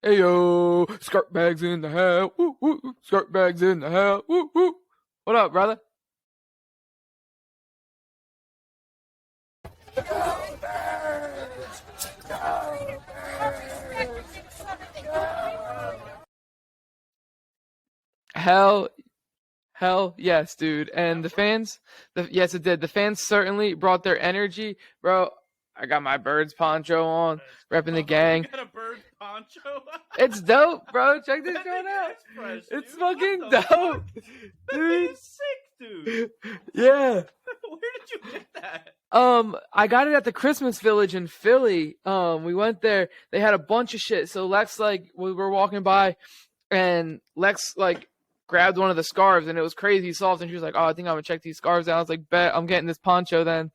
Hey yo, skirt bags in the house. Woo, woo, woo. Skirt bags in the house. Woo, woo. What up, brother? Hell, hell yes, dude. And the fans, yes, it did. The fans certainly brought their energy, bro. I got my Birds poncho on, repping the gang. You got a bird poncho? It's dope, bro. Check this That joint thing out. is fresh, It's dude. fucking What the dope, fuck? That thing dude. is sick, dude. Yeah. Where did you get that? I got it at the Christmas Village in Philly. We went there. They had a bunch of shit. So Lex, like, we were walking by, and Lex, like, grabbed one of the scarves, and it was crazy soft. And she was like, "Oh, I think I'm gonna check these scarves out." I was like, "Bet, I'm getting this poncho then."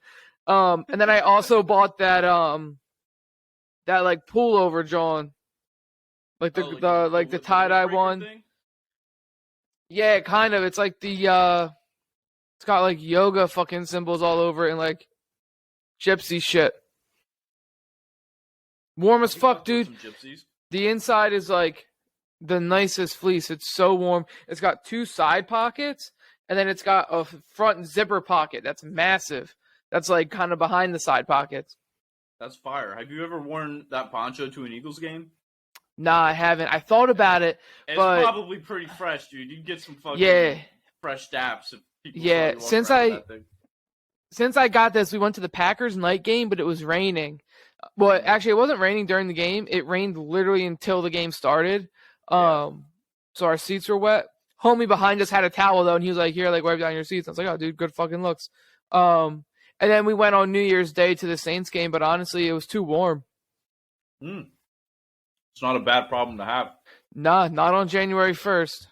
And then I also bought that like pullover, John, like the tie dye one. Thing? Yeah, kind of. It's like it's got like yoga fucking symbols all over it and like gypsy shit. Warm as fuck, dude. The inside is like the nicest fleece. It's so warm. It's got 2 side pockets, and then it's got a front zipper pocket that's massive. That's like kind of behind the side pockets. That's fire. Have you ever worn that poncho to an Eagles game? Nah, I haven't. I thought about it, It's but probably pretty fresh, dude. You can get some fucking fresh daps if people yeah. Since I got this, we went to the Packers night game, but it was raining. Well, actually, it wasn't raining during the game. It rained literally until the game started. So our seats were wet. Homie behind us had a towel though, and he was like, "Here, like wipe down your seats." I was like, "Oh, dude, good fucking looks." And then we went on New Year's Day to the Saints game, but honestly, it was too warm. It's not a bad problem to have. Nah, not on January 1st.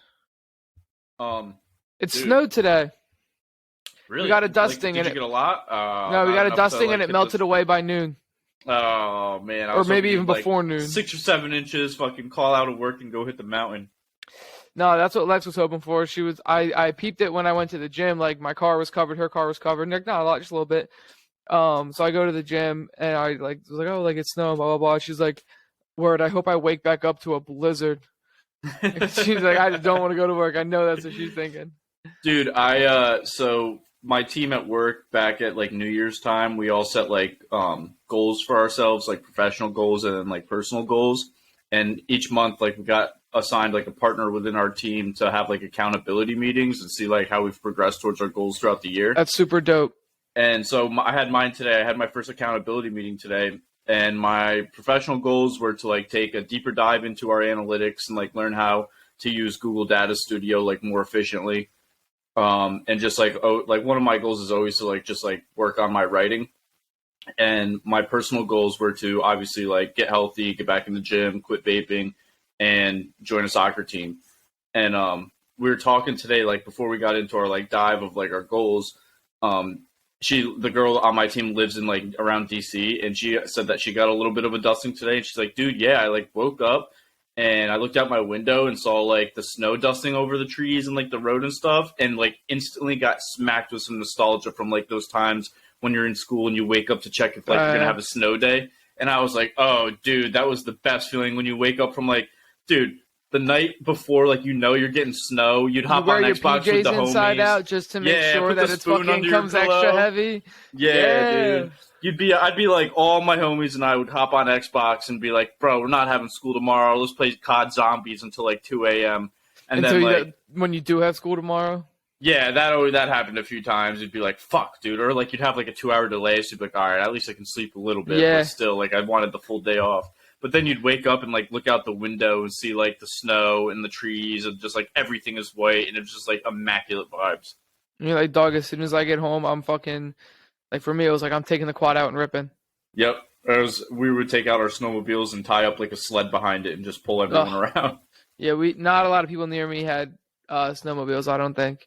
It snowed today. Really? We got a dusting did you get a lot? No, we got a dusting and it melted away by noon. Oh man! Or maybe even before noon. 6 or 7 inches. Fucking call out of work and go hit the mountain. No, that's what Lex was hoping for. I peeped it when I went to the gym. Like my car was covered, her car was covered. Like not a lot, just a little bit. So I go to the gym and I was like, oh, like it's snow, blah blah blah. She's like, word, I hope I wake back up to a blizzard. She's like, I don't want to go to work. I know that's what she's thinking. Dude, so my team at work back at like New Year's time, we all set like goals for ourselves, like professional goals and then like personal goals. And each month, like we got assigned like a partner within our team to have like accountability meetings and see like how we've progressed towards our goals throughout the year. That's super dope. And so I had mine today. I had my first accountability meeting today. And my professional goals were to like take a deeper dive into our analytics and like learn how to use Google Data Studio like more efficiently. And just like one of my goals is always to like just like work on my writing. And my personal goals were to obviously like get healthy, get back in the gym, quit vaping, and join a soccer team. And we were talking today, like before we got into our like dive of like our goals. The girl on my team lives in like around DC, and she said that she got a little bit of a dusting today. And she's like, dude, yeah, I like woke up and I looked out my window and saw like the snow dusting over the trees and like the road and stuff, and like instantly got smacked with some nostalgia from like those times when you're in school and you wake up to check if like you're gonna have a snow day. And I was like, oh, dude, that was the best feeling when you wake up from like, dude, the night before, like you're getting snow, you'd hop on Xbox with the homies. Inside out just to make sure that it fucking comes extra heavy. Yeah, dude. I'd be like, all my homies and I would hop on Xbox and be like, bro, we're not having school tomorrow. Let's play COD Zombies until like 2 a.m. And then like when you do have school tomorrow. Yeah, that happened a few times. You'd be like, fuck, dude. Or like you'd have like a 2-hour delay, so you'd be like, all right, at least I can sleep a little bit. Yeah. But still, like I wanted the full day off. But then you'd wake up and like look out the window and see like the snow and the trees and just like everything is white and it's just like immaculate vibes. And you're like, dog, as soon as I get home, I'm fucking like for me it was like I'm taking the quad out and ripping. Yep. We would take out our snowmobiles and tie up like a sled behind it and just pull everyone around. Yeah, not a lot of people near me had snowmobiles, I don't think.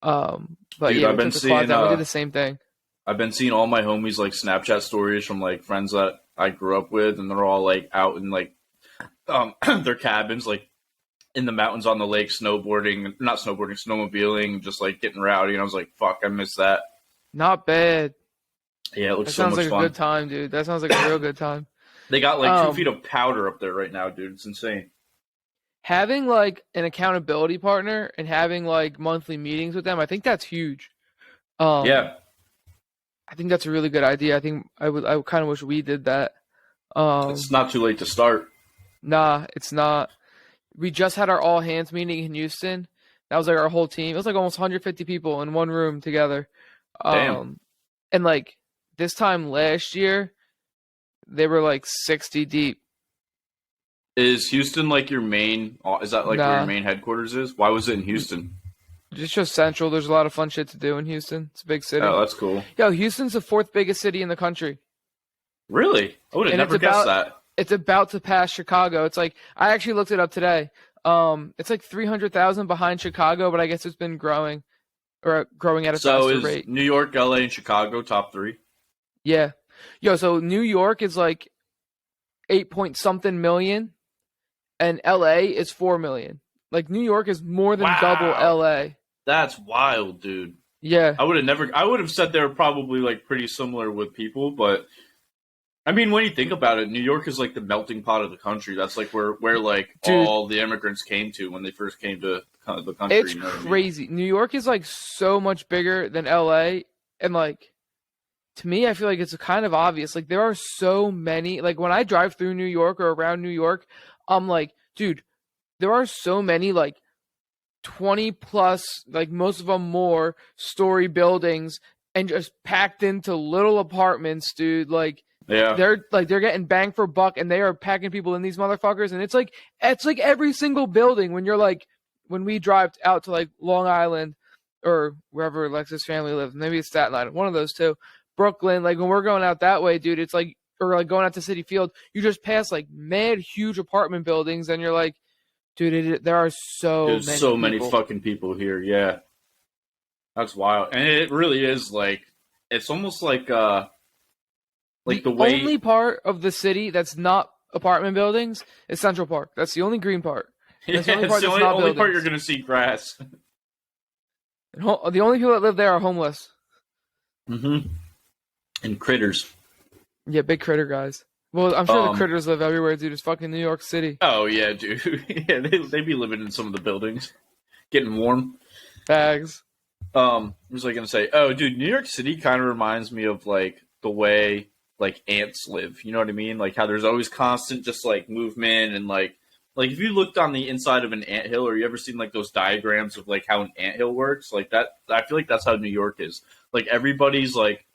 But dude, yeah, we took the quads out. We did the same thing. I've been seeing all my homies like Snapchat stories from like friends that I grew up with, and they're all like out in like their cabins, like in the mountains on the lake, snowmobiling, just like getting rowdy. And I was like, fuck, I miss that. Not bad. Yeah, it looks so much fun. That sounds like a good time, dude. That sounds like a real good time. They got like 2 Um, feet of powder up there right now, dude. It's insane. Having like an accountability partner and having like monthly meetings with them, I think that's huge. Um, Yeah, I think that's a really good idea. I think I kind of wish we did that. it's Um, not too late to start. nah, it's not. We just had our all hands meeting in Houston. That was like our whole team. It was like almost 150 people in one room together. Damn. Um, and like this time last year, they were like 60 deep. Is Houston like your main? Is that like where your Nah, main headquarters is? Why was it in Houston? it's just central. There's a lot of fun shit to do in Houston. It's a big city. Oh, that's cool. Yo, Houston's the fourth biggest city in the country, Really? I would have and never guessed that. it's about to pass Chicago. It's like I actually looked it up today. It's like 300,000 behind Chicago, but I guess it's been growing or growing at a So faster is rate. New York, LA, and Chicago top 3? Yeah. Yo, so New York is like 8 point something million and LA is 4 million. Like New York is more than double Wow, LA. that's wild, dude. Yeah. I would have never. I would have said they were probably like pretty similar with people, but I mean, when you think about it, New York is like the melting pot of the country. That's like where like Dude, all the immigrants came to when they first came to the country. it's You know what I mean? crazy. New York is like so much bigger than LA and like to me I feel like it's kind of obvious. Like there are so many like when I drive through New York or around New York, I'm like, dude, there are so many like 20 plus, like most of them more story buildings and just packed into little apartments, dude. Yeah. They're getting bang for buck and they are packing people in these motherfuckers. And it's like every single building when you're like, when we drive out to like Long Island or wherever Alexa's family lives, maybe it's Staten Island, one of those two, Brooklyn, like when we're going out that way, dude, it's like, or like going out to City Field, you just pass like mad huge apartment buildings and you're like, dude, there are so There's many so many people. fucking people here. Yeah, that's wild, and it really is like it's almost like the way. Only part of the city that's not apartment buildings is Central Park. That's the only green part. Yeah, That's the only it's part the that's only, not only part buildings. you're gonna see grass. And the only people that live there are homeless. Mm-hmm. And critters. Yeah, big critter guys. Well, I'm sure the Um. critters live everywhere, dude. It's fucking New York City. Oh yeah, dude. Yeah, they be living in some of the buildings, getting warm. Bags. What was I gonna say? Oh, dude, New York City kind of reminds me of like the way like ants live. You know what I mean? Like how there's always constant just like movement and like if you looked on the inside of an anthill, or you ever seen like those diagrams of like how an anthill works, like that. I feel like that's how New York is. Like everybody's like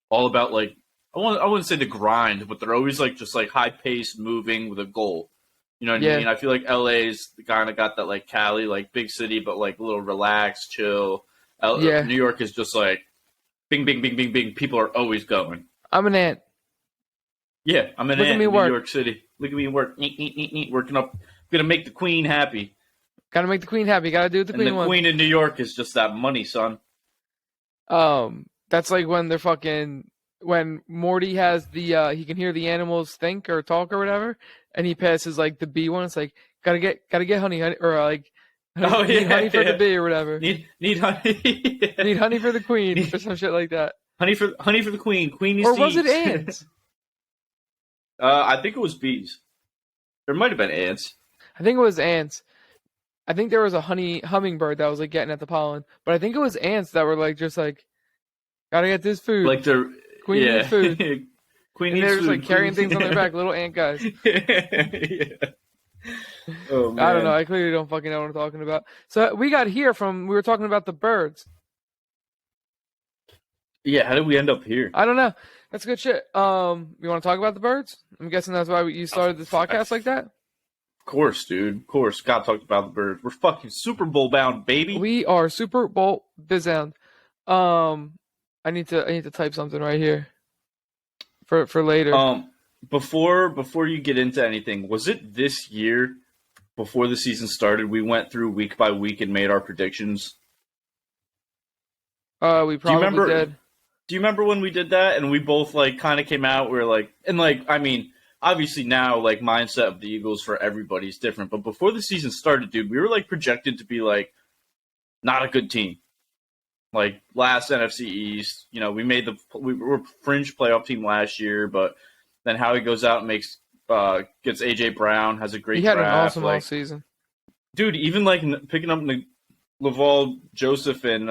all about like I wouldn't say the grind, but they're always like just like high paced moving with a goal. You know what I Yeah. mean? I feel like LA's kind of got that like Cali, like big city, but like a little relaxed, chill. Yeah. New York is just like bing, bing, bing, bing, bing. People are always going. I'm an ant. Yeah, I'm an Look at ant me in New work. York City. Look at me work. Neat, neat, neat, neat. Working up. Gonna make the queen happy. Gotta make the queen happy. Gotta do what the And queen the wants. queen in New York is just that money, son. That's like when they're fucking when Morty has the he can hear the animals think or talk or whatever, and he passes like the bee one. It's like gotta get honey or like Oh need yeah, honey for yeah. the bee or whatever. Need honey. Yeah. Need honey for the queen Need- or some shit like that. honey for the queen. Queen needs Or to was eat. it ants? I think it was bees. There might have been ants. I think it was ants. I think there was a hummingbird that was like getting at the pollen, but I think it was ants that were like just like gotta get this food. Like they're Queen yeah. needs food. Queen And needs they're just food. like carrying Queen- things on their back, little ant guys. Yeah. Oh man. I don't know. I clearly don't fucking know what I'm talking about. So we got here we were talking about the birds. Yeah, how did we end up here? I don't know. That's good shit. You want to talk about the birds? I'm guessing that's why you started this podcast like that. Of course, dude. Of course. Scott talked about the birds. We're fucking Super Bowl bound, baby. We are Super Bowl bizound. I need to type something right here for later. Before you get into anything, was it this year before the season started we went through week by week and made our predictions? We probably remember- did. Do you remember when we did that and we both like kind of came out? We were like, and like, I mean, obviously now like mindset of the Eagles for everybody is different, but before the season started, dude, we were like projected to be like not a good team. Like last NFC East, you know, we were a fringe playoff team last year, but Then Howie goes out and gets AJ Brown, has a great He had draft. an awesome like, offseason. dude, even like picking up Laval Joseph and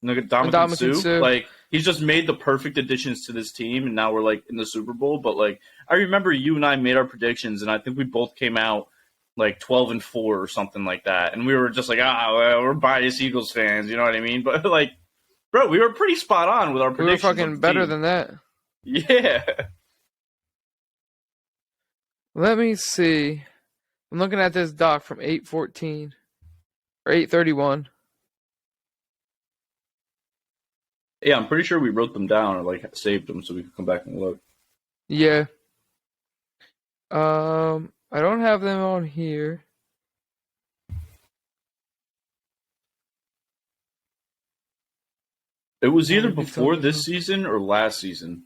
Ndamukong Suh, like he's just made the perfect additions to this team, and now we're like in the Super Bowl. But like I remember you and I made our predictions, and I think we both came out like 12-4 or something like that, and we were just like, well, we're biased Eagles fans, you know what I mean? But like, bro, we were pretty spot on with our We were predictions. fucking better than that. Yeah. Let me see. I'm looking at this doc from 8/14 or 8/31. Yeah, I'm pretty sure we wrote them down or like saved them so we could come back and look. Yeah. I don't have them on here. It was either Maybe before something this else. season or last season.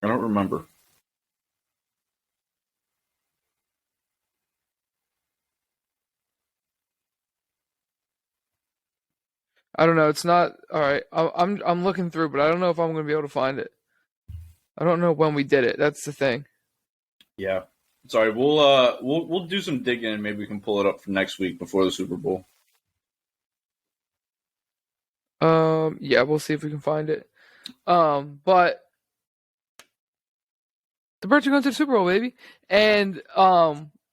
I don't remember. I don't know. It's not all right. I'm looking through, but I don't know if I'm gonna be able to find it. I don't know when we did it. That's the thing. Yeah. Sorry, we'll do some digging and maybe we can pull it up for next week before the Super Bowl. Yeah, we'll see if we can find it. But the Birds are going to the Super Bowl, baby. And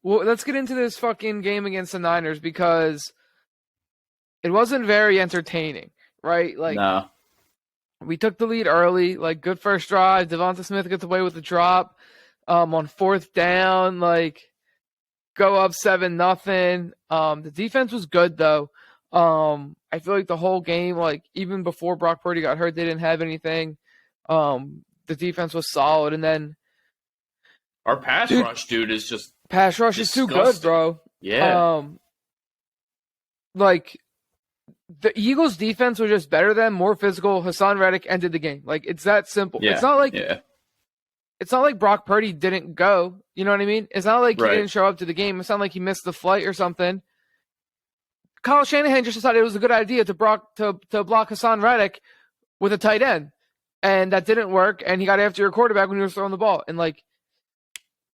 let's get into this fucking game against the Niners because it wasn't very entertaining, right? Like Nah. we took the lead early, like good first drive. Devonta Smith gets away with the drop. On fourth down, like go up 7-0. The defense was good though. I feel like the whole game, like even before Brock Purdy got hurt, they didn't have anything. The defense was solid, and then Our pass rush, dude, is just pass rush is too good, bro. Yeah. Like the Eagles' defense was just better than more physical. Hassan Reddick ended the game. Like it's that simple. Yeah. It's not like yeah. It's not like Brock Purdy didn't go. You know what I mean? It's not like Right. he didn't show up to the game. It's not like he missed the flight or something. Kyle Shanahan just decided it was a good idea to block Hassan Reddick with a tight end, and that didn't work. And he got after your quarterback when he was throwing the ball. And like,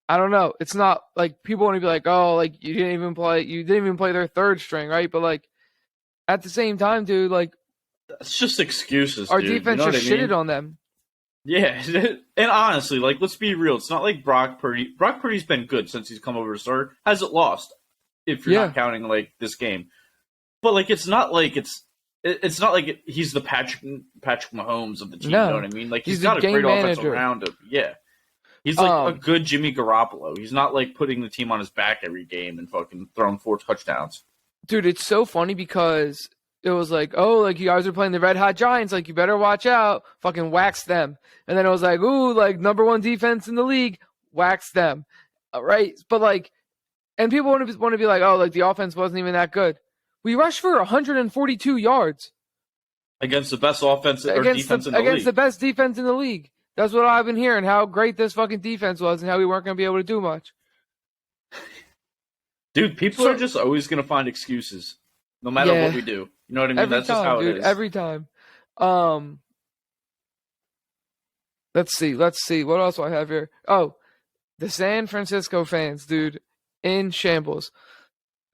I don't know. It's not like people want to be like, oh, like you didn't even play their third string, right? But like at the same time, dude, like It's just excuses. our dude. defense You know just what I mean? shitted on them. Yeah, and honestly, like let's be real. It's not like Brock Purdy. Brock Purdy's been good since he's come over to start. Hasn't lost, if you're not counting like this game. But like, it's not like he's the Patrick Mahomes of the team. No. You know what I mean? Like He's he's got the a great game offense manager. around him. Yeah, he's like a good Jimmy Garoppolo. He's not like putting the team on his back every game and fucking throwing 4 touchdowns. Dude, it's so funny because it was like, oh, like you guys are playing the Red Hot Giants, like you better watch out, fucking wax them. And then it was like, ooh, like number 1 defense in the league, wax them, right? But like, and people want to be like, oh, like the offense wasn't even that good. We rushed for 142 yards Against the best offense or defense in the against league. the best defense in the league. That's what I've been hearing, how great this fucking defense was and how we weren't going to be able to do much. Dude, people are just always going to find excuses, no matter what we do. You know what I mean? Every That's time, just how dude, it is. every time. Let's see. What else do I have here? Oh, the San Francisco fans, dude, in shambles.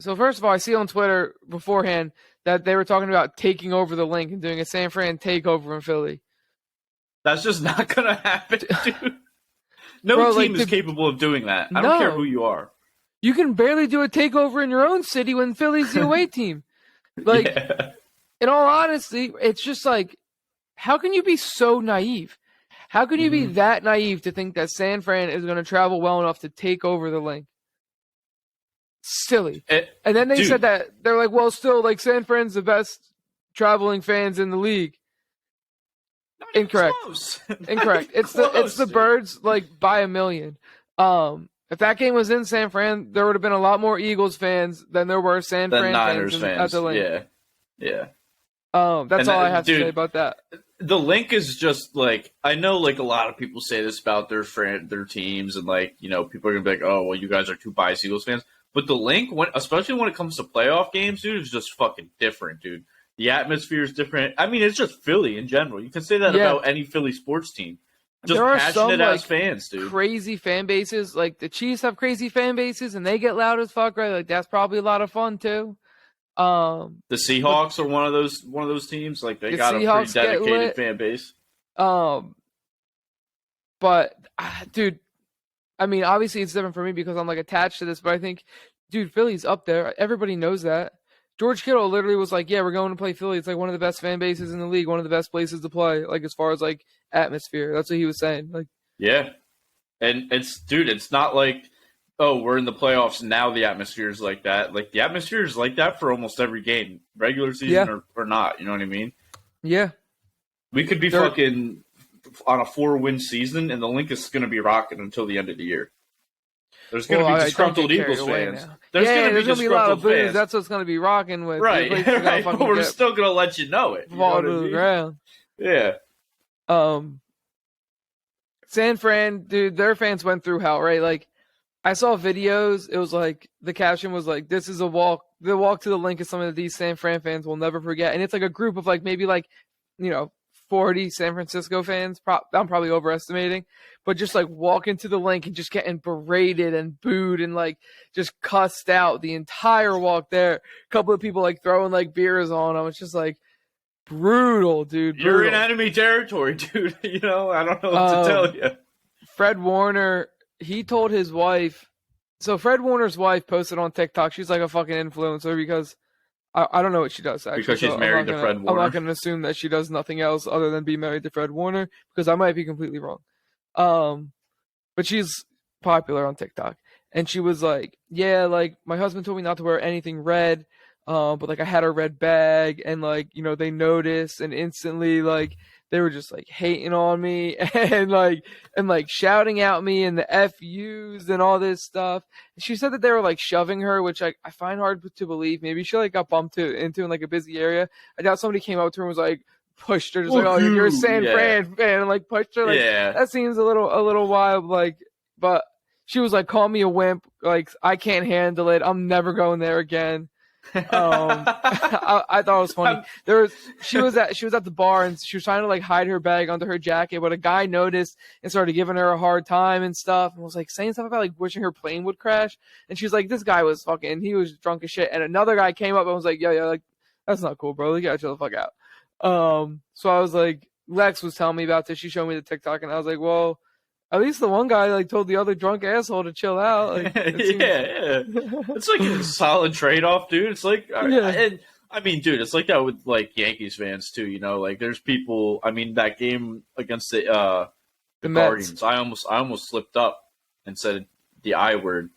So first of all, I see on Twitter beforehand that they were talking about taking over the link and doing a San Fran takeover in Philly. That's just not going to happen, dude. No Bro, team like is capable of doing that. I don't care who you are. You can barely do a takeover in your own city when Philly's the away team. Like, Yeah. in all honesty, it's just like, how can you be so naive? How can you be that naive to think that San Fran is going to travel well enough to take over the link? Silly. And then they said that they're like, well, still, like San Fran's the best traveling fans in the league. Incorrect. Incorrect. It's the Birds like by a million. If that game was in San Fran, there would have been a lot more Eagles fans than there were San Fran Niners fans at the link. Yeah. That's all I have to say about that. The link is just like, I know like a lot of people say this about their teams, and like, you know, people are gonna be like, oh, well, you guys are too biased Eagles fans. But the link, especially when it comes to playoff games, dude, is just fucking different, dude. The atmosphere is different. I mean, it's just Philly in general. You can say that about any Philly sports team. Just there are passionate some ass like fans, dude. crazy fan bases. Like the Chiefs have crazy fan bases, and they get loud as fuck, right? Like that's probably a lot of fun too. The But Seahawks are one of those teams. Like they the got a pretty Seahawks get dedicated lit. fan base. Um, but dude, I mean, obviously it's different for me because I'm like attached to this. But I think, dude, Philly's up there. Everybody knows that. George Kittle literally was like, "Yeah, we're going to play Philly. It's like one of the best fan bases in the league, one of the best places to play. Like as far as like atmosphere, that's what he was saying. Like, Yeah, and it's not like, oh, we're in the playoffs and now the atmosphere is like that. Like the atmosphere is like that for almost every game, regular season yeah, or not. You know what I mean? yeah, We could be They're- fucking on a 4-win season, and the link is going to be rocking until the end of the year. There's going to be disgruntled Eagles fans. There's going to be a lot of disgruntled boos. fans. That's what's going to be rocking with. Right, The place is gonna right. fucking But we're get still going to let you know it. You know fall what I to the mean? ground. Yeah. San Fran, dude, their fans went through hell, right? Like, I saw videos. It was like the caption was like, "This is a walk. The walk to the link is something that these San Fran fans will never forget." And it's like a group of like maybe like, 40 San Francisco fans. I'm probably overestimating, but just like walking to the link and just getting berated and booed and like just cussed out the entire walk there. A couple of people like throwing like beers on them. It's just like brutal, dude. Brutal. You're in enemy territory, dude. I don't know what to tell you. Fred Warner, he told his wife. So Fred Warner's wife posted on TikTok. She's like a fucking influencer because I don't know what she does actually. Because she's married to Fred Warner. I'm not going to assume that she does nothing else other than be married to Fred Warner because I might be completely wrong. But she's popular on TikTok, and she was like, "Yeah, like my husband told me not to wear anything red, but like I had a red bag, and like they noticed, and instantly like they were just like hating on me and like shouting at me and the FUs and all this stuff." And she said that they were like shoving her, which I find hard to believe. Maybe she like got bumped into in like a busy area. I doubt somebody came up to her and was like pushed her, just like, "Oh, you're a San Fran fan," and like pushed her. Like that seems a little wild. Like, but she was like, "Call me a wimp. Like I can't handle it. I'm never going there again." I thought it was funny. She was at the bar and she was trying to like hide her bag under her jacket, but a guy noticed and started giving her a hard time and stuff, and was like saying stuff about like wishing her plane would crash. And she's like, "This guy was fucking, he was drunk as shit." And another guy came up and was like, "Yeah, like that's not cool, bro. You gotta chill the fuck out." So I was like, Lex was telling me about this. She showed me the TikTok, and I was like, well, at least the one guy like told the other drunk asshole to chill out. Like, yeah. It's like a solid trade-off, dude. It's like, and I mean, dude, it's like that with like Yankees fans too. Like there's people. I mean, that game against the Guardians, I almost slipped up and said the I word,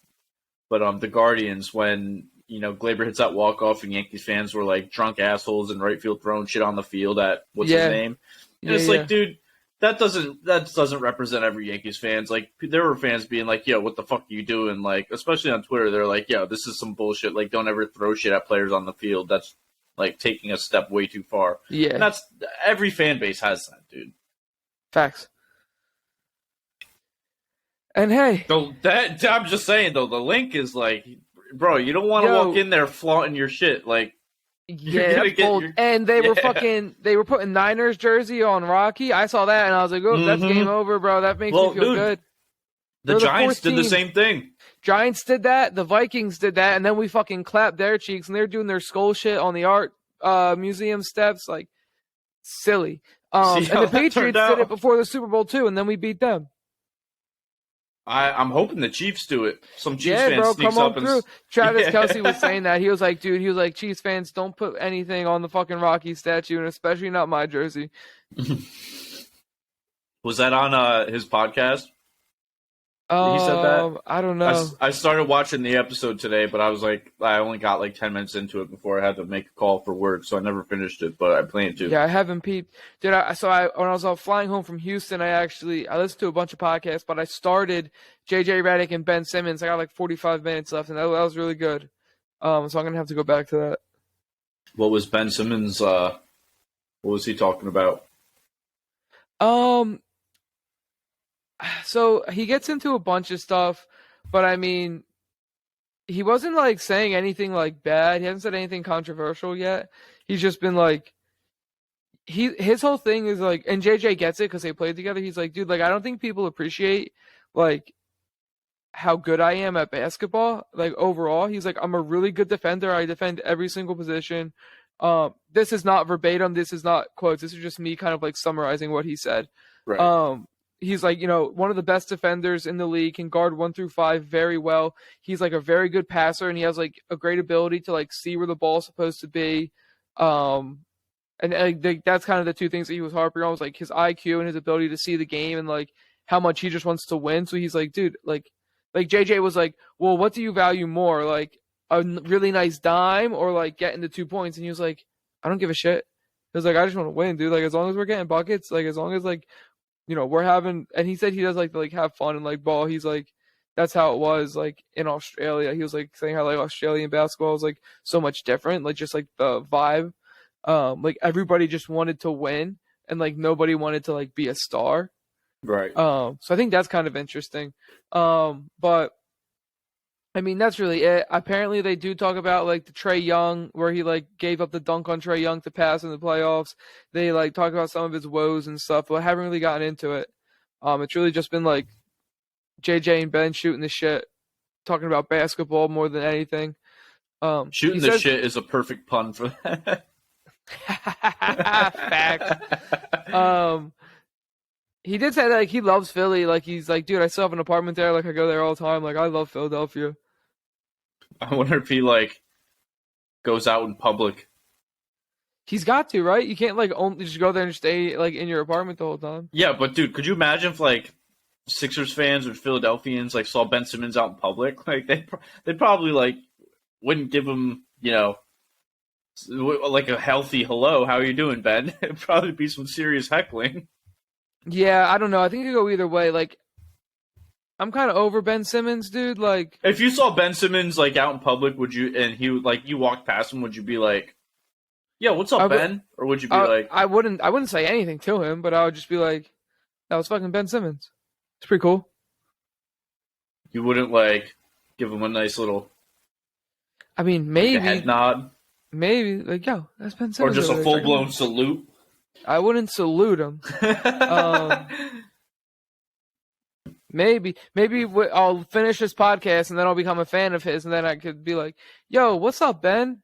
but the Guardians when Glaber hits that walk-off and Yankees fans were like drunk assholes in right field throwing shit on the field at what's his name, and it's like, dude. That doesn't represent every Yankees fans. Like there were fans being like, "Yo, what the fuck are you doing?" Like, especially on Twitter, they're like, "Yo, this is some bullshit. Like, don't ever throw shit at players on the field. That's like taking a step way too far." Yeah, and that's every fan base has that, dude. Facts. And hey, so I'm just saying though, the link is like, bro, you don't want to walk in there flaunting your shit, like. Yeah, and they were they were putting Niners jersey on Rocky. I saw that and I was like, "Oh, that's game over, bro. That makes me feel good." The Giants did the same thing. Giants did that. The Vikings did that, and then we fucking clapped their cheeks, and they're doing their skull shit on the art museum steps, like silly. And the Patriots did it before the Super Bowl too, and then we beat them. I'm hoping the Chiefs do it. Some Chiefs fans bro, sneaks come up on through. Travis Kelce was saying that. He was like, dude, Chiefs fans, don't put anything on the fucking Rocky statue, and especially not my jersey. Was that on his podcast? He said that? I don't know. I started watching the episode today, but I was like, I only got like 10 minutes into it before I had to make a call for work, so I never finished it, but I plan to. Yeah, I haven't peeped. Dude, when I was flying home from Houston, I listened to a bunch of podcasts, but I started JJ Redick and Ben Simmons. I got like 45 minutes left, and that was really good. So I'm going to have to go back to that. What was Ben Simmons, what was he talking about? So he gets into a bunch of stuff, but I mean, he wasn't like saying anything like bad. He hasn't said anything controversial yet. He's just been like, his whole thing is like, and JJ gets it because they played together. He's like, dude, like I don't think people appreciate like how good I am at basketball. Like overall, he's like, I'm a really good defender. I defend every single position. This is not verbatim. This is not quotes. This is just me kind of like summarizing what he said. Right. He's like, one of the best defenders in the league, can guard 1 through 5 very well. He's like a very good passer, and he has like a great ability to like see where the ball's supposed to be. And that's kind of the two things that he was harping on, was like his IQ and his ability to see the game, and like how much he just wants to win. So he's like, dude, like JJ was like, well, what do you value more, like a really nice dime or like getting the 2 points? And he was like, I don't give a shit. He was like, I just want to win, dude. Like as long as we're getting buckets, like as long as like we're having. And he said he does like to like have fun and like ball. He's like, that's how it was like in Australia. He was like saying how like Australian basketball is like so much different, like just like the vibe. Like everybody just wanted to win, and like nobody wanted to like be a star. Right. So I think that's kind of interesting. But I mean, that's really it. Apparently, they do talk about like the Trae Young, where he like gave up the dunk on Trae Young to pass in the playoffs. They like talk about some of his woes and stuff, but I haven't really gotten into it. It's really just been like JJ and Ben shooting the shit, talking about basketball more than anything. Shooting the shit is a perfect pun for that. Facts. He did say that like he loves Philly. Like he's like, dude, I still have an apartment there. Like I go there all the time. Like I love Philadelphia. I wonder if he like goes out in public. He's got to, right? You can't like only just go there and stay like in your apartment the whole time. Yeah, but dude, could you imagine if like Sixers fans or Philadelphians like saw Ben Simmons out in public? Like they probably like wouldn't give him, like a healthy hello. How are you doing, Ben? It'd probably be some serious heckling. Yeah, I don't know. I think it could go either way. Like, I'm kind of over Ben Simmons, dude. Like, if you saw Ben Simmons like out in public, would you? And he like you walked past him, would you be like, "Yeah, what's up, Ben?" Or would you be like, I wouldn't say anything to him, but I would just be like, "That was fucking Ben Simmons. It's pretty cool." You wouldn't like give him a nice little. I mean, maybe like a head nod. Maybe like, yo, that's Ben Simmons. Or just a full blown salute. I wouldn't salute him. Maybe I'll finish this podcast and then I'll become a fan of his, and then I could be like, yo, what's up, Ben?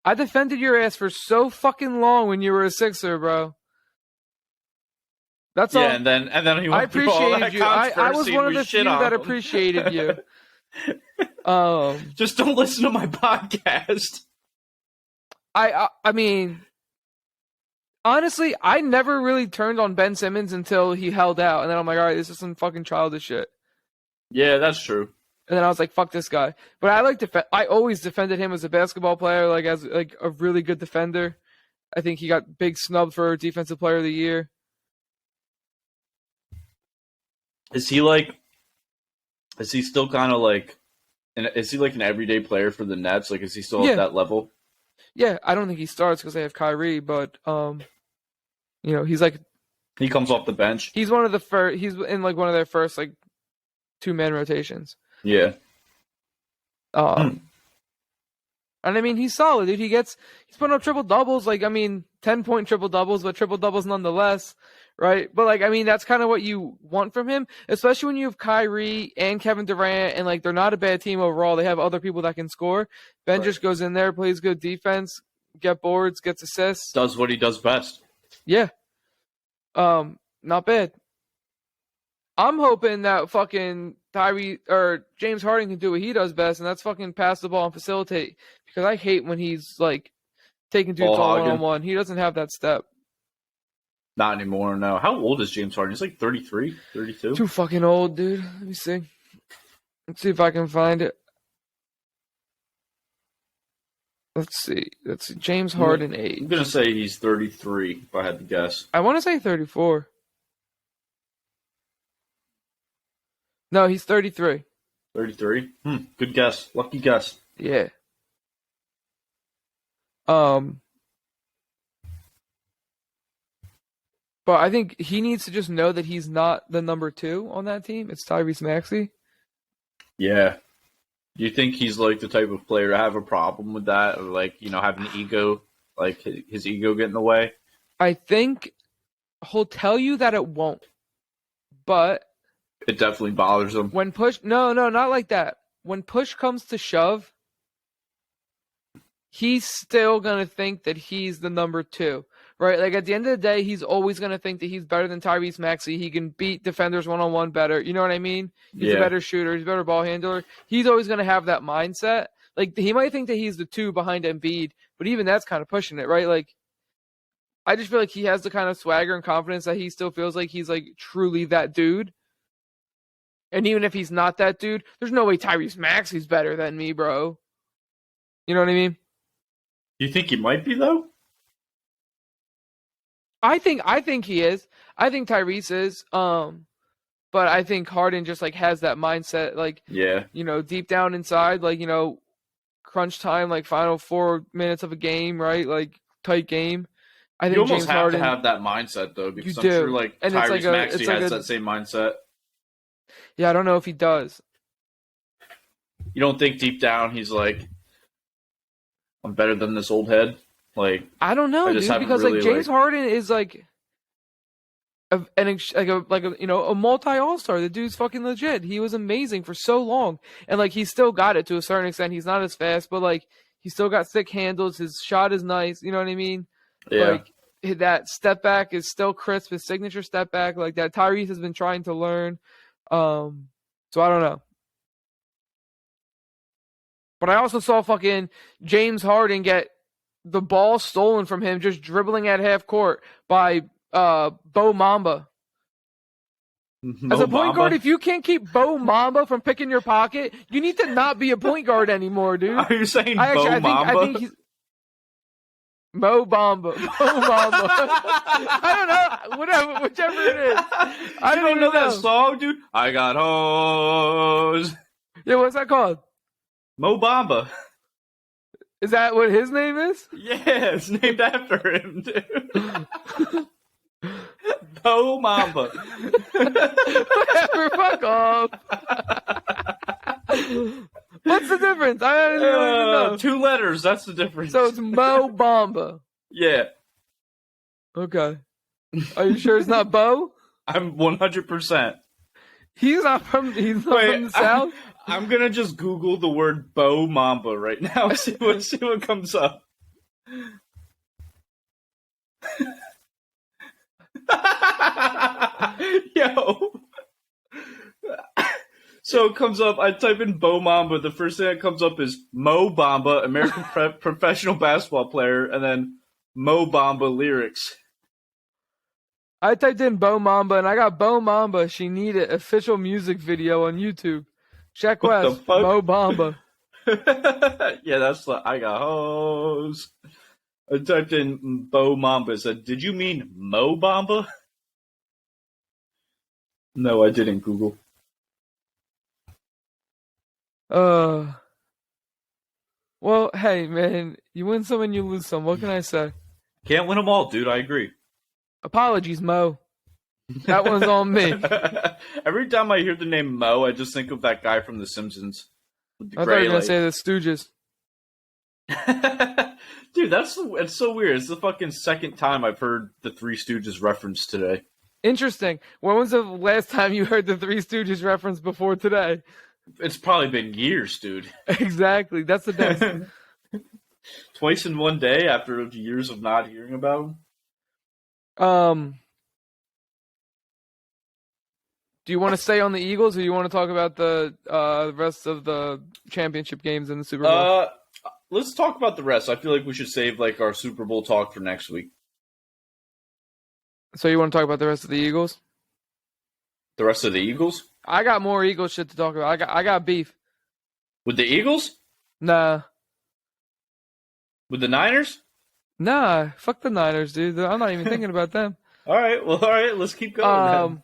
I defended your ass for so fucking long when you were a Sixer, bro. That's all. Yeah, and then he went I appreciated you. I was one of the few that appreciated you. Just don't listen to my podcast. I mean, honestly, I never really turned on Ben Simmons until he held out, and then I'm like, all right, this is some fucking childish shit. Yeah, that's true. And then I was like, fuck this guy. But I always defended him as a basketball player, like as like a really good defender. I think he got big snub for Defensive Player of the Year. Is he still kind of like, is he like an everyday player for the Nets? Like, is he still at that level? Yeah, I don't think he starts because they have Kyrie, but he's like, he comes off the bench. He's one of the first. He's in like one of their first like 2-man rotations. Yeah. And I mean, he's solid, dude. He's putting up triple doubles. Like, I mean, 10-point triple doubles, but triple doubles nonetheless, right? But like, I mean, that's kind of what you want from him, especially when you have Kyrie and Kevin Durant, and like they're not a bad team overall. They have other people that can score. Ben just goes in there, plays good defense, get boards, gets assists, does what he does best. Yeah. Not bad. I'm hoping that fucking Tyree or James Harden can do what he does best, and that's fucking pass the ball and facilitate. Because I hate when he's like taking dudes on one-on-one. He doesn't have that step. Not anymore, no. How old is James Harden? He's like 33, 32? Too fucking old, dude. Let me see. Let's see if I can find it. Let's see. James Harden age. I'm going to say he's 33, if I had to guess. I want to say 34. No, he's 33. 33? Good guess. Lucky guess. Yeah. But I think he needs to just know that he's not the number 2 on that team. It's Tyrese Maxey. Yeah. Do you think he's like the type of player to have a problem with that, or like have an ego, like his ego get in the way? I think he'll tell you that it won't. But It definitely bothers him. when push, no, not like that. When push comes to shove, he's still going to think that he's the number 2, right? Like, at the end of the day, he's always going to think that he's better than Tyrese Maxey. He can beat defenders one-on-one better. You know what I mean? He's a better shooter. He's a better ball handler. He's always going to have that mindset. Like, he might think that he's the 2 behind Embiid, but even that's kind of pushing it, right? Like, I just feel like he has the kind of swagger and confidence that he still feels like he's, like, truly that dude. And even if he's not that dude, there's no way Tyrese Maxey's better than me, bro. You know what I mean? You think he might be, though? I think he is. I think Tyrese is. But I think Harden just like has that mindset, like, you know, deep down inside, like, you know, crunch time, like final 4 minutes of a game, right? Like tight game. I think you almost James have Harden, to have that mindset though, because you I'm do. sure like And it's Tyrese like a- Maxey it's like has a- that same mindset. Yeah, I don't know if he does. You don't think deep down he's like, I'm better than this old head? Like, I don't know, I dude, just haven't because really, like James like- Harden is like a you know, a multi all-star. The dude's fucking legit. He was amazing for so long, and like he's still got it to a certain extent. He's not as fast, but like he still got thick handles. His shot is nice. You know what I mean? yeah. Like that step back is still crisp. His signature step back, like that, Tyrese has been trying to learn. So I don't know. But I also saw fucking James Harden get the ball stolen from him just dribbling at half court by Bo Mamba. As a point guard, if you can't keep Bo Mamba from picking your pocket, you need to not be a point guard anymore, dude. Are you saying I Mamba? think he's Mo Bamba. Mo Bamba. I don't know. Whatever, whichever it is. I You don't even know that song, dude? I got hoes. Yeah, what's that called? Mo Bamba. Is that what his name is? Yeah, it's named after him, dude. Bo Mamba. Whatever, fuck off. What's the difference? I don't even know. 2 letters, that's the difference. So it's Mo Bamba. yeah, Okay. Are you sure it's not Bo? I'm 100%. He's not from the South? I'm gonna just Google the word Bo Mamba right now. see what comes up. Yo. So it comes up, I type in Bo Mamba, the first thing that comes up is Mo Bamba, American professional basketball player, and then Mo Bamba lyrics. I typed in Bo Mamba and I got Bo Mamba. She needed official music video on YouTube. Check What the West. fuck? Mo Bamba. Yeah, that's the I got hoes. I typed in Bo Mamba. It said, did you mean Mo Bamba? No, I didn't, Google. Well, hey man, you win some and you lose some. What can I say? Can't win them all, dude. I agree. Apologies, Mo. That one's on me. Every time I hear the name Mo, I just think of that guy from The Simpsons. With the I thought you were gray gonna say the Stooges. Dude, it's so weird. It's the fucking second time I've heard the Three Stooges referenced today. Interesting. When was the last time you heard the Three Stooges reference before today? It's probably been years, dude. Exactly. That's the best. Twice in one day after years of not hearing about them. Do you want to stay on the Eagles, or you want to talk about the rest of the championship games in the Super Bowl? Let's talk about the rest. I feel like we should save like our Super Bowl talk for next week. So you want to talk about the rest of the Eagles? The rest of the Eagles? I got more Eagles shit to talk about. I got beef. With the Eagles? Nah. With the Niners? Nah. Fuck the Niners, dude. I'm not even thinking about them. All right, let's keep going.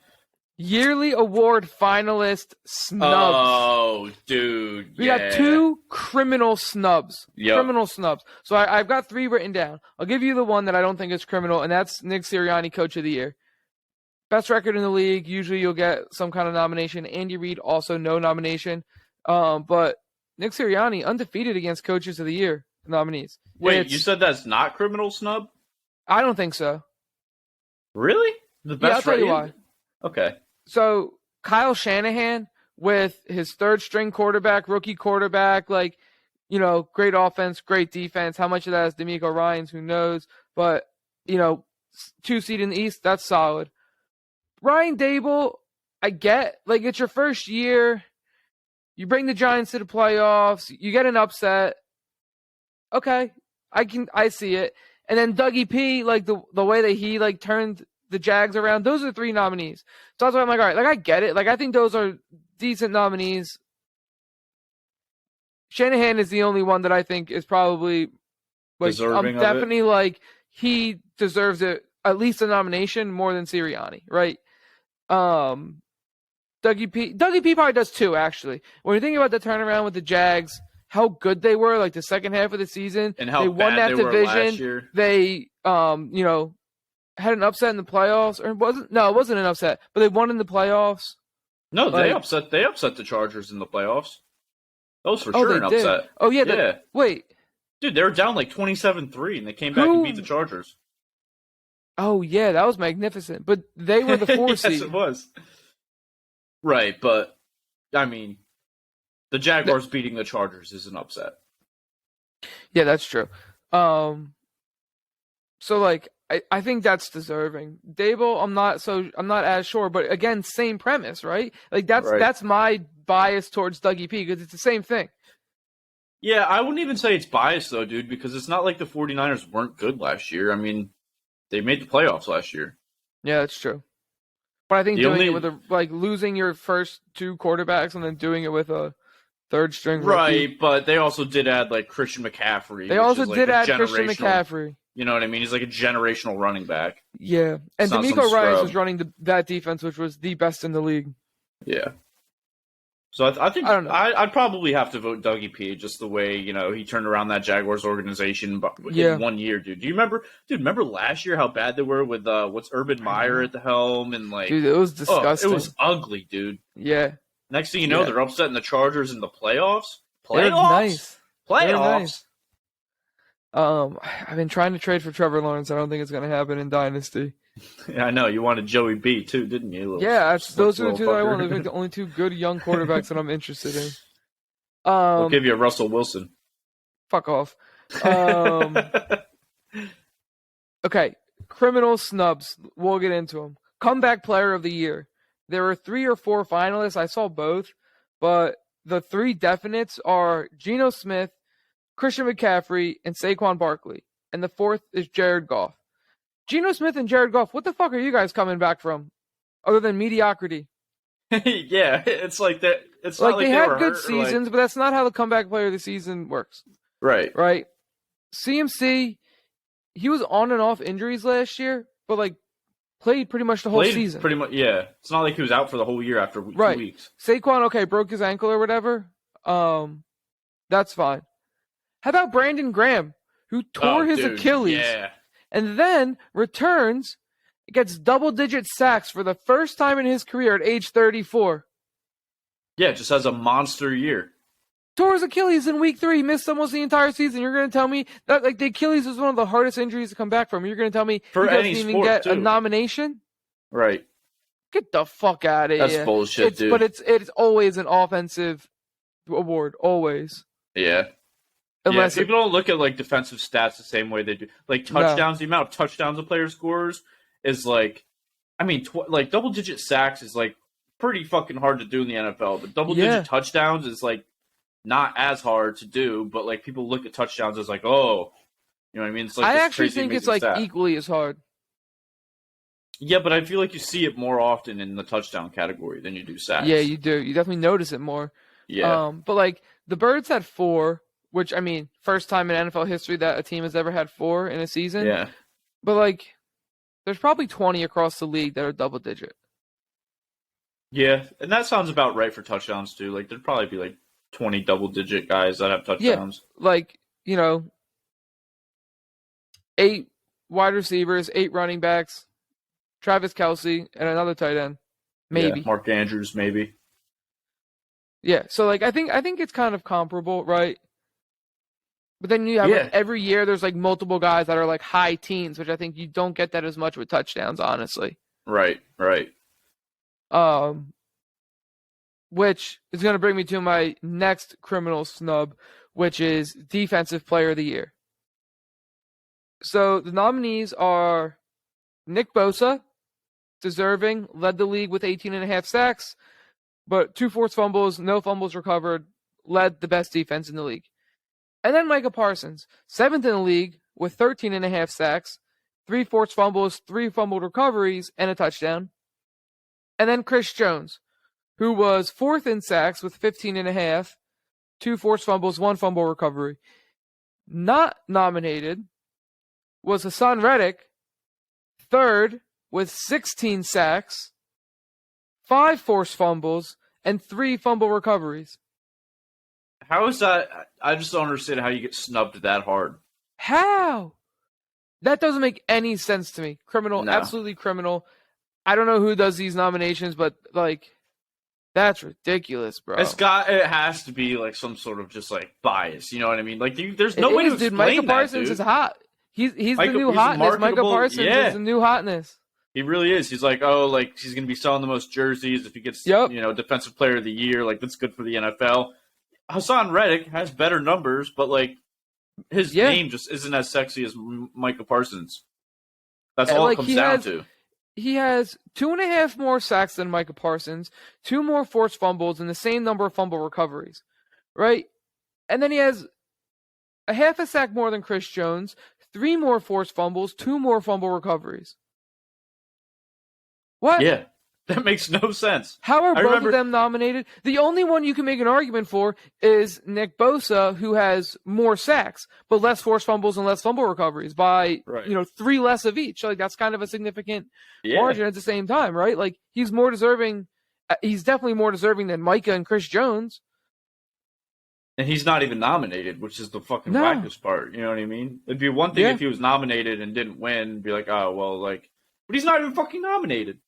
Yearly award finalist snubs. Oh, dude. We got 2 criminal snubs. Yep. Criminal snubs. So I've got 3 written down. I'll give you the one that I don't think is criminal, and that's Nick Sirianni, Coach of the Year. Best record in the league. Usually you'll get some kind of nomination. Andy Reid, also no nomination. But Nick Sirianni, undefeated against Coaches of the Year nominees. Wait, you said that's not criminal snub? I don't think so. Really? The best I'll tell you right- why. Okay. So Kyle Shanahan with his third string quarterback, rookie quarterback, like, great offense, great defense. How much of that is D'Amico Ryans? Who knows? But, 2 seed in the East, that's solid. Ryan Dable, I get, like, it's your first year. You bring the Giants to the playoffs. You get an upset. Okay, I see it. And then Dougie P, like the way that he like turned the Jags around. Those are 3 nominees. So that's why I'm like, all right, like I get it. Like I think those are decent nominees. Shanahan is the only one that I think is probably like Deserving I'm definitely like he deserves it, at least a nomination more than Sirianni, right? Dougie P probably does too, actually. When you think about the turnaround with the Jags, how good they were, like the second half of the season, and how they won that bad they were last division. year. They, had an upset in the playoffs, or it wasn't an upset, but they won in the playoffs. No, Like- they upset the Chargers in the playoffs. That was for Oh, sure they an did. upset. Oh yeah, Yeah. wait. Dude, they were down like 27-3, and they came back and beat the Chargers. Oh yeah, that was magnificent. But they were the 4 yes, seed. it was. Right, but I mean, the Jaguars beating the Chargers is an upset. Yeah, that's true. So like I think that's deserving. Dable, I'm not as sure, but again, same premise, right? Like that's my bias towards Dougie P because it's the same thing. Yeah, I wouldn't even say it's biased though, dude, because it's not like the 49ers weren't good last year. I mean, they made the playoffs last year. Yeah, that's true. But I think it with losing your first 2 quarterbacks and then doing it with a third string rookie. Right, but they also did add like Christian McCaffrey. They also did add Christian McCaffrey. You know what I mean? He's like a generational running back. Yeah, and D'Amico Ryans was running that defense, which was the best in the league. Yeah. So I think I'd probably have to vote Dougie P. Just the way he turned around that Jaguars organization in 1 year, dude. Do you remember? Dude, remember last year how bad they were with Urban Meyer at the helm and like, dude, it was disgusting. It was ugly, dude. Yeah. Next thing you know, they're upsetting the Chargers in the playoffs. They're nice. Playoffs. Nice. I've been trying to trade for Trevor Lawrence. I don't think it's going to happen in Dynasty. Yeah, I know. You wanted Joey B too, didn't you? Yeah, those are the 2 that I want. Those are the only 2 good young quarterbacks that I'm interested in. I'll give you Russell Wilson. Fuck off. Okay, criminal snubs. We'll get into them. Comeback Player of the Year. There were 3 or 4 finalists. I saw both, but the 3 definites are Geno Smith, Christian McCaffrey, and Saquon Barkley. And the 4th is Jared Goff. Geno Smith and Jared Goff, what the fuck are you guys coming back from? Other than mediocrity. Yeah, it's like that. It's like not like they had good hurt, seasons, but that's not how the comeback player of the season works. Right. Right. CMC, he was on and off injuries last year, but like played pretty much the whole season. Pretty much, yeah. It's not like he was out for the whole year after 2 weeks. Saquon, okay, broke his ankle or whatever. That's fine. How about Brandon Graham, who tore his Achilles? Yeah. And then returns, gets double-digit sacks for the first time in his career at age 34. Yeah, just has a monster year. Tore his Achilles in week 3, missed almost the entire season. You're going to tell me that like the Achilles is one of the hardest injuries to come back from. You're going to tell me he doesn't even get a nomination? Right. Get the fuck out of here. That's bullshit, dude. But it's always an offensive award, always. Yeah. Unless people don't look at like defensive stats the same way they do. Like touchdowns, the amount of touchdowns a player scores is like, I mean, like double-digit sacks is like pretty fucking hard to do in the NFL. But double-digit touchdowns is like not as hard to do. But like people look at touchdowns as like, oh, you know what I mean? It's like I actually think it's like equally as hard. Yeah, but I feel like you see it more often in the touchdown category than you do sacks. Yeah, you do. You definitely notice it more. Yeah. But like the Birds had 4. Which, I mean, first time in NFL history that a team has ever had 4 in a season. Yeah. But, like, there's probably 20 across the league that are double-digit. Yeah, and that sounds about right for touchdowns, too. Like, there'd probably be, like, 20 double-digit guys that have touchdowns. Yeah, like, 8 wide receivers, 8 running backs, Travis Kelce, and another tight end. Maybe. Yeah, Mark Andrews, maybe. Yeah, so, like, I think it's kind of comparable, right? But then you have Yeah. like, every year there's like multiple guys that are like high teens, which I think you don't get that as much with touchdowns, honestly. Right. Which is going to bring me to my next criminal snub, which is Defensive Player of the Year. So the nominees are Nick Bosa, deserving, led the league with 18.5 sacks, but 2 forced fumbles, no fumbles recovered, led the best defense in the league. And then Micah Parsons, 7th in the league with 13.5 sacks, 3 forced fumbles, 3 fumbled recoveries, and a touchdown. And then Chris Jones, who was 4th in sacks with 15.5, 2 forced fumbles, 1 fumble recovery. Not nominated was Hassan Reddick, 3rd with 16 sacks, 5 forced fumbles, and 3 fumble recoveries. How is that? I just don't understand how you get snubbed that hard. How? That doesn't make any sense to me. Criminal, No. Absolutely criminal. I don't know who does these nominations, but like, that's ridiculous, bro. It has to be like some sort of just like bias. You know what I mean? Like, there's no It way is, to dude. explain Micah that, Parsons dude. is hot. He's the new he's hotness. Micah marketable. Parsons Yeah. is the new hotness. He really is. He's like, oh, like he's gonna be selling the most jerseys if he gets, Yep. Defensive Player of the Year. Like that's good for the NFL. Hassan Reddick has better numbers, but like his name just isn't as sexy as Micah Parsons. That's all it comes down to. He has 2.5 more sacks than Micah Parsons, 2 more forced fumbles, and the same number of fumble recoveries, right? And then he has a half a sack more than Chris Jones, 3 more forced fumbles, 2 more fumble recoveries. What? Yeah, that makes no sense. How are both of them nominated? The only one you can make an argument for is Nick Bosa, who has more sacks, but less forced fumbles and less fumble recoveries by, 3 less of each. Like, that's kind of a significant margin at the same time, right? Like, he's more deserving. He's definitely more deserving than Micah and Chris Jones. And he's not even nominated, which is the fucking wackest part. You know what I mean? It'd be one thing if he was nominated and didn't win, be like, oh, well, like, but he's not even fucking nominated.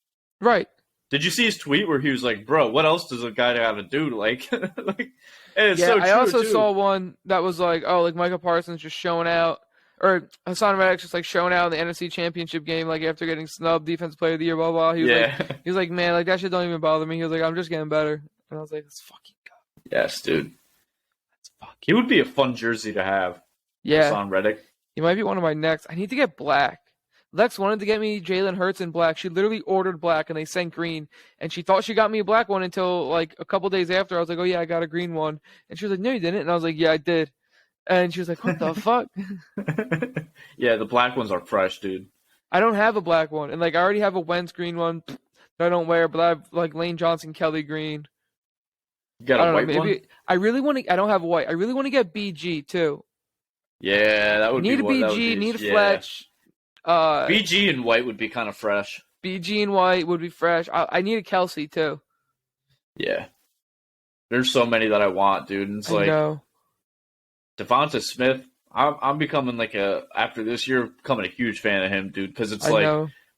Right. Did you see his tweet where he was like, bro, what else does a guy have to do? Like, and it's so true, I also saw one that was like, oh, like Micah Parsons just showing out, or Hassan Reddick just like showing out in the NFC Championship game, like after getting snubbed, Defensive Player of the Year, blah, blah. He was like, man, like that shit don't even bother me. He was like, I'm just getting better. And I was like, let's fucking go. Yes, dude. He would be a fun jersey to have. Yeah. Hassan Reddick. He might be one of my next. I need to get black. Lex wanted to get me Jalen Hurts in black. She literally ordered black and they sent green. And she thought she got me a black one until like a couple days after. I was like, oh yeah, I got a green one. And she was like, no, you didn't. And I was like, yeah, I did. And she was like, what the fuck? Yeah, the black ones are fresh, dude. I don't have a black one. And like, I already have a Wentz green one that I don't wear, but I have like Lane Johnson, Kelly green. You got a white one? I really want to, I don't have a white. I really want to get BG too. Yeah, that would be Need a BG, need a Fletch. BG and white would be kind of fresh. BG and white would be fresh. I need a Kelsey too. Yeah. There's so many that I want, dude. And it's like Devonta Smith. I'm becoming after this year, becoming a huge fan of him, dude. Because it's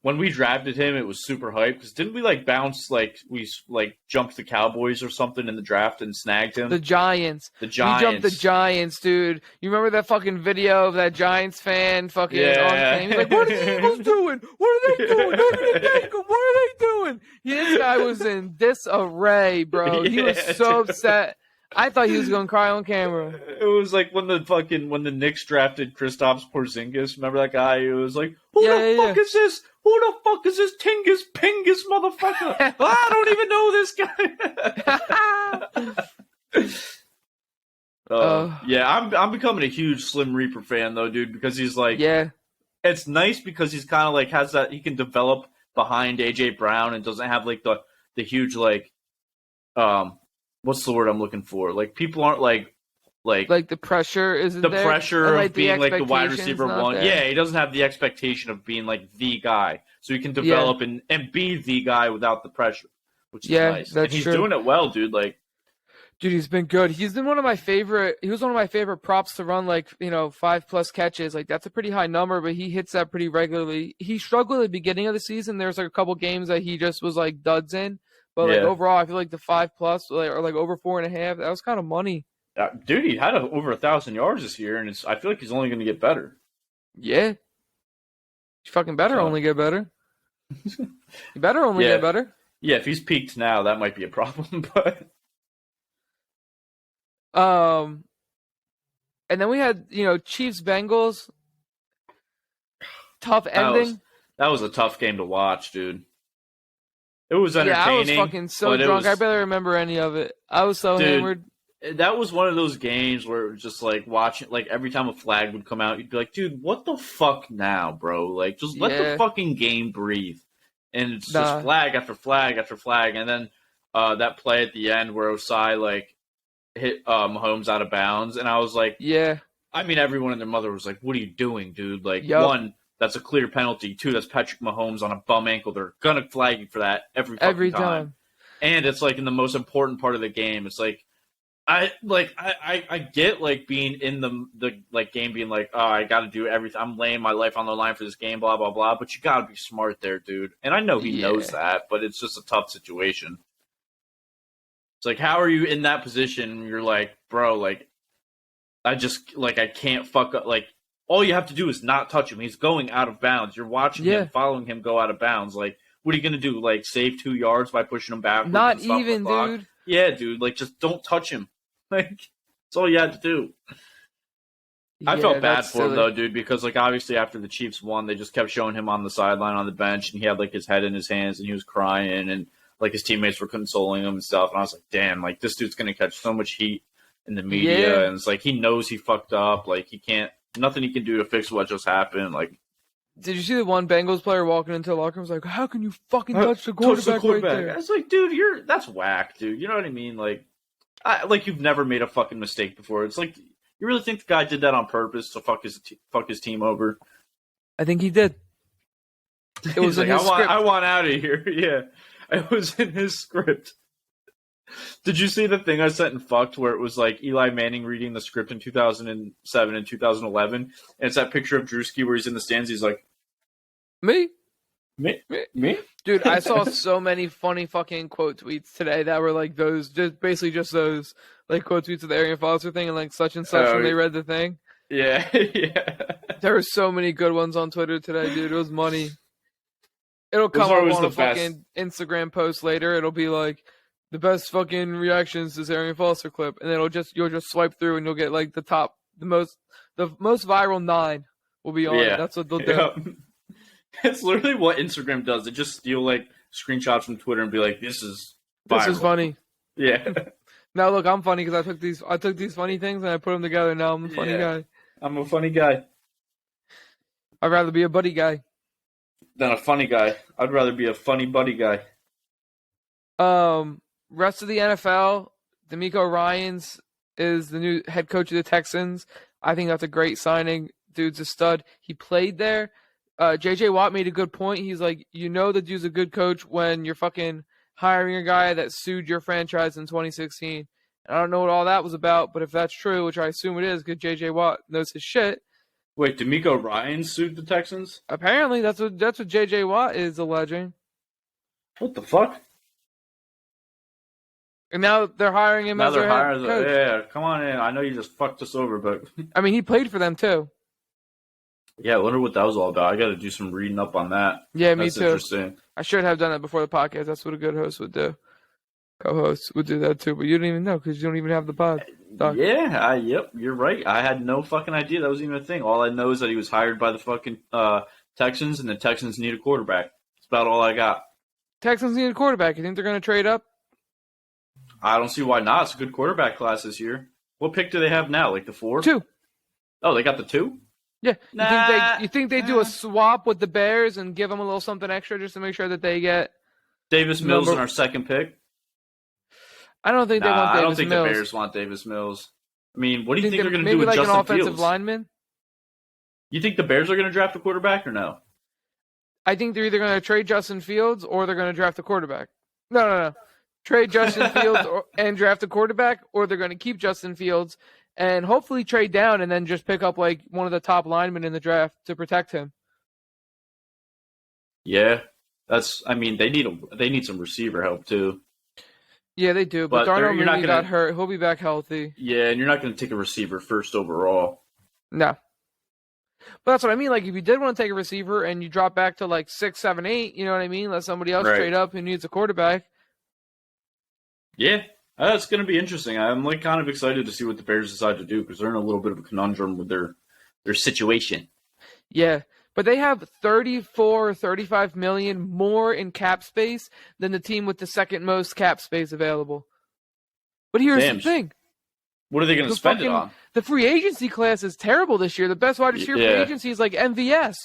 when we drafted him, it was super hype. Because didn't we bounce we jumped the Cowboys or something in the draft and snagged him? The Giants. We jumped the Giants, dude. You remember that fucking video of that Giants fan fucking on the thing? He's like, what are the Eagles doing? What are they doing? They're gonna take them. What are they doing? This guy was in disarray, bro. He was so upset. I thought he was gonna cry on camera. It was like when the Knicks drafted Kristaps Porzingis. Remember that guy? It was like, who the fuck is this? Who the fuck is this Tingus Pingus motherfucker? I don't even know this guy. Yeah, I'm becoming a huge Slim Reaper fan though, dude, because he's like, it's nice because he's kind of like has that he can develop behind AJ Brown and doesn't have like the huge what's the word I'm looking for? Like people aren't like the pressure isn't the there. pressure and, of being like the wide receiver one. There. Yeah, he doesn't have the expectation of being like the guy, so he can develop and be the guy without the pressure, which is nice. That's and he's true. doing it well, dude. Dude, he's been good. He's been one of my favorite. He was one of my favorite props to run 5+ catches. Like that's a pretty high number, but he hits that pretty regularly. He struggled at the beginning of the season. There's a couple games that he just was duds in. But overall, I feel like the 5+ or over 4.5, that was kind of money. Dude, he had over 1,000 yards this year, and I feel like he's only going to get better. Yeah. You fucking better So. only get better. You better only Yeah. get better. Yeah, if he's peaked now, that might be a problem. But And then we had, Chiefs Bengals. Tough ending. that was a tough game to watch, dude. It was Yeah, entertaining. I was fucking so drunk. I barely remember any of it. I was so hammered. That was one of those games where it was just like watching, like every time a flag would come out, you'd be like, dude, what the fuck now, bro? Like, just let the fucking game breathe. And it's just flag after flag after flag. And then that play at the end where Osai, like, hit Mahomes out of bounds. And I was like, yeah. I mean, everyone and their mother was like, what are you doing, dude? Like, one, that's a clear penalty. Two, that's Patrick Mahomes on a bum ankle. They're going to flag you for that every time. And it's like in the most important part of the game. It's like, I get like being in the like game being like, oh, I got to do everything. I'm laying my life on the line for this game, blah, blah, blah. But you got to be smart there, dude. And I know he knows that, but it's just a tough situation. It's like, how are you in that position? You're like, bro, like, I can't fuck up. Like, all you have to do is not touch him. He's going out of bounds. You're watching him, following him go out of bounds. Like, what are you going to do? Like, save 2 yards by pushing him backwards? Not even, dude. Yeah, dude. Like, just don't touch him. Like, that's all you had to do. I felt bad for him, though, dude, because, like, obviously after the Chiefs won, they just kept showing him on the sideline on the bench, and he had, like, his head in his hands, and he was crying, and, like, his teammates were consoling him and stuff. And I was like, damn, like, this dude's going to catch so much heat in the media. And it's like, he knows he fucked up. Like, he can't, nothing he can do to fix what just happened. Like, did you see the one Bengals player walking into the locker room was like, how can you fucking touch the quarterback right there? It's like, dude, that's whack, dude. You know what I mean? Like, you've never made a fucking mistake before. It's like, you really think the guy did that on purpose to fuck his team over? I think he did. It was in his script. I want out of here. Yeah, it was in his script. Did you see the thing I sent in Fucked where it was like Eli Manning reading the script in 2007 and 2011, and it's that picture of Drewski where he's in the stands. He's like, me. Dude, I saw so many funny fucking quote tweets today that were like those, just basically just those like quote tweets of the Arian Foster thing and like such and such when they read the thing. Yeah. There were so many good ones on Twitter today, dude. It was money. It'll come up on a fucking Instagram post later. It'll be like the best fucking reactions to this Arian Foster clip, and you'll just swipe through and you'll get like the most viral 9 will be on it. That's what they'll do. Yeah. It's literally what Instagram does. They just steal like screenshots from Twitter and be like, "This is viral. This is funny." Yeah. Now look, I'm funny because I took these funny things and I put them together. Now I'm a funny guy. I'm a funny guy. I'd rather be a buddy guy than a funny guy. I'd rather be a funny buddy guy. Rest of the NFL, D'Amico Ryans is the new head coach of the Texans. I think that's a great signing. Dude's a stud. He played there. J.J. Watt made a good point. He's like, the dude's a good coach when you're fucking hiring a guy that sued your franchise in 2016. And I don't know what all that was about, but if that's true, which I assume it is, because J.J. Watt knows his shit. Wait, D'Amico Ryans sued the Texans? Apparently, that's what J.J. Watt is alleging. What the fuck? And now they're hiring him as their head coach. Yeah, come on in. I know you just fucked us over, but I mean, he played for them too. Yeah, I wonder what that was all about. I got to do some reading up on that. Yeah, me That's too. Interesting. I should have done that before the podcast. That's what a good host would do. Co-host would do that too, but you don't even know because you don't even have the pod. Yeah, yep, you're right. I had no fucking idea that was even a thing. All I know is that he was hired by the fucking Texans, and the Texans need a quarterback. That's about all I got. Texans need a quarterback. You think they're going to trade up? I don't see why not. It's a good quarterback class this year. What pick do they have now? Like the 4? 2. Oh, they got the 2? Yeah. You think they do a swap with the Bears and give them a little something extra just to make sure that they get Davis Mills in our second pick? I don't think they want Davis Mills. I don't think the Bears want Davis Mills. I mean, what do you think they're going to do with Justin Fields? Maybe like an offensive Fields? lineman? You think the Bears are going to draft a quarterback or no? I think they're either going to trade Justin Fields or they're going to draft a quarterback. No. Trade Justin Fields and draft a quarterback, or they're going to keep Justin Fields and hopefully trade down and then just pick up like one of the top linemen in the draft to protect him. Yeah, they need some receiver help too. Yeah, they do. But But Darnell you're not Mooney gonna, got hurt. He'll be back healthy. yeah, and you're not gonna take a receiver first overall. No. But that's what I mean. Like, if you did want to take a receiver and you drop back to like 6, 7, 8, you know what I mean? Let somebody else Right. trade up who needs a quarterback. Yeah, it's going to be interesting. I'm like kind of excited to see what the Bears decide to do because they're in a little bit of a conundrum with their situation. Yeah. But they have 34, 35 million more in cap space than the team with the second most cap space available. But here's Damn. the thing. What are they going to spend it on? The free agency class is terrible this year. The best wide receiver free agency is like MVS.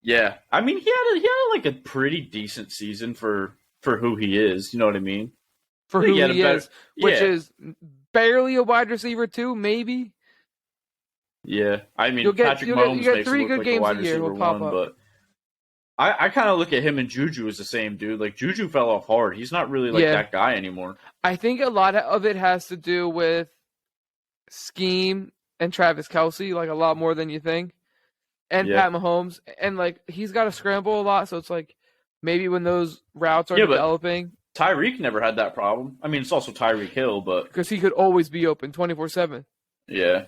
Yeah, I mean he had like a pretty decent season for who he is. You know what I mean? For who he is, which yeah. is barely a wide receiver too, maybe. Yeah, I mean Patrick Mahomes makes 3 him good look games like a wide a year. receiver Will pop one, up. but I kind of look at him and Juju as the same dude. Like Juju fell off hard. He's not really like that guy anymore. I think a lot of it has to do with scheme and Travis Kelce, like a lot more than you think, and Pat Mahomes, and like he's got to scramble a lot. So it's like maybe when those routes are developing. Tyreek never had that problem. I mean, it's also Tyreek Hill, but because he could always be open 24/7. Yeah.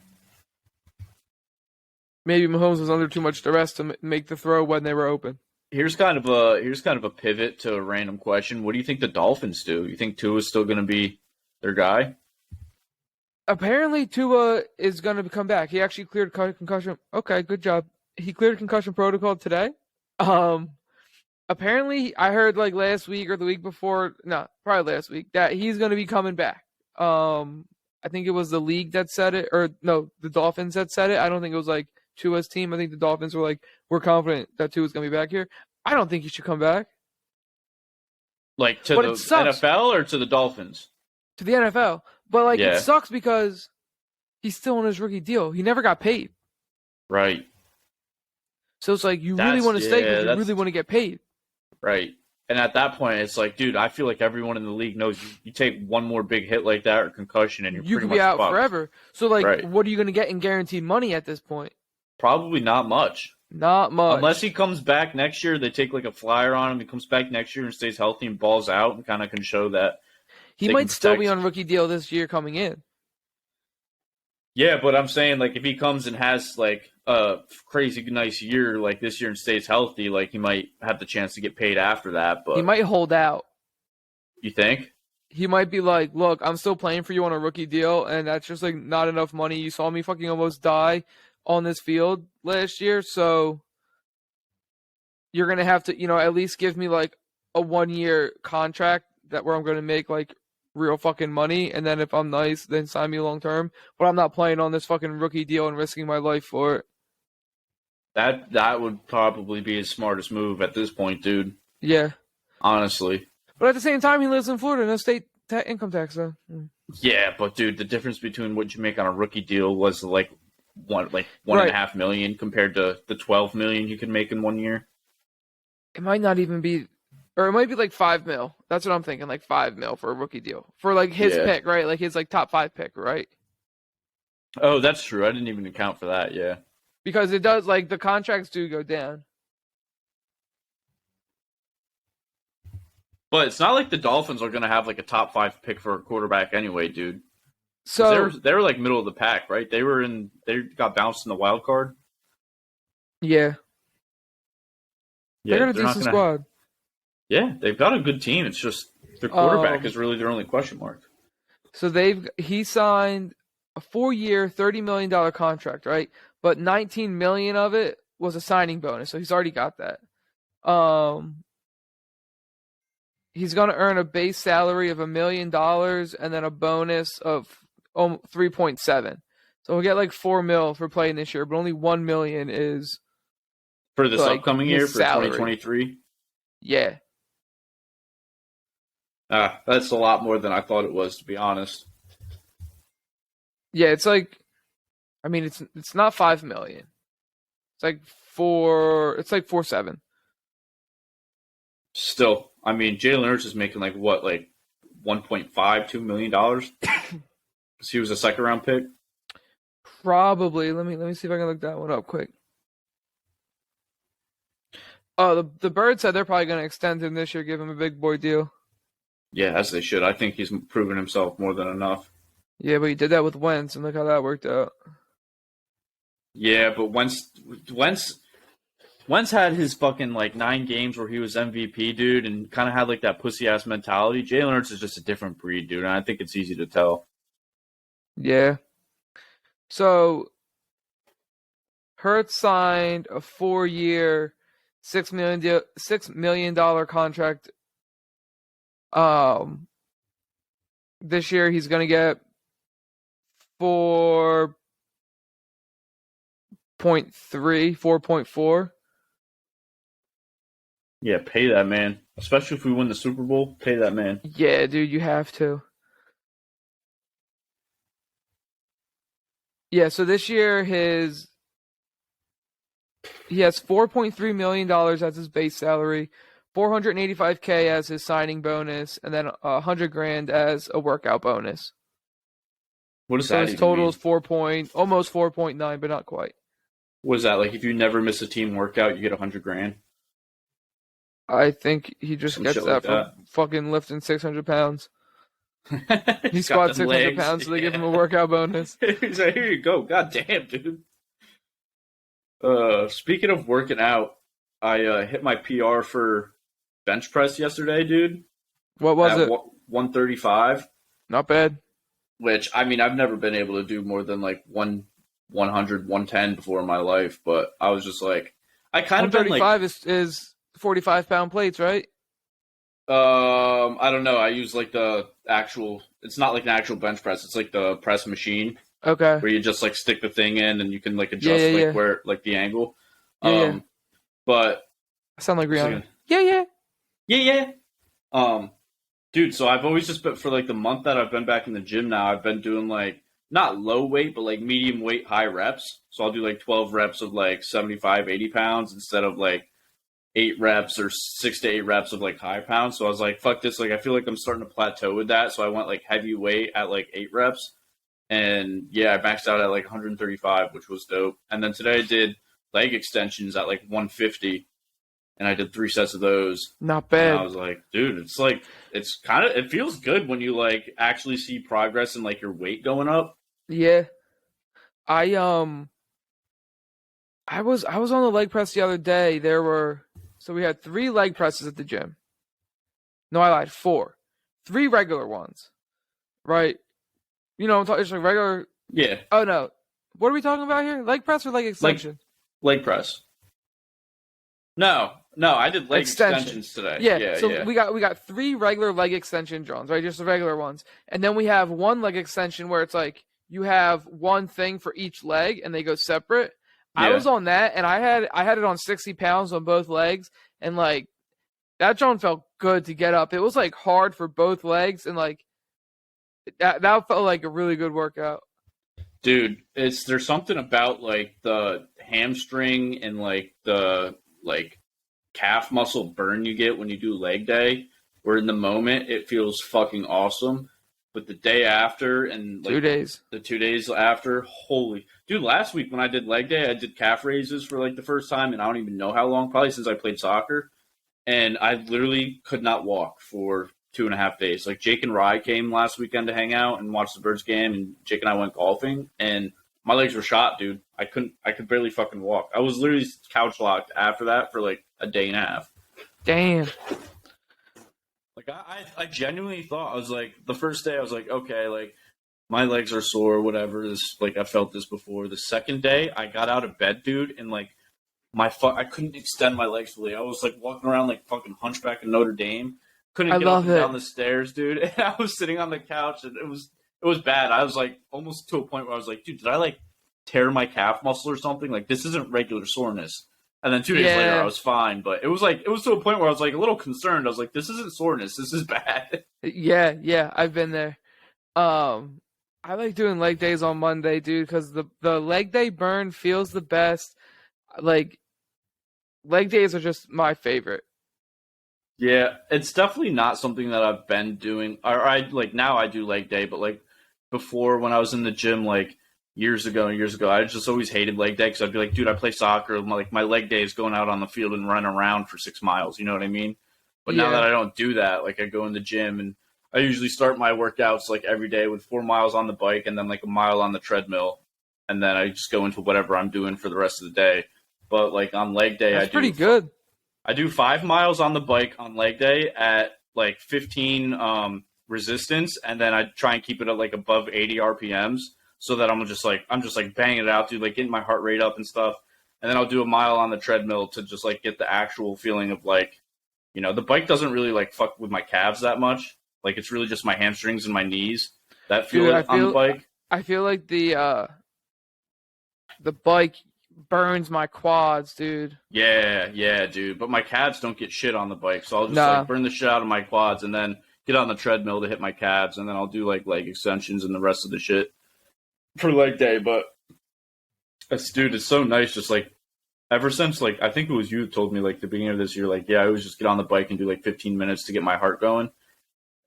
Maybe Mahomes was under too much duress to make the throw when they were open. Here's kind of a pivot to a random question. What do you think the Dolphins do? You think Tua is still going to be their guy? Apparently, Tua is going to come back. He actually cleared concussion. Okay, good job. He cleared concussion protocol today. Apparently, I heard like last week or the week before, no, probably last week, that he's going to be coming back. I think it was the league that said it, or no, the Dolphins that said it. I don't think it was like Tua's team. I think the Dolphins were like, we're confident that Tua's going to be back here. I don't think he should come back. Like to the NFL or to the Dolphins? To the NFL. But like it sucks because he's still on his rookie deal. He never got paid. Right. So it's like you really want to stay because you really want to get paid. Right. And at that point, it's like, dude, I feel like everyone in the league knows you take one more big hit like that or concussion and you could be out forever. So like, what are you going to get in guaranteed money at this point? Probably not much. Not much. Unless he comes back next year, they take like a flyer on him. He comes back next year and stays healthy and balls out and kind of can show that. He might still be on rookie deal this year coming in. Yeah, but I'm saying like if he comes and has like a crazy nice year like this year and stays healthy, like he might have the chance to get paid after that. But he might hold out. You think? He might be like, look, I'm still playing for you on a rookie deal, and that's just like not enough money. You saw me fucking almost die on this field last year, so you're gonna have to, at least give me like a 1-year contract where I'm gonna make like real fucking money, and then if I'm nice, then sign me long term. But I'm not playing on this fucking rookie deal and risking my life for it. That would probably be his smartest move at this point, dude. Yeah. Honestly. But at the same time, he lives in Florida, no state income tax though. Yeah, but dude, the difference between what you make on a rookie deal was like $1.5 million compared to the $12 million you could make in 1 year. It might not even be, or it might be like $5 million. That's what I'm thinking, like $5 million for a rookie deal for like his pick, right? Like his like top 5 pick, right? Oh, that's true. I didn't even account for that. Yeah, because it does, like the contracts do go down. But it's not like the Dolphins are going to have like a top 5 pick for a quarterback anyway, dude. So they were like middle of the pack, right? They got bounced in the wild card. Yeah. They got a decent squad. Yeah, they've got a good team. It's just their quarterback is really their only question mark. So he signed a 4-year, $30 million contract, right? But $19 million of it was a signing bonus, so he's already got that. He's going to earn a base salary of $1 million and then a bonus of 3.7. So he'll get like $4 million for playing this year, but only $1 million is for this upcoming year for salary. 2023. Yeah. That's a lot more than I thought it was, to be honest. Yeah, it's like, I mean, it's not $5 million. It's like 4.7. Still, I mean, Jalen Hurts is making like what, like $1.52 million? Because he was a second round pick. Probably. Let me see if I can look that one up quick. Oh, the Bird said they're probably going to extend him this year, give him a big boy deal. Yeah, as they should. I think he's proven himself more than enough. Yeah, but he did that with Wentz, and look how that worked out. Yeah, but Wentz had his fucking like 9 games where he was MVP, dude, and kind of had like that pussy ass mentality. Jalen Hurts is just a different breed, dude, and I think it's easy to tell. Yeah. So Hurts signed a 4-year, $6 million contract. This year he's gonna get 4.4. Yeah, pay that man, especially if we win the Super Bowl. Pay that man. Yeah, dude, you have to. Yeah, so this year he has $4.3 million as his base salary, $485K as his signing bonus, and then $100,000 as a workout bonus. What does So that his even total mean? is almost 4.9, but not quite. What is that like? If you never miss a team workout, you get $100,000. I think he just Some gets shit that like for that. fucking lifting 600 pounds. He He's got squats them 600 legs. pounds, so they give him a Yeah. workout bonus. He's like, here you go. God damn, dude. Speaking of working out, I hit my PR for bench press yesterday, dude. What was At it? 135, Not bad. which I mean I've never been able to do more than like 100, 110 before in my life, but I was just like I kind of been like 135 is 45-pound plates, right? I don't know. I use like the actual. It's not like an actual bench press. It's like the press machine Okay. where you just like stick the thing in and you can like adjust Yeah, yeah, like yeah. where like the angle. Yeah, yeah. But I sound like Rihanna. second. Yeah. Yeah. Dude. So I've always just been for like the month that I've been back in the gym now. I've been doing like not low weight, but like medium weight, high reps. So I'll do like 12 reps of like 75, 80 pounds instead of like 8 reps or 6 to 8 reps of like high pounds. So I was like, fuck this. Like, I feel like I'm starting to plateau with that. So I went like heavy weight at like 8 reps. And yeah, I maxed out at like 135, which was dope. And then today I did leg extensions at like 150. And I did 3 sets of those. Not And I bad. was like, dude, it's like, it's kind of, it feels good when you like actually see progress in like your weight going up. Yeah. I was on the leg press the other day. We had 3 leg presses at the gym. No, I lied. 4. 3 regular ones. Right? You know, I'm talking just like regular. Yeah. Oh no. What are we talking about here? Leg press or leg extension? Leg press. No, I did leg Extension. extensions today. Yeah. So yeah. we got 3 regular leg extension drawings, right? Just the regular ones. And then we have 1 leg extension where it's like you have one thing for each leg and they go separate. I Yeah. was on that and I had it on 60 pounds on both legs, and like that drawing felt good to get up. It was like hard for both legs, and like that felt like a really good workout. Dude, there's something about like the hamstring and like the like calf muscle burn you get when you do leg day, where in the moment it feels fucking awesome, but the day after and like 2 days. the 2 days after, holy dude, last week when I did leg day, I did calf raises for like the first time and I don't even know how long, probably since I played soccer. And I literally could not walk for 2.5 days. Like Jake and Rye came last weekend to hang out and watch the Birds game, and Jake and I went golfing, and my legs were shot, dude. I could barely fucking walk. I was literally couch locked after that for like a day and a half. Damn. Like I genuinely thought, I was like, the first day I was like, okay, like my legs are sore, whatever. This like I felt this before. The second day I got out of bed, dude, and like I couldn't extend my legs fully. I was like walking around like fucking Hunchback in Notre Dame. Couldn't I get up love and it. down the stairs, dude. And I was sitting on the couch, and it was bad. I was like almost to a point where I was like, dude, did I like tear my calf muscle or something? Like this isn't regular soreness. And then 2 days later, Yeah. I was fine. But it was to a point where I was like a little concerned. I was like, this isn't soreness. This is bad. Yeah, I've been there. I like doing leg days on Monday, dude, because the leg day burn feels the best. Like, leg days are just my favorite. Yeah, it's definitely not something that I've been doing. Or I like now I do leg day, but like before when I was in the gym like years ago, I just always hated leg day because I'd be like, dude, I play soccer. My leg day is going out on the field and running around for 6 miles. You know what I mean? But now Yeah. that I don't do that, like I go in the gym and I usually start my workouts like every day with 4 miles on the bike and then like a mile on the treadmill, and then I just go into whatever I'm doing for the rest of the day. But like on leg day, That's pretty good. I do 5 miles on the bike on leg day at like 15 resistance, and then I try and keep it at like above 80 RPMs so that I'm just like banging it out, dude, like getting my heart rate up and stuff. And then I'll do a mile on the treadmill to just like get the actual feeling of like, you know, the bike doesn't really like fuck with my calves that much. Like it's really just my hamstrings and my knees that feel Dude, it on the bike. I feel like the bike burns my quads, dude. Yeah, dude. But my calves don't get shit on the bike, so I'll just Nah. like burn the shit out of my quads and then get on the treadmill to hit my calves, and then I'll do like leg extensions and the rest of the shit for leg day. But dude, it's so nice. Just like ever since like I think it was you who told me like the beginning of this year, like I always just get on the bike and do like 15 minutes to get my heart going.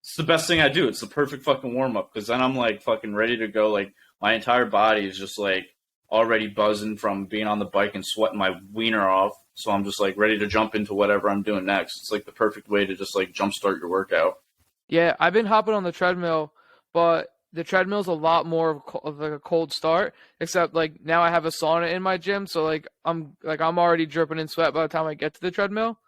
It's the best thing I do. It's the perfect fucking warm up because then I'm like fucking ready to go. Like my entire body is just like already buzzing from being on the bike and sweating my wiener off. So I'm just like ready to jump into whatever I'm doing next. It's like the perfect way to just like jumpstart your workout. Yeah, I've been hopping on the treadmill, but the treadmill's a lot more of like a cold start. Except like now I have a sauna in my gym, so like I'm already dripping in sweat by the time I get to the treadmill.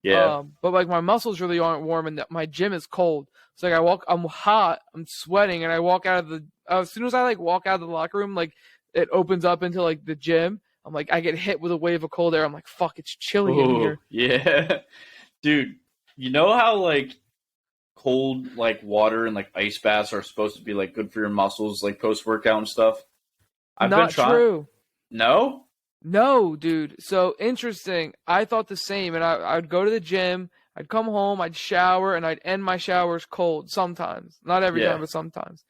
Yeah. But like my muscles really aren't warm, and my gym is cold. So like I'm hot, I'm sweating, and I walk out of as soon as I like walk out of the locker room, like it opens up into like the gym. I'm like I get hit with a wave of cold air. I'm like fuck, it's chilly in here. Yeah. Dude, you know how like cold like water and like ice baths are supposed to be like good for your muscles like post workout and stuff? Not true. No? No, dude. So interesting. I thought the same, and I'd go to the gym, I'd come home, I'd shower, and I'd end my showers cold sometimes. Not every Yeah. time, but sometimes.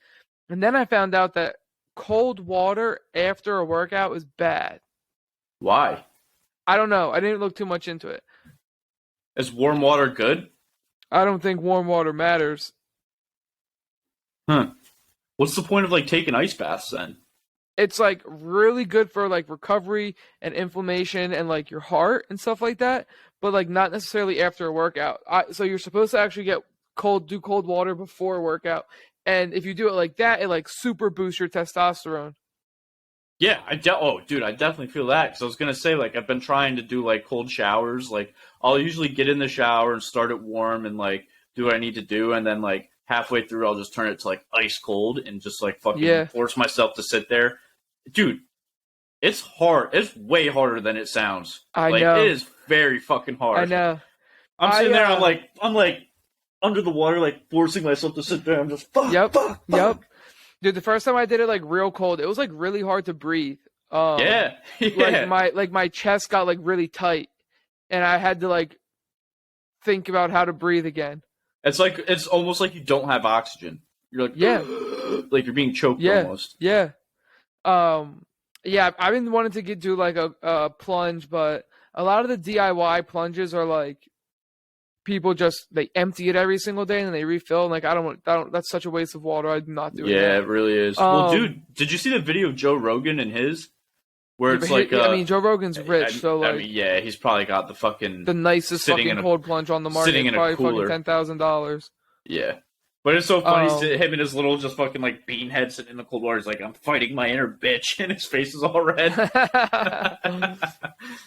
And then I found out that cold water after a workout is bad. Why? I don't know. I didn't look too much into it. Is warm water good? I don't think warm water matters. Huh. What's the point of like taking ice baths then? It's like really good for like recovery and inflammation and like your heart and stuff like that, but like not necessarily after a workout. So you're supposed to actually do cold water before a workout. And if you do it like that, it like super boosts your testosterone. Yeah, dude, I definitely feel that because I was gonna say like I've been trying to do like cold showers. Like I'll usually get in the shower and start it warm and like do what I need to do, and then like halfway through I'll just turn it to like ice cold and just like fucking force myself to sit there. Dude, it's hard. It's way harder than it sounds. I like, know. It is very fucking hard. I know. I'm sitting there. I'm like under the water, like forcing myself to sit there. I'm just fuck. Yep. Dude, the first time I did it like real cold, it was like really hard to breathe. Yeah. Like my chest got like really tight, and I had to like think about how to breathe again. It's almost like you don't have oxygen. You're like like you're being choked almost. Yeah. Yeah, I've been wanting to do like a plunge, but a lot of the DIY plunges are like people they empty it every single day and then they refill. And like I don't. That's such a waste of water. I'm not doing that. Yeah, it really is. Well, dude, did you see the video of Joe Rogan and his? Where it's like, I mean, Joe Rogan's rich, so like, I mean, yeah, he's probably got the nicest fucking cold plunge on the market. Sitting in probably a cooler. fucking $10,000. Yeah. But it's so funny, him and his little just fucking like beanhead sitting in the cold water. He's like, I'm fighting my inner bitch, and his face is all red.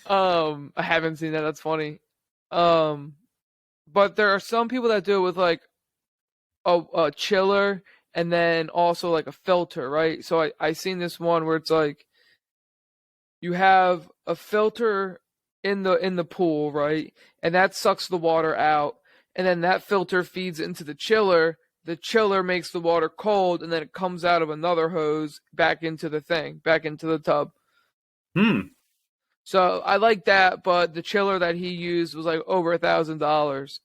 I haven't seen that. That's funny. But there are some people that do it with like a chiller and then also like a filter, right? So I seen this one where it's like you have a filter in the pool, right? And that sucks the water out, and then that filter feeds into the chiller. The chiller makes the water cold, and then it comes out of another hose back into the tub. So I like that, but the chiller that he used was like over $1,000.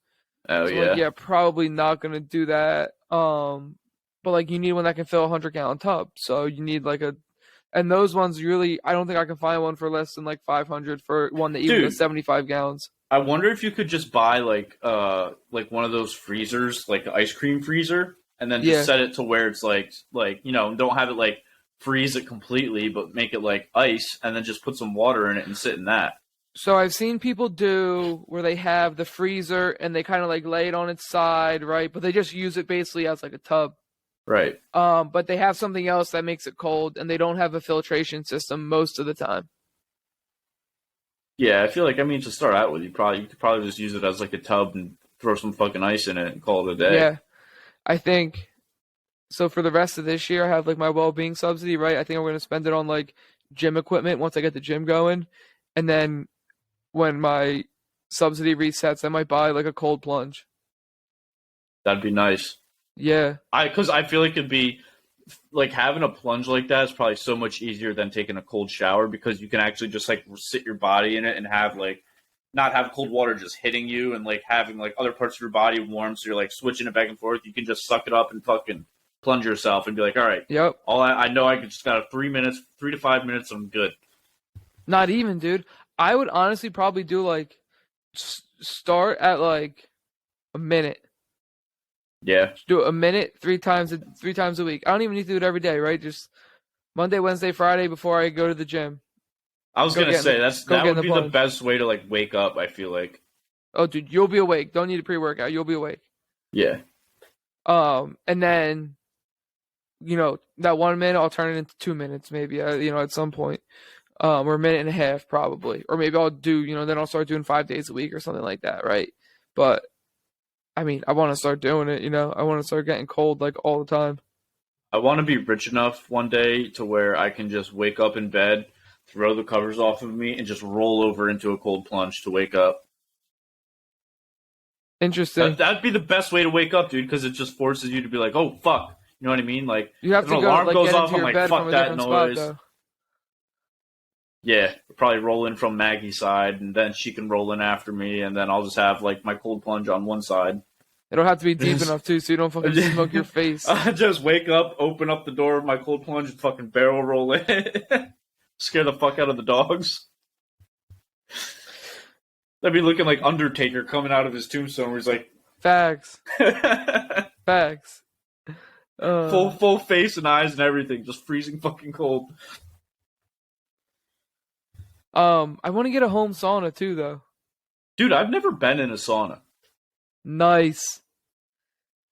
Oh, so yeah. Like, yeah, probably not gonna do that. But like you need one that can fill a 100-gallon tub. So you need and those ones really, I don't think I can find one for less than like 500 for one that even has 75 gallons. I wonder if you could just buy like one of those freezers, like an ice cream freezer, and then just set it to where it's like don't have it like freeze it completely, but make it like ice, and then just put some water in it and sit in that. So I've seen people do where they have the freezer and they kind of like lay it on its side, right? But they just use it basically as like a tub. Right. But they have something else that makes it cold, and they don't have a filtration system most of the time. Yeah, I feel like, I mean, to start out with, you could probably just use it as like a tub and throw some fucking ice in it and call it a day. Yeah, I think so. For the rest of this year, I have like my well-being subsidy, right? I think I'm going to spend it on like gym equipment once I get the gym going, and then when my subsidy resets, I might buy like a cold plunge. That'd be nice. Yeah, Because I feel like it'd be like having a plunge like that is probably so much easier than taking a cold shower because you can actually just like sit your body in it and have like not have cold water just hitting you and like having like other parts of your body warm, so you're like switching it back and forth. You can just suck it up and fucking plunge yourself and be like, all right, yep. all I know I just got 3 to 5 minutes, I'm good. Not even, dude. I would honestly probably do like start at like a minute. Yeah, Just do it a minute, three times a week. I don't even need to do it every day, right? Just Monday, Wednesday, Friday before I go to the gym. I was Go gonna get in say the- go that get in would the be the plunge. best way to like wake up. I feel like, Oh, dude, you'll be awake. Don't need a pre-workout. You'll be awake. yeah, And then, that 1 minute, I'll turn it into 2 minutes, maybe, at some point. Or a minute and a half, probably. Or maybe I'll do, then I'll start doing 5 days a week or something like that, right? But, I mean, I want to start doing it, I want to start getting cold, like, all the time. I want to be rich enough one day to where I can just wake up in bed, throw the covers off of me, and just roll over into a cold plunge to wake up. Interesting. That'd be the best way to wake up, dude, because it just forces you to be like, "Oh fuck," you know what I mean? Like, You have if to an go, alarm like, goes get off, into I'm your like, bed "Fuck from a that different spot, noise." though. Yeah, probably roll in from Maggie's side, and then she can roll in after me, and then I'll just have like my cold plunge on one side. It don't have to be deep enough, too, so you don't fucking smoke your face. I just wake up, open up the door of my cold plunge, and fucking barrel roll in, scare the fuck out of the dogs. That'd be looking like Undertaker coming out of his tombstone, where he's like, Facts. Facts. full face and eyes and everything, just freezing fucking cold. I want to get a home sauna, too, though. Dude, I've never been in a sauna. Nice.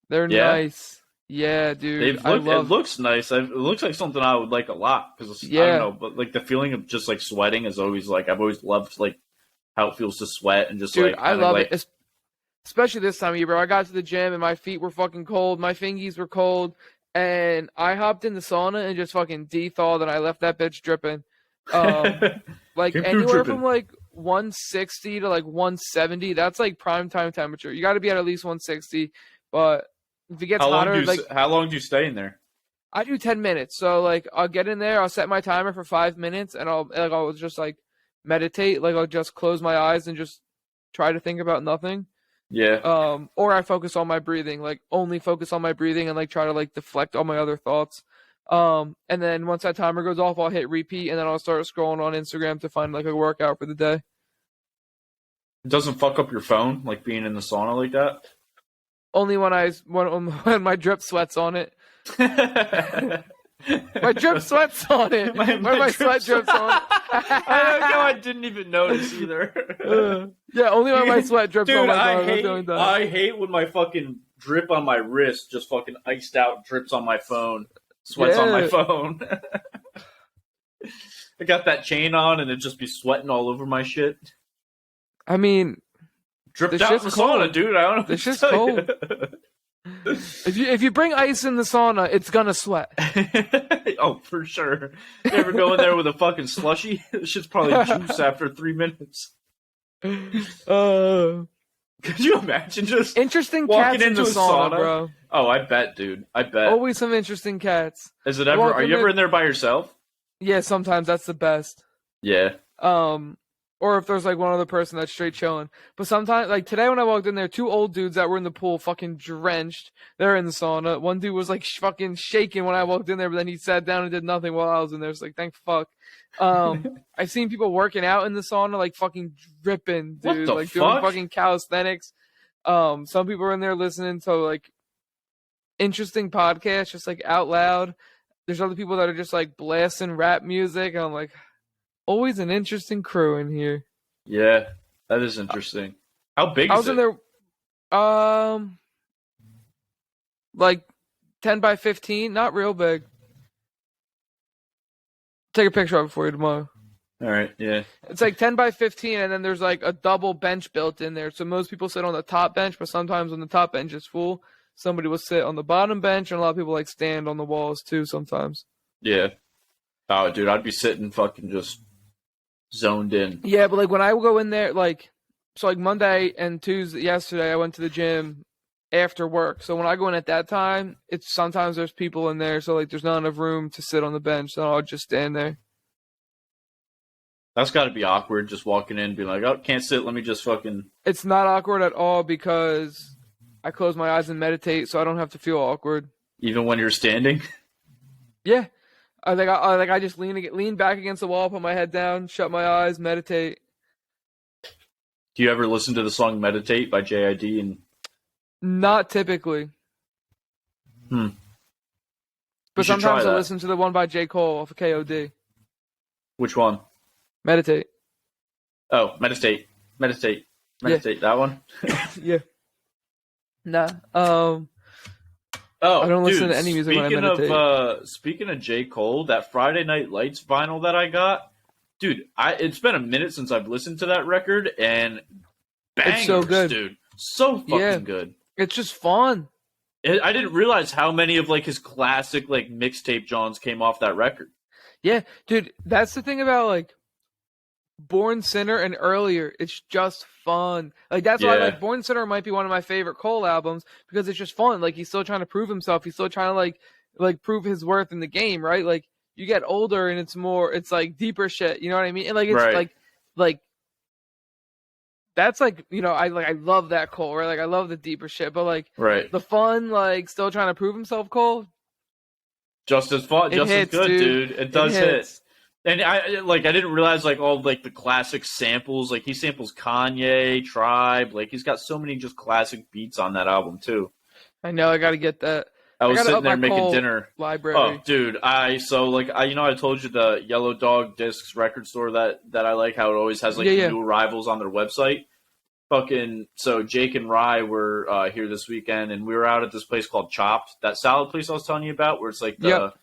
They're Yeah? nice. Yeah, dude. It looks nice. It looks like something I would like a lot because I Yeah. don't know, but like the feeling of just like sweating is always like I've always loved like how it feels to sweat and just Dude, like I kinda, love like, it. Especially this time of year, bro. I got to the gym and my feet were fucking cold. My fingies were cold. And I hopped in the sauna and just fucking de-thawed and I left that bitch dripping. Like Came through anywhere dripping. from like 160 to like 170. That's like prime time temperature. You got to be at least 160. But if it gets hotter, like how long do you stay in there? I do 10 minutes. So like I'll get in there, I'll set my timer for 5 minutes and I'll just like meditate, like I'll just close my eyes and just try to think about nothing. Yeah. Or I focus on my breathing, like only focus on my breathing and like try to like deflect all my other thoughts. And then once that timer goes off, I'll hit repeat and then I'll start scrolling on Instagram to find like a workout for the day. It doesn't fuck up your phone like being in the sauna like that. Only when my drip sweats on it. My drip sweats on it. My Where my sweat drips on it. I don't know. I didn't even notice either. Yeah, only when my sweat drips on Dude, my phone. That's the only time. I hate when my fucking drip on my wrist just fucking iced out drips on my phone, sweats on my Yeah. phone. I got that chain on and it just be sweating all over my shit. I mean, Dripped The out in the shit's sauna, cold. dude. I don't know. The what to shit's tell you. if you bring ice in the sauna, it's gonna sweat. Oh, for sure. You ever go in there with a fucking slushy? This shit's probably juice after 3 minutes. Uh, Could you imagine just interesting walking cats in the into a sauna, sauna? bro. Oh, I bet, dude. I bet. Always some interesting cats. Is it ever? walk Are in you ever there- in there by yourself? Yeah, sometimes that's the best. Yeah. Or if there's like one other person that's straight chilling. But sometimes, like today when I walked in there, two old dudes that were in the pool, fucking drenched. They're in the sauna. One dude was like fucking shaking when I walked in there, but then he sat down and did nothing while I was in there. It's like, thank fuck. I've seen people working out in the sauna, like fucking dripping, What dude, the like doing fuck? fucking calisthenics. Some people are in there listening to like interesting podcasts, just like out loud. There's other people that are just like blasting rap music. And I'm like, always an interesting crew in here. Yeah, that is interesting. How big I is was in it? there, like 10 by 15, not real big. Take a picture of it for you tomorrow. All right, yeah. It's like 10 by 15, and then there's like a double bench built in there. So most people sit on the top bench, but sometimes when the top bench is full, somebody will sit on the bottom bench, and a lot of people like stand on the walls too sometimes. Yeah. Oh, dude, I'd be sitting fucking just zoned in. Yeah, but like when I go in there, like, so like Monday and Tuesday, yesterday, I went to the gym after work. So when I go in at that time, it's sometimes there's people in there, so like there's not enough room to sit on the bench, so I'll just stand there. That's got to be awkward, just walking in and being like, oh, can't sit. Let me just fucking. It's not awkward at all because I close my eyes and meditate, so I don't have to feel awkward. Even when you're standing. Yeah, I just lean back against the wall, put my head down, shut my eyes, meditate. Do you ever listen to the song "Meditate" by JID? And Not typically, you but should try sometimes I that. listen to the one by J. Cole off of KOD. Which one? Meditate. Oh, meditate, meditate, Yeah, meditate. That one. yeah. Nah. I Oh, don't listen dude. to any music when I meditate. Speaking of J. Cole, that Friday Night Lights vinyl that I got, dude. It's been a minute since I've listened to that record, and bangers, It's so good. dude. So fucking Yeah. good. It's just fun. I didn't realize how many of like his classic like mixtape Johns came off that record. Yeah, dude. That's the thing about like Born Sinner and earlier. It's just fun. Like that's why Yeah, like Born Sinner might be one of my favorite Cole albums because it's just fun. Like he's still trying to prove himself. He's still trying to like prove his worth in the game, right? Like you get older and it's like deeper shit. You know what I mean? And like it's right, like that's like I love that Cole, right? Like I love the deeper shit, but like right. the fun, like still trying to prove himself, Cole. Just as fun, It just as hits, good, dude. dude. It It does hit. hits. And I didn't realize like all like the classic samples. Like he samples Kanye, Tribe. Like he's got so many just classic beats on that album too. I know. I got to get that. I I was got to sitting up there my making Cole dinner. library. Oh, dude, I told you the Yellow Dog Discs record store that I like how it always has like Yeah, the yeah. new arrivals on their website. Fucking so Jake and Rye were here this weekend, and we were out at this place called Chopped, that salad place I was telling you about, where it's like Yep.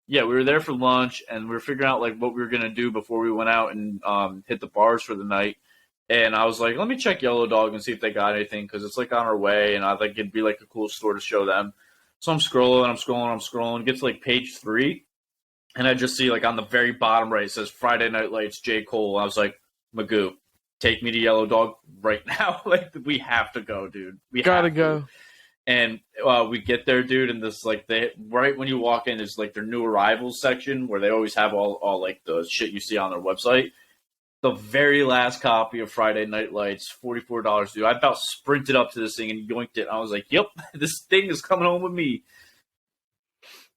yeah, we were there for lunch, and we were figuring out like what we were gonna do before we went out and hit the bars for the night. And I was like, let me check Yellow Dog and see if they got anything because it's like on our way, and I think it'd be like a cool store to show them. So I'm scrolling, get to like page 3, and I just see like on the very bottom right it says Friday Night Lights, J. Cole. I was like, Magoo, take me to Yellow Dog right now. Like we have to go, dude. We Gotta have to. go. And we get there, dude, and this like they right when you walk in is like their new arrivals section where they always have all like the shit you see on their website. The very last copy of Friday Night Lights, $44, dude. I about sprinted up to this thing and yoinked it. I was like, "Yep, this thing is coming home with me."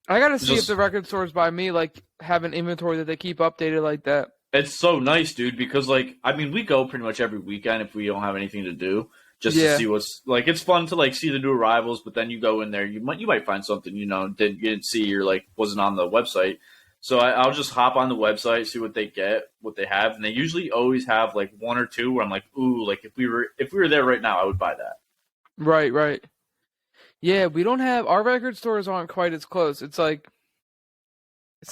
I gotta see Just if the record stores by me like have an inventory that they keep updated like that. it's so nice, dude, because like I mean, we go pretty much every weekend if we don't have anything to do, just to Yeah. see what's like. It's fun to like see the new arrivals, but then you go in there, you might find something you didn't see or like wasn't on the website. So I'll just hop on the website, see what they get, what they have, and they usually always have like one or two where I'm like, ooh, like if we were there right now, I would buy that. Right, right. Yeah, we don't have our record stores aren't quite as close. It's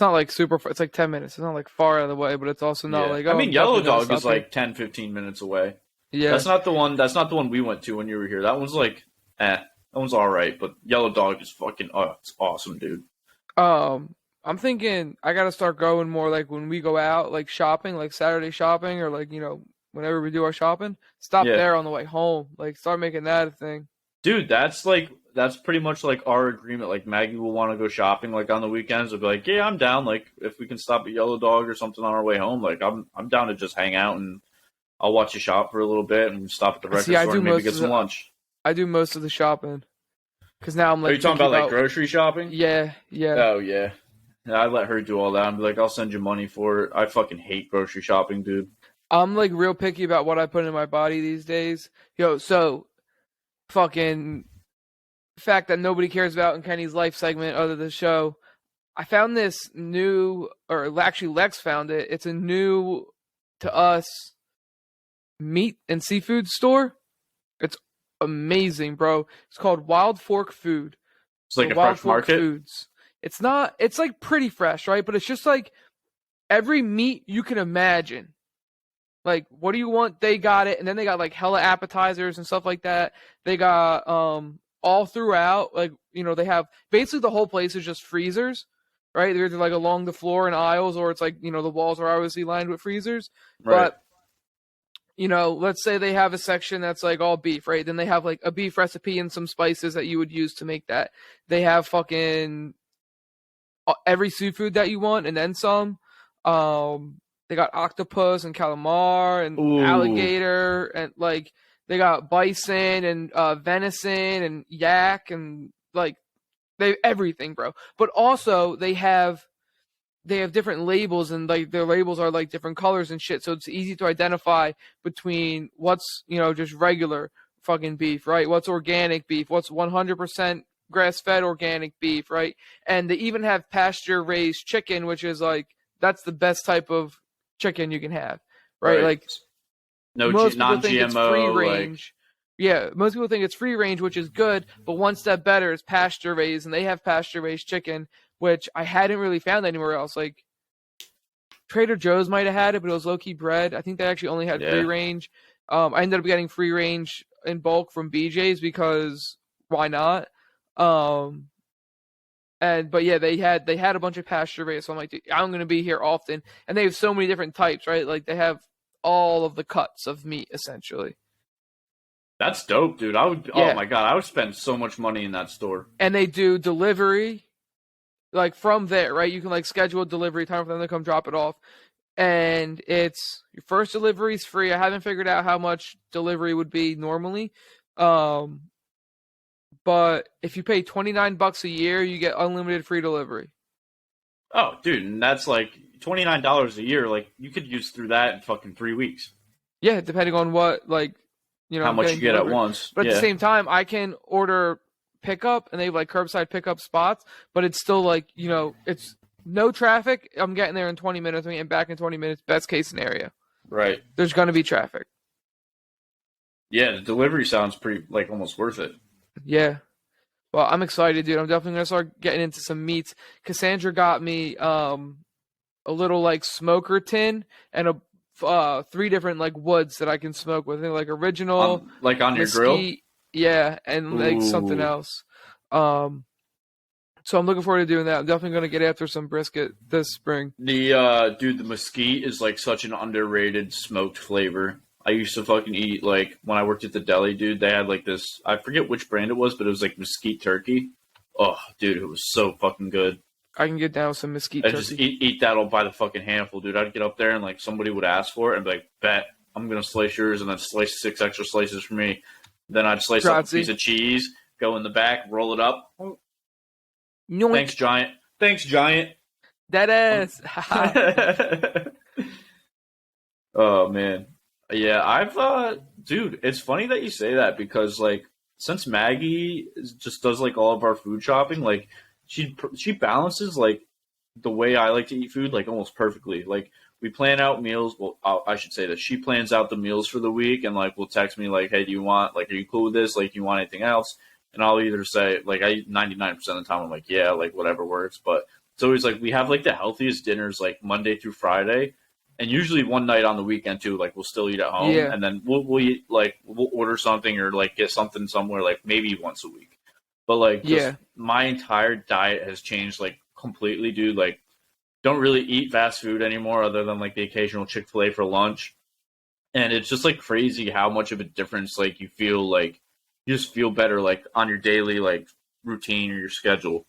not like super far. It's like 10 minutes. It's not like far out of the way, but it's also not Yeah, like I mean, I'm Yellow definitely gonna Dog is stop here. like 10, 15 minutes away. Yeah. That's not the one. That's not the one we went to when you were here. That one's like, that one's all right. But Yellow Dog is fucking, oh, it's awesome, dude. I'm thinking I gotta start going more like when we go out, like shopping, like Saturday shopping, or like whenever we do our shopping, stop Yeah. there on the way home. Like start making that a thing. Dude, that's pretty much like our agreement. Like Maggie will want to go shopping like on the weekends. I'll be like, yeah, I'm down. Like if we can stop at Yellow Dog or something on our way home, like I'm down to just hang out and I'll watch you shop for a little bit and stop at the record See, I store do and maybe most get of some the- lunch. I do most of the shopping because now I'm like Are you talking thinking about like grocery shopping? Yeah, yeah. Oh yeah. Yeah, I let her do all that. I'm like, I'll send you money for it. I fucking hate grocery shopping, dude. I'm like real picky about what I put in my body these days. So fucking fact that nobody cares about in Kenny's life segment other than the show. I found this new, or actually Lex found it. It's a new to us meat and seafood store. It's amazing, bro. It's called Wild Fork Food. It's like So a Wild fresh Fork market. Foods. It's not. It's like pretty fresh, right? But it's just like every meat you can imagine. Like, what do you want? They got it, and then they got like hella appetizers and stuff like that. They got all throughout, like they have basically the whole place is just freezers, right? They're either like along the floor in aisles, or it's like the walls are obviously lined with freezers. Right. But let's say they have a section that's like all beef, right? Then they have like a beef recipe and some spices that you would use to make that. They have fucking every seafood that you want and then some. They got octopus and calamar and Ooh. alligator and like they got bison and venison and yak and like they everything, bro. But also they have different labels and like their labels are like different colors and shit, so it's easy to identify between what's just regular fucking beef, right? What's organic beef? What's 100% grass-fed organic beef, right? And they even have pasture-raised chicken, which is like that's the best type of chicken you can have, right? Like no most people non-GMO, think it's free range. Yeah, most people think it's free range, which is good, but one step better is pasture raised, and they have pasture raised chicken, which I hadn't really found anywhere else. Like Trader Joe's might have had it, but it was low key bred. I think they actually only had free range. I ended up getting free range in bulk from BJ's because why not? But yeah, they had a bunch of pasture raised, so I'm like, dude, I'm gonna be here often, and they have so many different types, right? Like they have all of the cuts of meat essentially. That's dope, dude. Oh my god, I would spend so much money in that store. And they do delivery, like from there, right? You can like schedule a delivery time for them to come drop it off, and it's your first delivery is free. I haven't figured out how much delivery would be normally, but if you pay $29 a year, you get unlimited free delivery. Oh, dude, and that's like $29 a year. Like you could use through that in fucking 3 weeks. Yeah, depending on what how much you get delivered. at once. But at the same time, I can order pickup, and they have like curbside pickup spots, but it's still like it's no traffic. I'm getting there in 20 minutes. I'm getting back in 20 minutes. Best case scenario. Right. There's gonna be traffic. Yeah, the delivery sounds pretty like almost worth it. Yeah. Well, I'm excited, dude. I'm definitely gonna start getting into some meats. Cassandra got me a little like smoker tin and a 3 different like woods that I can smoke with. Like original, like on your mesquite, grill. Yeah, and like something else. So I'm looking forward to doing that. I'm definitely gonna get after some brisket this spring. The mesquite is like such an underrated smoked flavor. I used to fucking eat, like, when I worked at the deli, dude, they had, like, this, I forget which brand it was, but it was, like, mesquite turkey. Oh, dude, it was so fucking good. I can get down with some mesquite turkey. I just eat that all by the fucking handful, dude. I'd get up there and, like, somebody would ask for it and be like, bet, I'm going to slice yours and then slice 6 extra slices for me. Then I'd slice up a piece of cheese, go in the back, roll it up. Yoink. Thanks, Giant. Thanks, Giant. That ass. Oh, man. Yeah, dude, it's funny that you say that because, like, since Maggie just does, like, all of our food shopping, like, she balances, like, the way I like to eat food, like, almost perfectly. Like, we plan out meals. Well, I should say that she plans out the meals for the week and, like, will text me, like, hey, do you want, like, are you cool with this? Like, do you want anything else? And I'll either say, like, 99% of the time, I'm like, yeah, like, whatever works. But it's always, like, we have, like, the healthiest dinners, like, Monday through Friday. And usually one night on the weekend too, like we'll still eat at home, and then we'll eat, like we'll order something or like get something somewhere, like maybe once a week. But like, my entire diet has changed like completely, dude. Like, don't really eat fast food anymore, other than like the occasional Chick-fil-A for lunch. And it's just like crazy how much of a difference like you feel, like you just feel better like on your daily like routine or your schedule.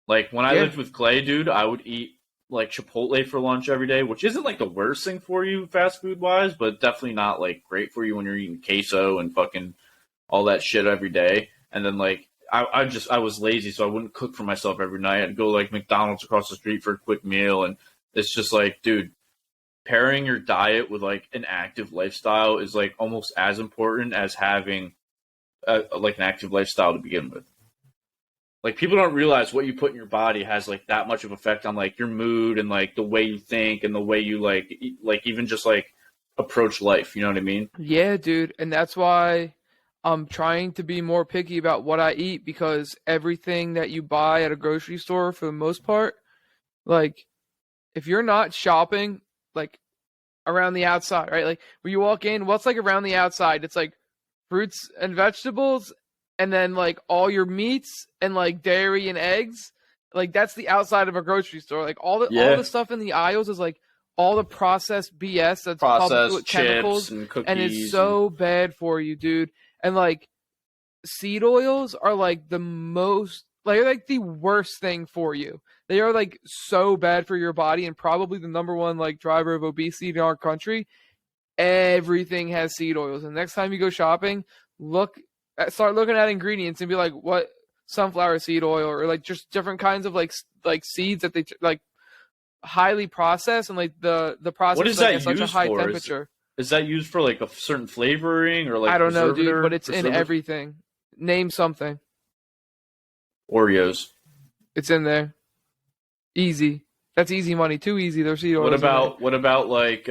Like when I lived with Clay, dude, I would eat like Chipotle for lunch every day, which isn't like the worst thing for you fast food wise, but definitely not like great for you when you're eating queso and fucking all that shit every day. And then like I was lazy, so I wouldn't cook for myself every night. I'd go like McDonald's across the street for a quick meal, and it's just like, dude, pairing your diet with like an active lifestyle is like almost as important as having like an active lifestyle to begin with. Like, people don't realize what you put in your body has, like, that much of effect on, like, your mood and, like, the way you think and the way you, like even just, like, approach life. You know what I mean? Yeah, dude, and that's why I'm trying to be more picky about what I eat, because everything that you buy at a grocery store, for the most part, like if you're not shopping like around the outside, right? Like when you walk in, what's like around the outside? It's like fruits and vegetables, and then like all your meats and like dairy and eggs. Like that's the outside of a grocery store. Like all Yeah. the stuff in the aisles is like all the processed BS that's pumped Processed with chips chemicals, and cookies. and it's so bad for you, dude. And like seed oils are like the most, like, they're like the worst thing for you. They are like so bad for your body, and probably the number one like driver of obesity in our country. Everything has seed oils, and next time you go shopping, start looking at ingredients and be like, what sunflower seed oil, or like just different kinds of like seeds that they like highly processed, and like the process What is like, that at such a used high for? temperature. Is that used for like a certain flavoring or like I don't know, dude, preservative- but it's in preservative? everything. Name something. Oreos. It's in there. Easy. That's easy money. Too easy. There's seed oils. What about like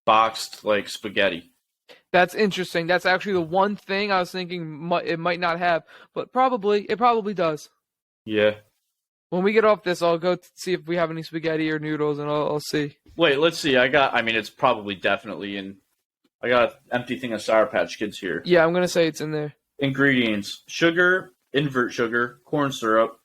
boxed like spaghetti? That's interesting. That's actually the one thing I was thinking it might not have, but it probably does. Yeah. When we get off this, I'll go see if we have any spaghetti or noodles, and I'll see. Wait, let's see. I mean, it's probably definitely in. I got an empty thing of Sour Patch Kids here. Yeah, I'm gonna say it's in there. Ingredients: sugar, invert sugar, corn syrup.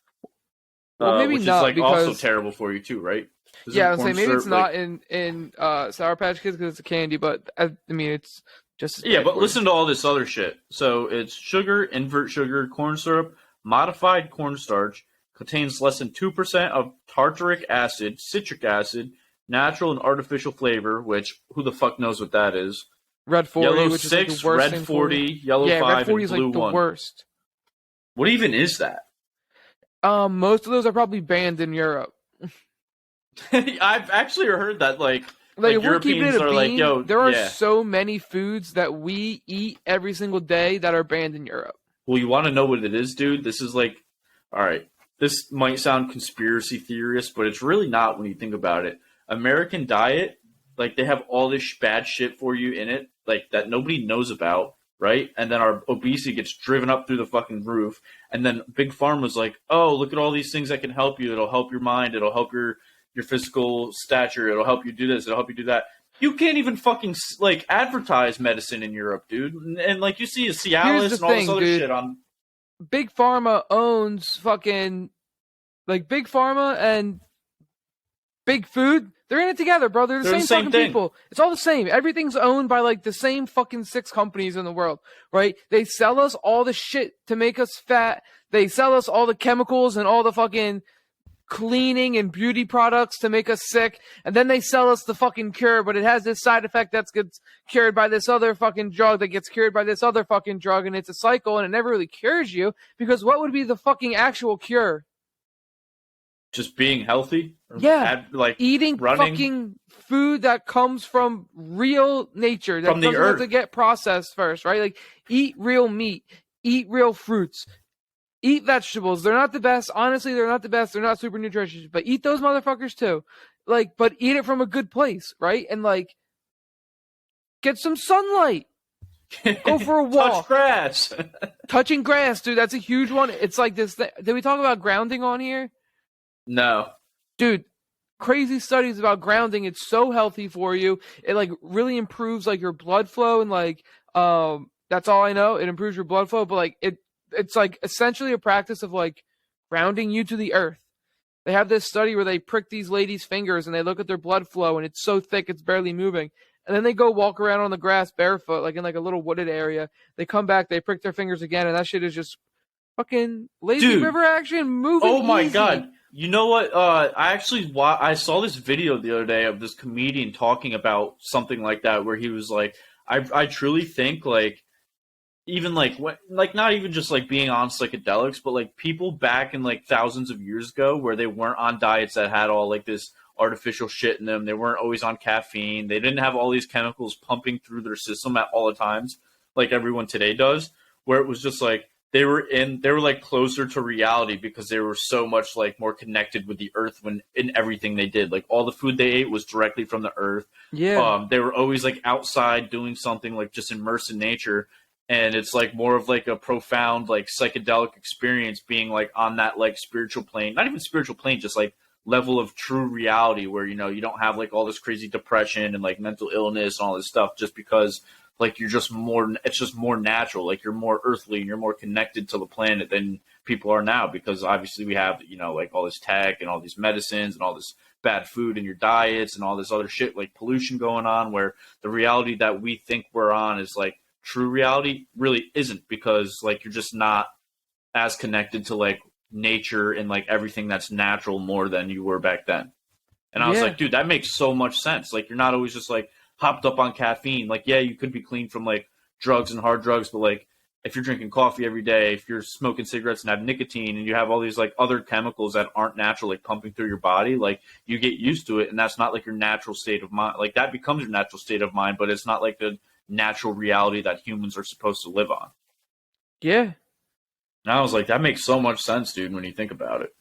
Well, maybe which not, is like because also terrible for you too, right? yeah, I'll say maybe it's not in Sour Patch Kids because it's a candy, but I mean it's just as Yeah, bad but for you. listen to all this other shit. So it's sugar, invert sugar, corn syrup, modified cornstarch, contains less than 2% of tartaric acid, citric acid, natural and artificial flavor, which who the fuck knows what that is? Red 40, Yellow which 6, is like the worst red thing 40, yellow yeah, 5, Red 40 is and blue like the 1. worst. What even is that? Most of those are probably banned in Europe. I've actually heard that Like if we're keeping it Europeans a are bean, like, yo, there are yeah. so many foods that we eat every single day that are banned in Europe. Well, you want to know what it is, dude? This is like, all right, this might sound conspiracy theorist, but it's really not when you think about it. American diet, like they have all this bad shit for you in it, like that nobody knows about, right? And then our obesity gets driven up through the fucking roof. And then Big Pharma's like, oh, look at all these things that can help you. It'll help your mind. It'll help your physical stature. It'll help you do this. It'll help you do that. You can't even fucking like advertise medicine in Europe, dude. And like you see a Cialis and all this other shit on. Big Pharma owns fucking like Big Pharma and Big Food. They're in it together, bro. They're the same fucking thing. people. It's all the same. Everything's owned by like the same fucking 6 companies in the world, right? They sell us all the shit to make us fat. They sell us all the chemicals and all the fucking cleaning and beauty products to make us sick, and then they sell us the fucking cure, but it has this side effect that gets cured by this other fucking drug that gets cured by this other fucking drug, and it's a cycle, and it never really cures you, because what would be the fucking actual cure? Just being healthy? Yeah. Like Eating running? fucking food that comes from real nature, that From the doesn't have earth. to get processed first, right? Like, eat real meat, eat real fruits, eat vegetables. They're not the best. Honestly, they're not the best. They're not super nutritious, but eat those motherfuckers too. Like, but eat it from a good place, right? And like, get some sunlight. Go for a walk. Touch grass. Touching grass, dude. That's a huge one. It's like this. Did we talk about grounding on here? No. Dude, crazy studies about grounding. It's so healthy for you. It like really improves like your blood flow, and like that's all I know. It improves your blood flow, but like it's like essentially a practice of like grounding you to the earth. They have this study where they prick these ladies' fingers and they look at their blood flow, and it's so thick it's barely moving. And then they go walk around on the grass barefoot, like in like a little wooded area. They come back, they prick their fingers again, and that shit is just fucking lazy Dude. river action moving. Oh my easy. god. You know what? I saw this video the other day of this comedian talking about something like that, where he was like, I truly think like, even like what, like not even just like being on psychedelics, but like people back in like thousands of years ago where they weren't on diets that had all like this artificial shit in them. They weren't always on caffeine. They didn't have all these chemicals pumping through their system at all the times like everyone today does, where it was just like they were like closer to reality because they were so much like more connected with the earth when in everything they did. Like all the food they ate was directly from the earth. Yeah. They were always like outside doing something, like just immersed in nature. And it's like more of like a profound like psychedelic experience being like on that like spiritual plane, not even spiritual plane, just like level of true reality where, you know, you don't have like all this crazy depression and like mental illness and all this stuff just because like you're just more, it's just more natural. Like you're more earthly and you're more connected to the planet than people are now, because obviously we have, you know, like all this tech and all these medicines and all this bad food in your diets and all this other shit like pollution going on, where the reality that we think we're on is like true reality really isn't, because like you're just not as connected to like nature and like everything that's natural more than you were back then. And I was Yeah. like, dude, that makes so much sense. Like you're not always just like hopped up on caffeine. Like, yeah, you could be clean from like drugs and hard drugs, but like if you're drinking coffee every day, if you're smoking cigarettes and have nicotine and you have all these like other chemicals that aren't natural, like pumping through your body, like you get used to it. And that's not like your natural state of mind. Like that becomes your natural state of mind, but it's not like the natural reality that humans are supposed to live on. Yeah. And I was like, that makes so much sense, dude, when you think about it.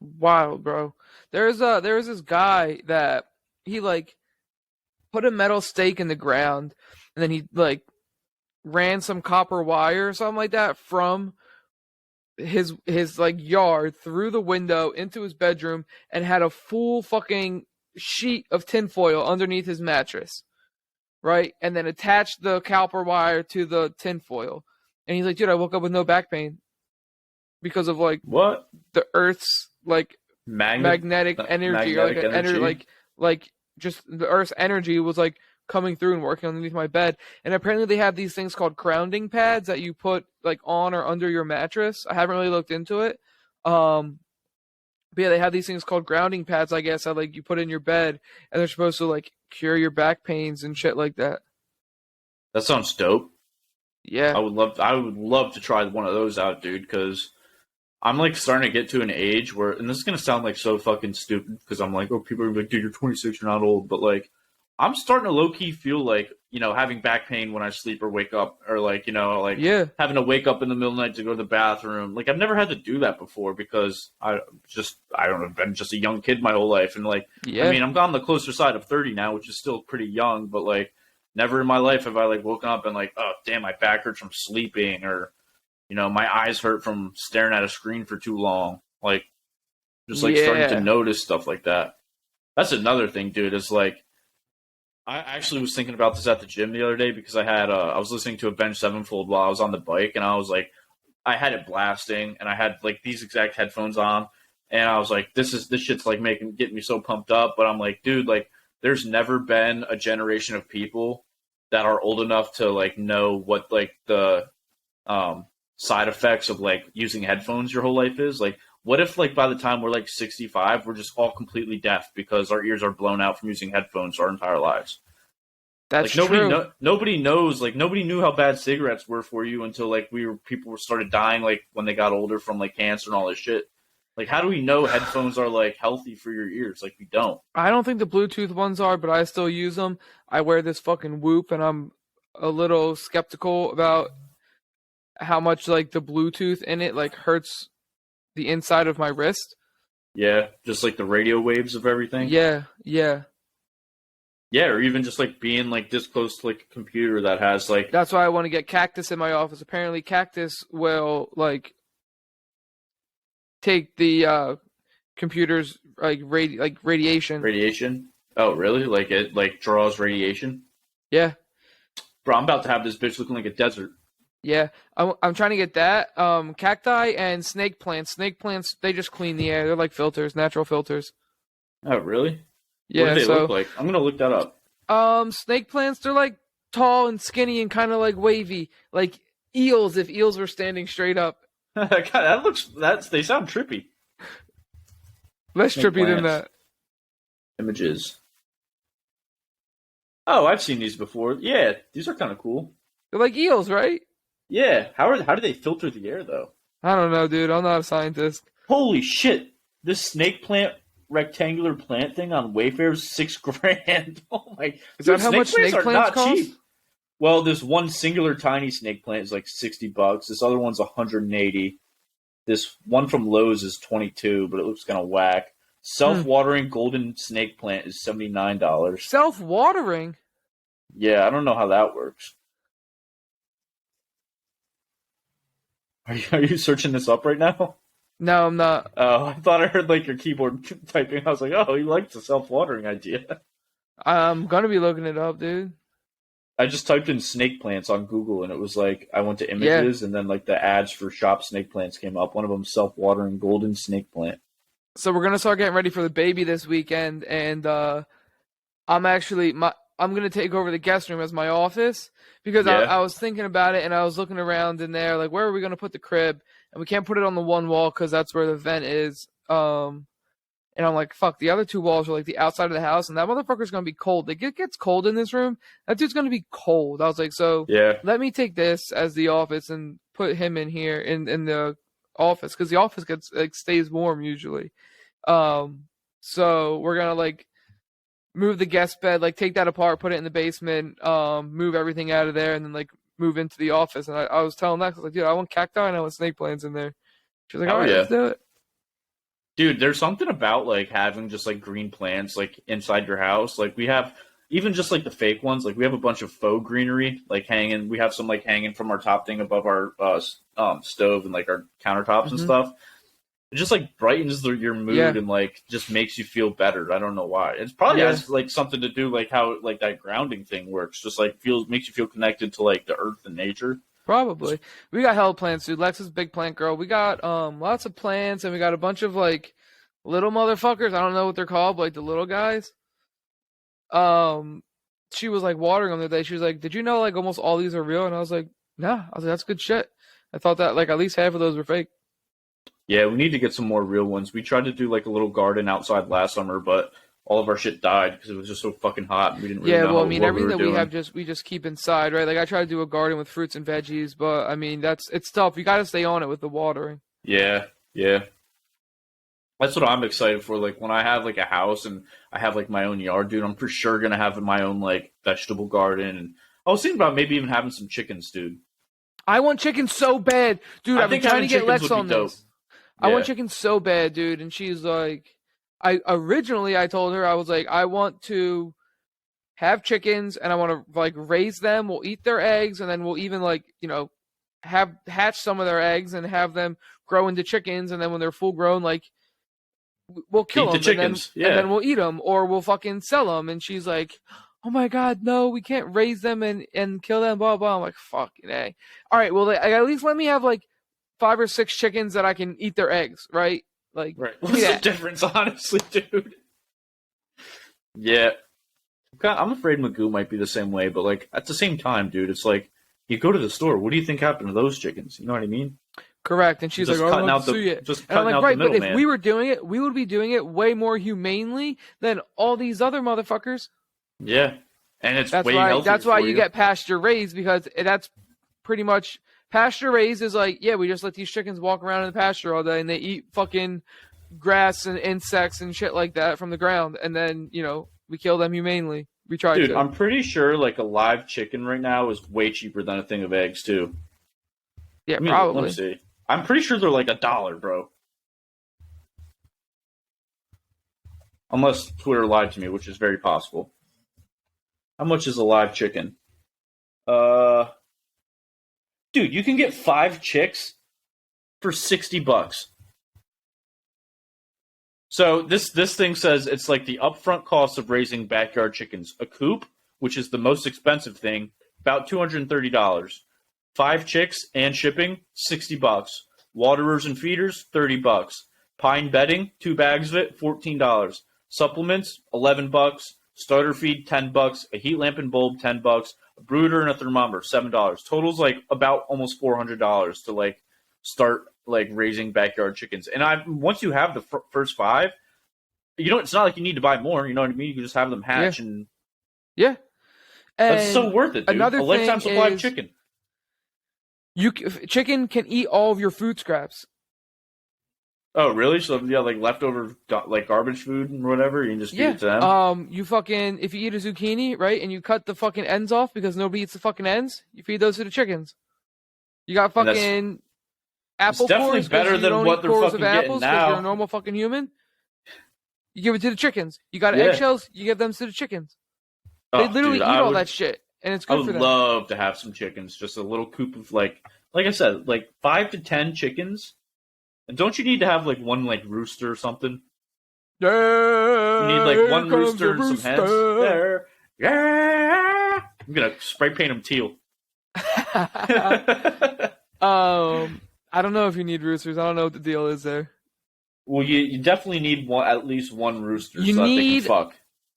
Wild, bro. There was this guy that he like put a metal stake in the ground, and then he like ran some copper wire or something like that from his like yard through the window into his bedroom, and had a full fucking sheet of tinfoil underneath his mattress, right? And then attached the copper wire to the tinfoil. And he's like, dude, I woke up with no back pain because of like What? the Earth's like magnetic energy, or like magnetic an energy, energy? like just the Earth's energy was like coming through and working underneath my bed. And apparently they have these things called grounding pads that you put like on or under your mattress. I haven't really looked into it. But yeah, they have these things called grounding pads, I guess, that like you put in your bed, and they're supposed to like cure your back pains and shit like that. That sounds dope. Yeah. I would love to try one of those out, dude, because I'm like starting to get to an age where, and this is gonna sound like so fucking stupid, because I'm like, oh, people are gonna be like, dude, you're 26, you're not old, but like, I'm starting to low key feel like, you know, having back pain when I sleep or wake up, or like, you know, like Yeah. having to wake up in the middle of the night to go to the bathroom. Like I've never had to do that before because I don't know, I've been just a young kid my whole life, and like, Yeah. I mean, I'm on the closer side of 30 now, which is still pretty young, but like, never in my life have I like woken up and like, oh damn, my back hurts from sleeping, or you know, my eyes hurt from staring at a screen for too long. Like, just like starting Yeah. to notice stuff like that. That's another thing, dude. Is like, I actually was thinking about this at the gym the other day because I was listening to Avenged Sevenfold while I was on the bike, and I was like, I had it blasting, and I had like these exact headphones on, and I was like, this shit's like getting me so pumped up. But I'm like, dude, like, there's never been a generation of people that are old enough to like know what like the side effects of like using headphones your whole life is. Like, what if like by the time we're like 65, we're just all completely deaf because our ears are blown out from using headphones our entire lives? That's Like true. nobody knows. Like nobody knew how bad cigarettes were for you until like people started dying like when they got older from like cancer and all this shit. Like, how do we know headphones are like healthy for your ears? Like, we don't. I don't think the Bluetooth ones are, but I still use them. I wear this fucking Whoop, and I'm a little skeptical about how much like the Bluetooth in it like hurts the inside of my wrist. Yeah, just like the radio waves of everything. Yeah, yeah. Yeah, or even just like being like this close to like a computer that has like That's why I want to get Cactus in my office. Apparently, Cactus will like take the computer's like radiation. radiation. Oh, really? Like it like draws radiation? Yeah, Bro, I'm about to have this bitch looking like a desert. yeah. I'm trying to get that. Cacti and snake plants. Snake plants, they just clean the air. They're like filters, natural filters. Oh, really? What Yeah. do they So look like? I'm gonna look that up. snake plants, they're like tall and skinny and kind of like wavy, like eels if eels were standing straight up. God, they sound trippy. Less Snake trippy than plants. that. Images. Oh, I've seen these before. Yeah, these are kind of cool. They're like eels, right? Yeah, how do they filter the air though? I don't know, dude. I'm not a scientist. Holy shit! This snake plant rectangular plant thing on Wayfair is $6,000. Oh my! Is that how much snake are plants not cost? cheap. Well, this one singular tiny snake plant is like $60. This other one's 180. This one from Lowe's is 22, but it looks kind of whack. Self-watering golden snake plant is $79. Self-watering? Yeah, I don't know how that works. Are you searching this up right now? No, I'm not. Oh, I thought I heard like your keyboard typing. I was like, oh, he likes the self-watering idea. I'm gonna be looking it up, dude. I just typed in snake plants on Google, and it was like I went to images, and then like the ads for shop snake plants came up. One of them self-watering golden snake plant. So we're gonna start getting ready for the baby this weekend, and I'm gonna take over the guest room as my office because Yeah. I was thinking about it and I was looking around in there like where are we gonna put the crib, and we can't put it on the one wall because that's where the vent is. And I'm like, fuck, the other two walls are like the outside of the house, and that motherfucker's gonna be cold. Like it gets cold in this room. That dude's gonna be cold. I was like, so Yeah. let me take this as the office and put him in here in the office because the office gets like stays warm usually. So we're gonna like move the guest bed, like take that apart, put it in the basement, move everything out of there, and then like move into the office. And I was telling Lex, I was like, dude, I want cacti and I want snake plants in there. She was like, all right, let's do it. Dude, there's something about like having just like green plants like inside your house. Like we have even just like the fake ones. Like we have a bunch of faux greenery like hanging. We have some like hanging from our top thing above our stove and like our countertops and stuff. It just like brightens your mood and like just makes you feel better. I don't know why. It's probably has like something to do like how like that grounding thing works. Just like makes you feel connected to like the earth and nature. Probably. We got hella plants, dude. Lex is a big plant girl. We got lots of plants, and we got a bunch of like little motherfuckers. I don't know what they're called, but like the little guys. She was like watering them the other day. She was like, "Did you know like almost all these are real?" And I was like, "Nah." I was like, "That's good shit." I thought that like at least half of those were fake. Yeah, we need to get some more real ones. We tried to do like a little garden outside last summer, but all of our shit died because it was just so fucking hot. And we didn't really know well, I mean, what everything we were that doing. we just keep inside, right? Like I try to do a garden with fruits and veggies, but I mean it's tough. You got to stay on it with the watering. Yeah, yeah. That's what I'm excited for. Like when I have like a house and I have like my own yard, dude, I'm for sure gonna have my own like vegetable garden. And I was thinking about maybe even having some chickens, dude. I want chicken so bad, dude. I've been trying to get Lex on this. I want chicken so bad, dude. And she's like, I told her I was like, I want to have chickens and I want to like raise them. We'll eat their eggs and then we'll even like have hatch some of their eggs and have them grow into chickens. And then when they're full grown, like we'll kill them and then we'll eat them or we'll fucking sell them. And she's like, oh my god, no, we can't raise them and kill them. Blah blah. I'm like, fucking A. All right, well, at least let me have like 5 or 6 chickens that I can eat their eggs, right? Like, right. What's the difference, honestly, dude? Yeah. I'm afraid Magoo might be the same way, but like at the same time, dude, it's like you go to the store. What do you think happened to those chickens? You know what I mean? Correct. And she's just like, cutting "Oh, out the just and I'm cutting like, out right, the middle, but if man. we were doing it, we would be doing it way more humanely than all these other motherfuckers. Yeah, and it's that's way why healthier that's why for you get pasture raised because that's pretty much pasture raised is like, yeah, we just let these chickens walk around in the pasture all day and they eat fucking grass and insects and shit like that from the ground, and then we kill them humanely. We try to. Dude, I'm pretty sure like a live chicken right now is way cheaper than a thing of eggs too. Yeah, probably. Let me see. I'm pretty sure they're like $1, bro. Unless Twitter lied to me, which is very possible. How much is a live chicken? Dude, you can get 5 chicks for $60. So this thing says it's like the upfront cost of raising backyard chickens. A coop, which is the most expensive thing, about $230. 5 chicks and shipping, $60. Waterers and feeders, $30. Pine bedding, 2 bags of it, $14. Supplements, $11. Starter feed, $10. A heat lamp and bulb, $10. A brooder and a thermometer, $7. Totals like about almost $400 to like start like raising backyard chickens. And once you have the first 5, it's not like you need to buy more. You know what I mean? You can just have them hatch and And that's so worth it, dude. Another a lifetime thing supply is, of chicken. Chicken can eat all of your food scraps. Oh, really? So if you have like leftover like garbage food and whatever, you can just feed Yeah. it to them. You fucking if you eat a zucchini, right, and you cut the fucking ends off because nobody eats the fucking ends, you feed those to the chickens. You got And that's fucking it's apple definitely cores because better you than don't what eat they're cores of fucking getting apples because you're a now. normal fucking human. You give it to the chickens. You got Yeah. eggshells, you give them to the chickens. They Oh, literally dude, eat all that shit, and it's I good would for them. love to have some chickens. Just a little coop of like I said, like 5 to 10 chickens. And don't you need to have like one like rooster or something? Yeah, You need like here one comes the rooster and some hens. rooster. There, yeah. I'm gonna spray paint them teal. I don't know if you need roosters. I don't know what the deal is there. Well, you definitely need one, at least one rooster You so that they need can fuck.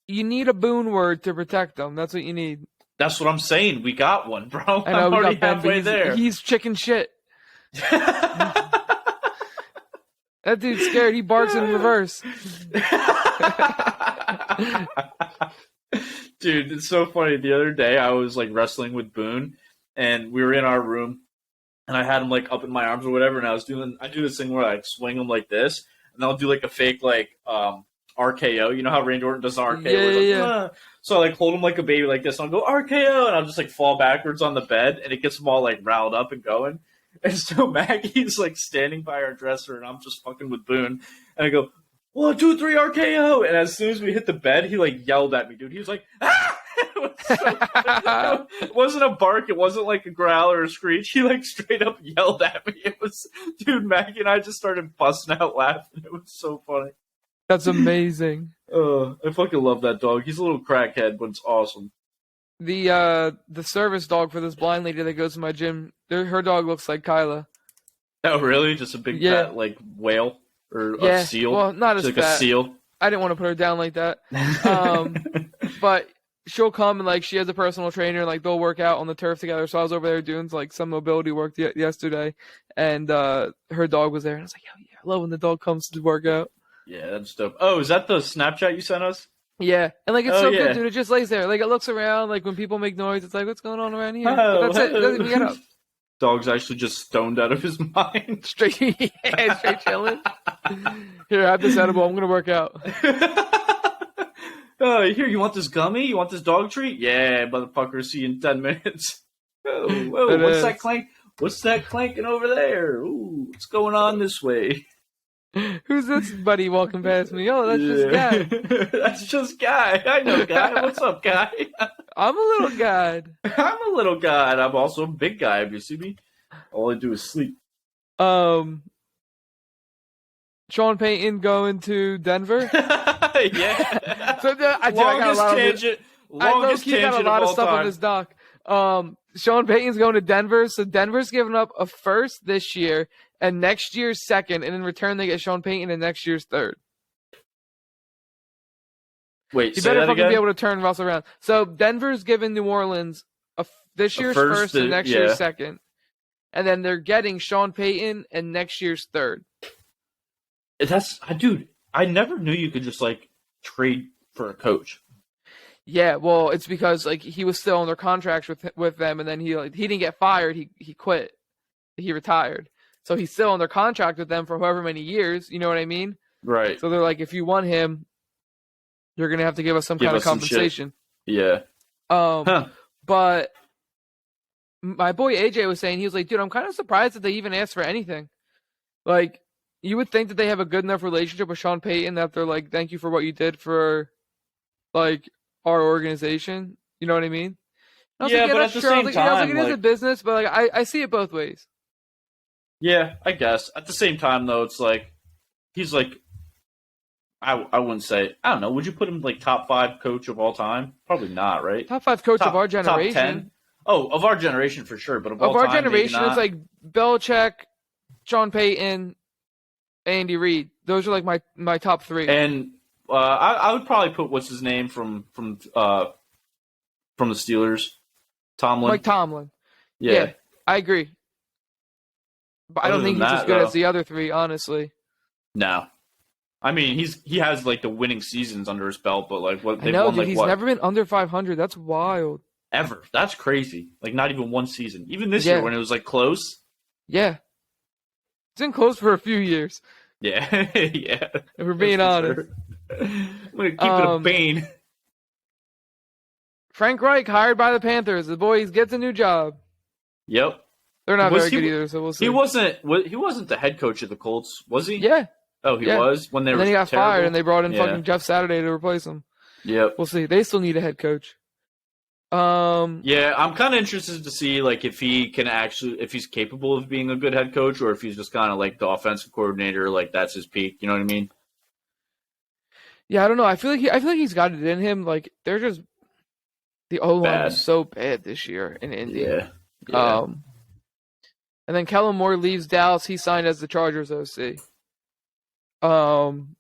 you need a boon word to protect them. That's what you need. That's what I'm saying. We got one, bro. I know I'm we already got Ben, halfway but there. he's chicken shit. That dude's scared. He barks in reverse. Dude, it's so funny. The other day, I was like wrestling with Boone, and we were in our room, and I had him like up in my arms or whatever, and I do this thing where I like swing him like this, and I'll do like a fake like RKO. You know how Randy Orton does an RKO? Yeah, where it's like, yeah. "Ah." So I like hold him like a baby like this, and I'll go RKO, and I'll just like fall backwards on the bed, and it gets them all like riled up and going. And so Maggie's like standing by our dresser, and I'm just fucking with Boone, and I go 1, 2, 3 RKO, and as soon as we hit the bed, he like yelled at me, dude. He was like, ah! It was so funny. It wasn't a bark, it wasn't like a growl or a screech. He like straight up yelled at me. It was, dude. Maggie and I just started busting out laughing. It was so funny. That's amazing. I fucking love that dog. He's a little crackhead, but it's awesome. The service dog for this blind lady that goes to my gym, her dog looks like Kyla. Oh, really? Just a big Yeah. fat like whale or Yeah. a seal? Well, not as Just fat. like a seal. I didn't want to put her down like that. But she'll come and like she has a personal trainer and like they'll work out on the turf together. So I was over there doing like some mobility work yesterday, and her dog was there, and I was like, yeah, I love when the dog comes to work out. Yeah, that's dope. Oh, is that the Snapchat you sent us? Yeah, and like it's Oh, so yeah. good, dude. It just lays there, like it looks around, like when people make noise, it's like what's going on around here? Oh, But that's it. It doesn't even get up. Dog's actually just stoned out of his mind. Straight, yeah, straight chilling. Here, have this edible. I'm gonna work out. Oh, here, you want this gummy? You want this dog treat? Yeah, motherfucker, see you in 10 minutes. Oh, whoa, It what's is. that clank? What's that clanking over there? Ooh, what's going on this way? Who's this buddy walking past me? Oh, that's just Guy. That's just Guy. I know Guy. What's up, Guy? I'm a little guy. I'm a little guy, and I'm also a big guy. If you see me, all I do is sleep. Sean Payton going to Denver. Yeah. So I got a lot of Longest got a tangent lot of all stuff time. on this doc. Sean Payton's going to Denver, so Denver's giving up a first this year and next year's second, and in return they get Sean Payton and next year's third. Wait, You say better that fucking again? be able to turn Russell around. So Denver's giving New Orleans this year's first and next yeah. year's second, and then they're getting Sean Payton and next year's third. Dude, I never knew you could just like trade for a coach. Yeah, well, it's because like he was still under contract with them, and then he didn't get fired. He quit. He retired. So he's still under contract with them for however many years. You know what I mean? Right. So they're like, if you want him, you're gonna have to give us some Give kind us of some shit. compensation. Yeah. But my boy AJ was saying, he was like, dude, I'm kind of surprised that they even asked for anything. Like, you would think that they have a good enough relationship with Sean Payton that they're like, thank you for what you did for like our organization. You know what I mean? I was Yeah, like, but that's at the true. I was same like, I was like, time, it is a like- business, but like I see it both ways. Yeah, I guess. At the same time, though, it's like he's like I wouldn't say, I don't know. Would you put him like top 5 coach of all time? Probably not, right? Top 5 coach of our Top generation. 10? Oh, of our generation for sure, but of all Of our time, maybe generation, not. it's like Belichick, Sean Payton, Andy Reid. Those are like my top 3. And I would probably put what's his name from the Steelers, Tomlin. Mike Tomlin. yeah. Yeah, I agree. But I Other don't think than he's as that, good though- as the other 3, honestly. No. I mean, he has like the winning seasons under his belt, but like what I they've know, won dude. like He's what never been under 500. That's wild. ever. That's crazy. Like not even one season. Even this Yeah. year when it was like close. Yeah. It's been close for a few years. Yeah, yeah. If we're being honest. Sure. I'm gonna keep it a bane. Frank Reich hired by the Panthers. The boys gets a new job. Yep. They're not very good either, so we'll see. He wasn't the head coach of the Colts, was he? Yeah. Oh, he was when they were. And then he got terrible? fired, and they brought in fucking Jeff Saturday to replace him. Yep. We'll see. They still need a head coach. Yeah, I'm kind of interested to see like if he's capable of being a good head coach, or if he's just kind of like the offensive coordinator, like that's his peak. You know what I mean? Yeah, I don't know. I feel like he's got it in him. Like they're just the O-line is so bad this year in Indy. Yeah. And then Kellen Moore leaves Dallas. He signed as the Chargers OC. Tom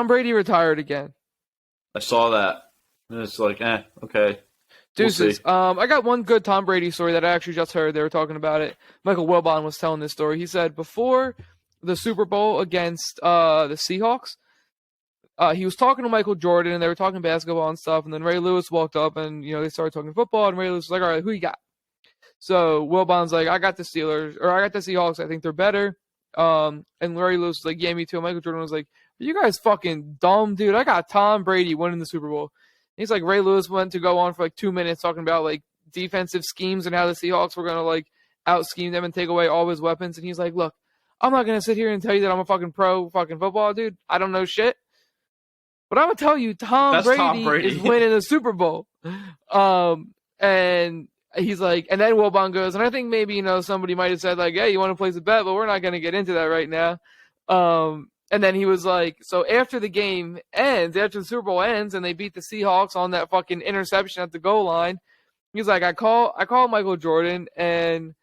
Brady retired again. I saw that. And it's like, okay. Deuces. I got one good Tom Brady story that I actually just heard. They were talking about it. Michael Wilbon was telling this story. He said before the Super Bowl against the Seahawks, he was talking to Michael Jordan, and they were talking basketball and stuff. And then Ray Lewis walked up, and they started talking football. And Ray Lewis was like, "All right, who you got?" So Wilbon's like, "I got the Steelers, or I got the Seahawks. I think they're better." And Ray Lewis was like, "Yeah, me too." And Michael Jordan was like, "Are you guys fucking dumb, dude? I got Tom Brady winning the Super Bowl." And he's like, Ray Lewis went to go on for like 2 minutes talking about like defensive schemes and how the Seahawks were gonna like out scheme them and take away all his weapons. And he's like, "Look, I'm not gonna sit here and tell you that I'm a fucking pro fucking football dude. I don't know shit. But I'm gonna tell you, Tom Brady is winning the Super Bowl." And he's like, and then Wilbon goes, and I think maybe somebody might have said like, "Hey, you want to place a bet?" But we're not gonna get into that right now. And then he was like, so after the game ends, after the Super Bowl ends, and they beat the Seahawks on that fucking interception at the goal line, he's like, I call Michael Jordan, and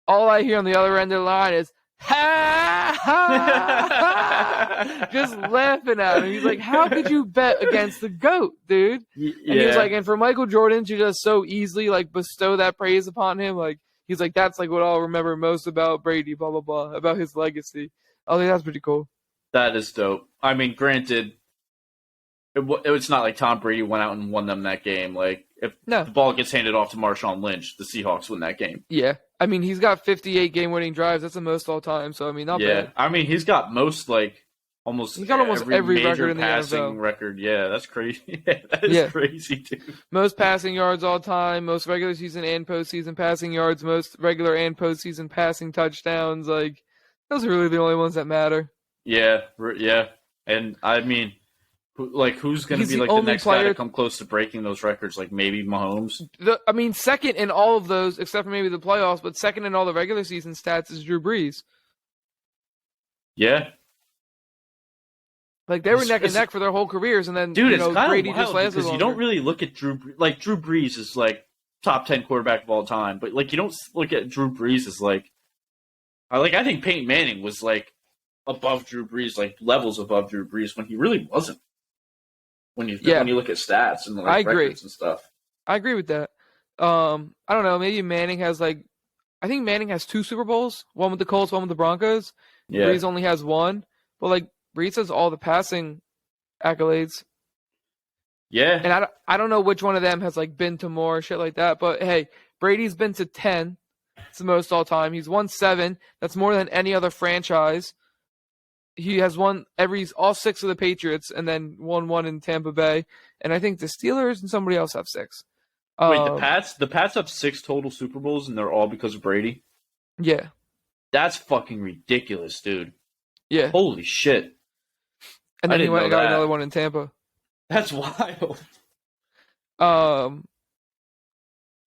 all I hear on the other end of the line is, "Ha, ha, ha," just laughing at him. He's like, "How could you bet against the GOAT, dude?" And he was like, and for Michael Jordan to just so easily like bestow that praise upon him, like he's like, that's like what I'll remember most about Brady, blah blah blah, about his legacy. I think that's pretty cool. That is dope. I mean, granted, it's not like Tom Brady went out and won them that game. Like, if the ball gets handed off to Marshawn Lynch, the Seahawks win that game. Yeah. I mean, he's got 58 game-winning drives. That's the most all time. So, I mean, not bad. Yeah. I mean, he's got most, like, he's got almost every major record in the passing NFL. record. Yeah, that's crazy. That is crazy, dude. Most passing yards all time, most regular season and postseason passing yards, most regular and postseason passing touchdowns. Like, those are really the only ones that matter. Yeah. And, I mean, like, who's going to be, like, the next guy to come close to breaking those records? Like, maybe Mahomes? Second in all of those, except for maybe the playoffs, but second in all the regular season stats is Drew Brees. Yeah. Like, they were neck and neck for their whole careers, and then, dude, it's kind Brady of wild just lasted because longer. You don't really look at Drew Brees. Like, Drew Brees is, like, top 10 quarterback of all time, but, like, you don't look at Drew Brees as, like, I think Peyton Manning was, like, above Drew Brees, like, levels above Drew Brees when he really wasn't. When you look at stats and like records and stuff. I agree with that. I don't know. Maybe Manning has I think Manning has 2 Super Bowls. One with the Colts, one with the Broncos. Yeah. Brees only has 1. But like Brees has all the passing accolades. Yeah. And I don't know which one of them has like been to more shit like that. But hey, Brady's been to 10. It's the most all time. He's won 7. That's more than any other franchise. He has won all 6 of the Patriots and then won 1 in Tampa Bay. And I think the Steelers and somebody else have 6. Wait, the Pats have 6 total Super Bowls and they're all because of Brady? Yeah. That's fucking ridiculous, dude. Yeah. Holy shit. And then he went and got another one in Tampa. That's wild. And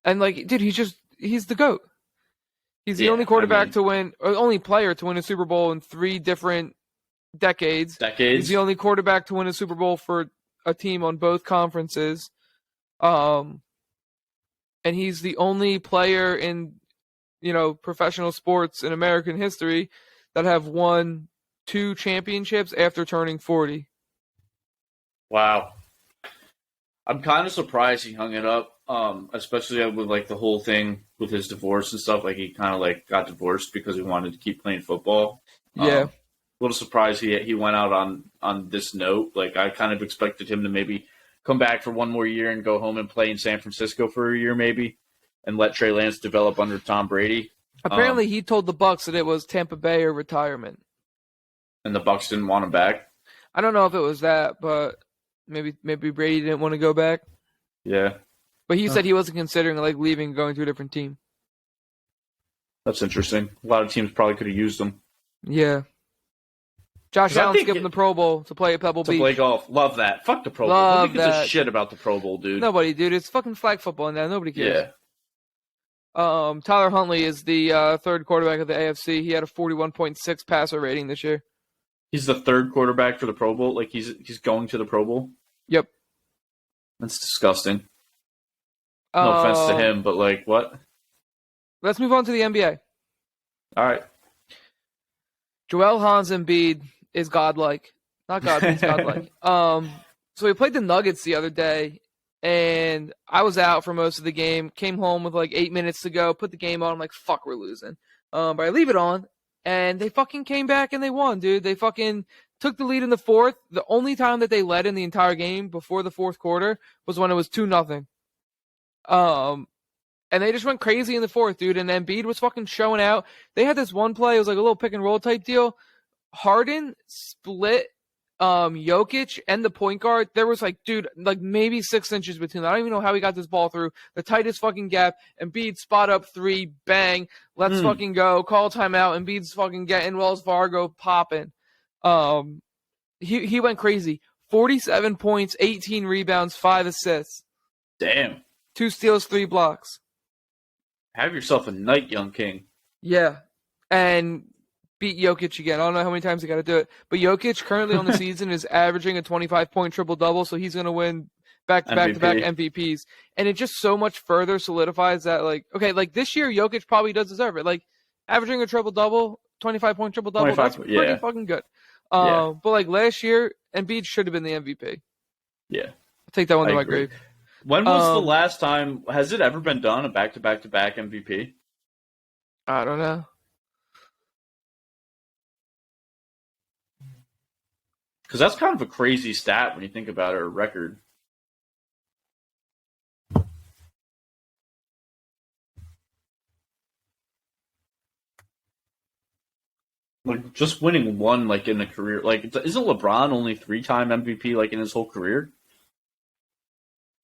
like, dude, he's the GOAT. He's the only quarterback to win, or only player to win a Super Bowl in 3 different decades. He's the only quarterback to win a Super Bowl for a team on both conferences. And he's the only player in, professional sports in American history that have won 2 championships after turning 40. Wow. I'm kind of surprised he hung it up, especially with like the whole thing with his divorce and stuff. Like he kind of like got divorced because he wanted to keep playing football. Yeah. A little surprised he went out on this note. Like I kind of expected him to maybe come back for 1 more year and go home and play in San Francisco for a year maybe, and let Trey Lance develop under Tom Brady. Apparently, he told the Bucs that it was Tampa Bay or retirement. and the Bucks didn't want him back. I don't know if it was that, but maybe Brady didn't want to go back. Yeah, But he said he wasn't considering like leaving and going to a different team. that's interesting. A lot of teams probably could have used him Yeah. Josh 'Cause I Allen think skipping the Pro Bowl to play at Pebble to Beach. play golf. Love that. Fuck the Pro Bowl. Love Nobody gives a that. shit about the Pro Bowl, dude. Nobody, dude. It's fucking flag football in there. Nobody cares. Yeah. Tyler Huntley is the third quarterback of the AFC. He had a 41.6 passer rating this year. He's the third quarterback for the Pro Bowl. Like he's going to the Pro Bowl. Yep. That's disgusting. No offense to him, but like what? Let's move on to the NBA. All right. Joel Hans Embiid is godlike. Not God, but he's godlike. So we played the Nuggets the other day, and I was out for most of the game. Came home with like 8 minutes to go. Put the game on. I'm like, fuck, we're losing. But I leave it on, and they fucking came back and they won, dude. They fucking took the lead in the fourth. The only time that they led in the entire game before the fourth quarter was when it was 2-0. And they just went crazy in the fourth, dude. And Embiid was fucking showing out. They had this one play. It was like a little pick and roll type deal. Harden split Jokic and the point guard. There was like, dude, like maybe 6 inches between them. I don't even know how he got this ball through. The tightest fucking gap. Embiid spot up three, bang. Let's fucking go. Call timeout. Embiid's fucking getting Wells Fargo popping. He went crazy. 47 points, 18 rebounds, 5 assists. Damn. 2 steals, 3 blocks. Have yourself a night, young king. Yeah. And beat Jokic again. I don't know how many times he got to do it. But Jokic currently on the season is averaging a 25-point triple-double, so he's going to win back-to-back MVPs. And it just so much further solidifies that, like, okay, like this year, Jokic probably does deserve it. Like, averaging a triple-double, 25-point triple-double, that's pretty fucking good. But, like, last year, Embiid should have been the MVP. Yeah. I'll take that one to my grave. When was the last time? Has it ever been done, a back-to-back-to-back MVP? I don't know. Because that's kind of a crazy stat when you think about it, or record. Like, just winning one, like, in a career. Like, isn't LeBron only 3-time MVP, like, in his whole career?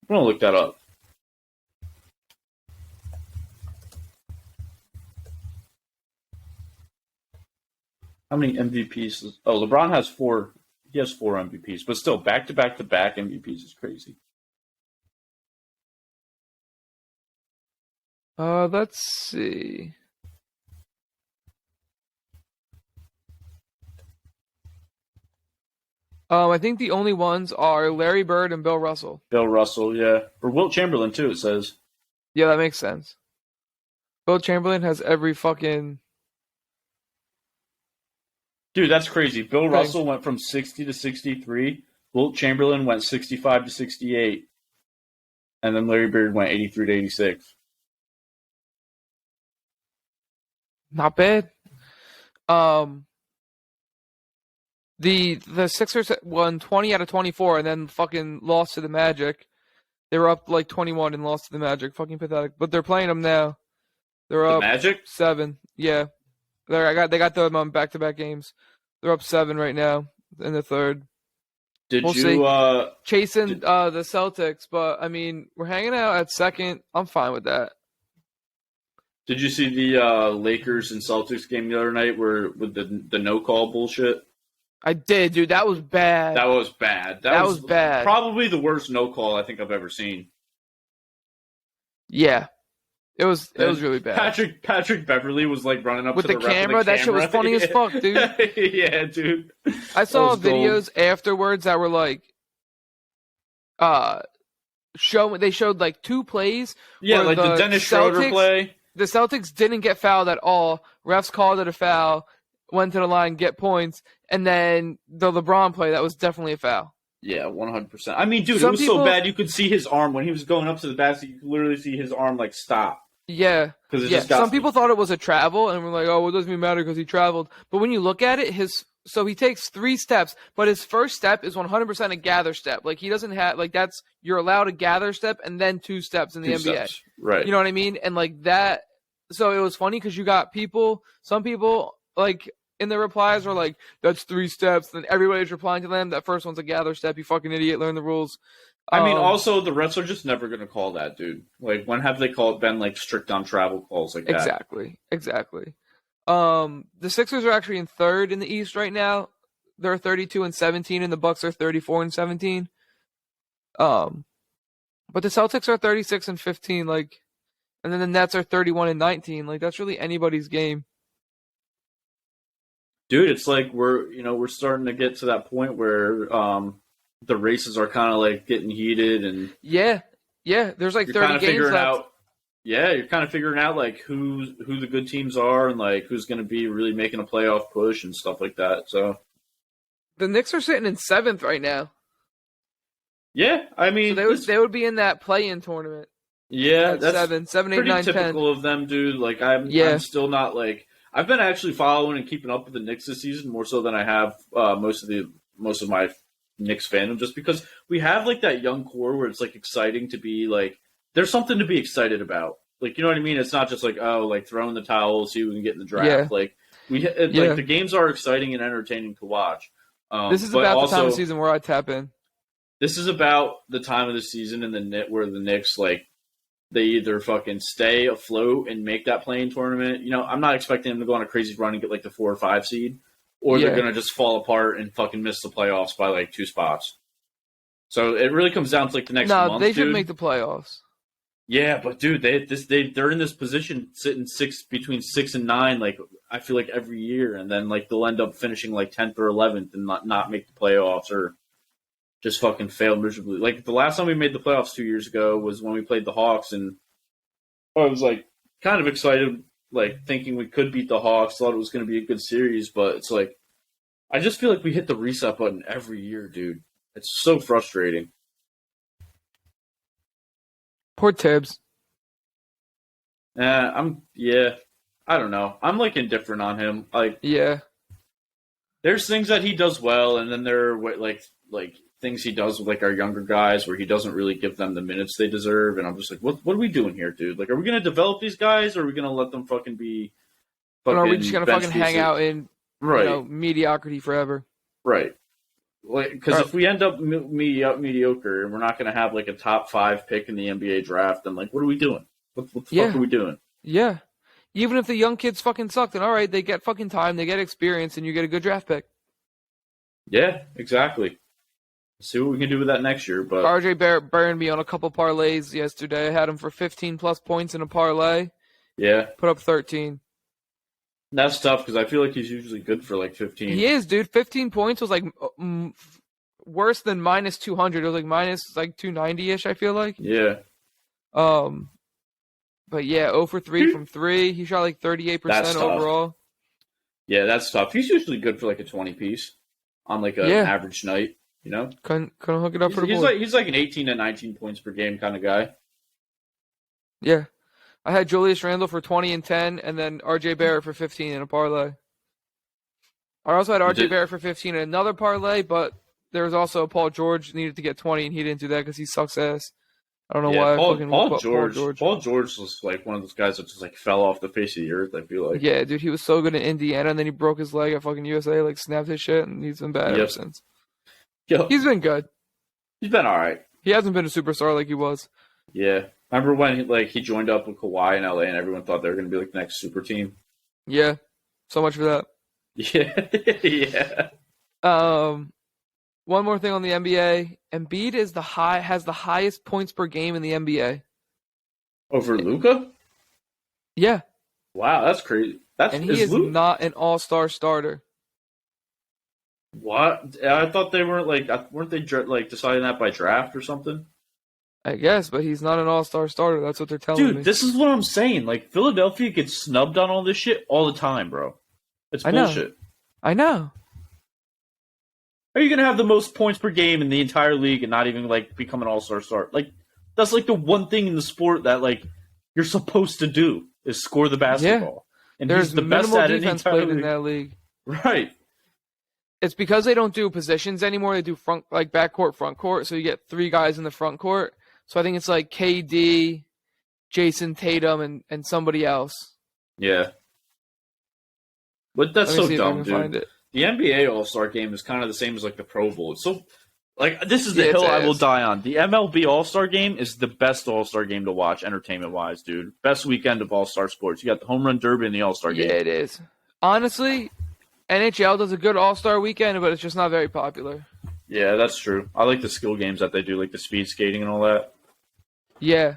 I'm going to look that up. How many MVPs? LeBron has 4. He has 4 MVPs, but still, back-to-back-to-back MVPs is crazy. Let's see. I think the only ones are Larry Bird and Bill Russell. Bill Russell, yeah. Or Wilt Chamberlain, too, it says. Yeah, that makes sense. Wilt Chamberlain has every fucking... Dude, that's crazy. Bill Russell went from 60 to 63. Wilt Chamberlain went 65 to 68. And then Larry Bird went 83 to 86. Not bad. The Sixers won 20 out of 24 and then fucking lost to the Magic. They were up like 21 and lost to the Magic. Fucking pathetic. But they're playing them now. They're up Magic? 7. Yeah. They got them on back-to-back games. They're up 7 right now in the third. We'll see. Chasing the Celtics, but I mean, we're hanging out at second. I'm fine with that. Did you see the Lakers and Celtics game the other night with the no call bullshit? I did, dude. That was bad. That was bad. That was bad. Probably the worst no call I think I've ever seen. Yeah. It was really bad. Patrick Beverly was like running up with to the camera. That shit was funny as fuck, dude. Yeah, dude. I saw videos afterwards that were like, they showed like 2 plays. Yeah, like the Dennis Schroeder play. The Celtics didn't get fouled at all. Refs called it a foul, went to the line, get points, and then the LeBron play, that was definitely a foul. Yeah, 100%. I mean, dude, it was so bad you could see his arm when he was going up to the basket. You could literally see his arm like stop. Yeah. Some people thought it was a travel and were like, "Oh, well, it doesn't even matter because he traveled." But when you look at it, so he takes 3 steps, but his first step is 100% a gather step. Like he doesn't have you're allowed a gather step and then 2 steps in the NBA. Steps. Right. You know what I mean? And like that. So it was funny because you got some people like in the replies are like, "That's 3 steps." Then everybody's replying to them. That first one's a gather step. You fucking idiot. Learn the rules. I mean, also the refs are just never gonna call that, dude. Like, when have they been like strict on travel calls like that? Exactly. The Sixers are actually in third in the East right now. They're 32-17, and the Bucks are 34-17. But the Celtics are 36-15, like, and then the Nets are 31-19. Like, that's really anybody's game. Dude, it's like we're starting to get to that point where the races are kind of like getting heated, and yeah. There's like you're 30 kind of games figuring left. out. Yeah, you're kind of figuring out like who the good teams are and like who's going to be really making a playoff push and stuff like that. So The Knicks are sitting in 7th right now. yeah, I mean, So they would be in that play-in tournament. yeah, At that's 7, 8, pretty 9, 10. typical of them, dude. Like I'm still not like I've been actually following and keeping up with the Knicks this season more so than I have most of my Knicks fandom, just because we have like that young core where it's like exciting to be like there's something to be excited about. Like, you know what I mean? It's not just like, oh, like throwing the towel, see who we can get in the draft. Yeah. Like like the games are exciting and entertaining to watch. This is but about also, the time of season where I tap in. This is about the time of the season where the Knicks like they either fucking stay afloat and make that playing tournament. You know, I'm not expecting them to go on a crazy run and get like the 4 or 5 seed, or they're gonna just fall apart and fucking miss the playoffs by like 2 spots. So it really comes down to like the next month. No, they should make the playoffs. Yeah, but dude, they're in this position sitting between 6 and 9. Like I feel like every year, and then like they'll end up finishing like 10th or 11th and not make the playoffs or just fucking fail miserably. Like the last time we made the playoffs 2 years ago was when we played the Hawks, and I was like kind of excited, like thinking we could beat the Hawks. Thought it was going to be a good series, but it's like I just feel like we hit the reset button every year, dude. It's so frustrating. Poor Tibbs. I don't know. I'm like indifferent on him. Like, Yeah. there's things that he does well, and then there are like things he does with like our younger guys where he doesn't really give them the minutes they deserve. And I'm just like, what are we doing here, dude? Like, are we gonna develop these guys, or are we gonna let them fucking be? Or are we just gonna fucking hang out in right mediocrity forever? Right. Because if we end up mediocre and we're not going to have like a top 5 pick in the NBA draft, then like, what are we doing? What the fuck are we doing? Yeah. Even if the young kids fucking suck, then all right, they get fucking time, they get experience, and you get a good draft pick. Yeah, exactly. See what we can do with that next year. But RJ Barrett burned me on a couple parlays yesterday. I had him for 15 plus points in a parlay. Yeah. Put up 13. That's tough because I feel like he's usually good for like 15. He is, dude. 15 points was like worse than minus 200. It was like minus like 290-ish, I feel like. Yeah. But yeah, 0 for 3 from 3. He shot like 38% overall. Yeah, that's tough. He's usually good for like a 20 piece on like an average night, you know? Couldn't hook it up for the board. He's like an 18 to 19 points per game kind of guy. Yeah. I had Julius Randle for 20 and 10, and then RJ Barrett for 15 in a parlay. I also had RJ Barrett for 15 in another parlay, but there was also Paul George needed to get 20, and he didn't do that because he sucks ass. I don't know why. Paul George was like one of those guys that just like fell off the face of the earth, I feel like. Yeah, dude, he was so good in Indiana, and then he broke his leg at fucking USA, like snapped his shit, and he's been bad ever since. He's been good. He's been all right. He hasn't been a superstar like he was. Yeah. Remember when he joined up with Kawhi in LA and everyone thought they were going to be like the next super team? Yeah. So much for that. Yeah. One more thing on the NBA. Embiid has the highest points per game in the NBA. Over Luka? Yeah. Wow, that's crazy. And he is not an all-star starter. What? I thought they weren't they like deciding that by draft or something? I guess, but he's not an all-star starter. That's what they're telling me. Dude, this is what I'm saying. Like, Philadelphia gets snubbed on all this shit all the time, bro. It's bullshit. I know. Are you going to have the most points per game in the entire league and not even, like, become an all-star starter? Like, that's, like, the one thing in the sport that, like, you're supposed to do is score the basketball. Yeah. And there's the best at defense played in that league. Right. It's because they don't do positions anymore. They do backcourt, front court. So you get 3 guys in the front court. So I think it's like KD, Jason Tatum, and somebody else. Yeah. But that's Let me so see if I dumb, can find dude. it. The NBA All-Star Game is kind of the same as like the Pro Bowl. It's so like this is the Yeah, it's hill I will ass. die on. The MLB All-Star Game is the best All-Star game to watch, entertainment-wise, dude. Best weekend of All-Star sports. You got the Home Run Derby and the All-Star Yeah, Game. it is. Honestly, NHL does a good All-Star weekend, but it's just not very popular. Yeah, that's true. I like the skill games that they do, like the speed skating and all that. Yeah.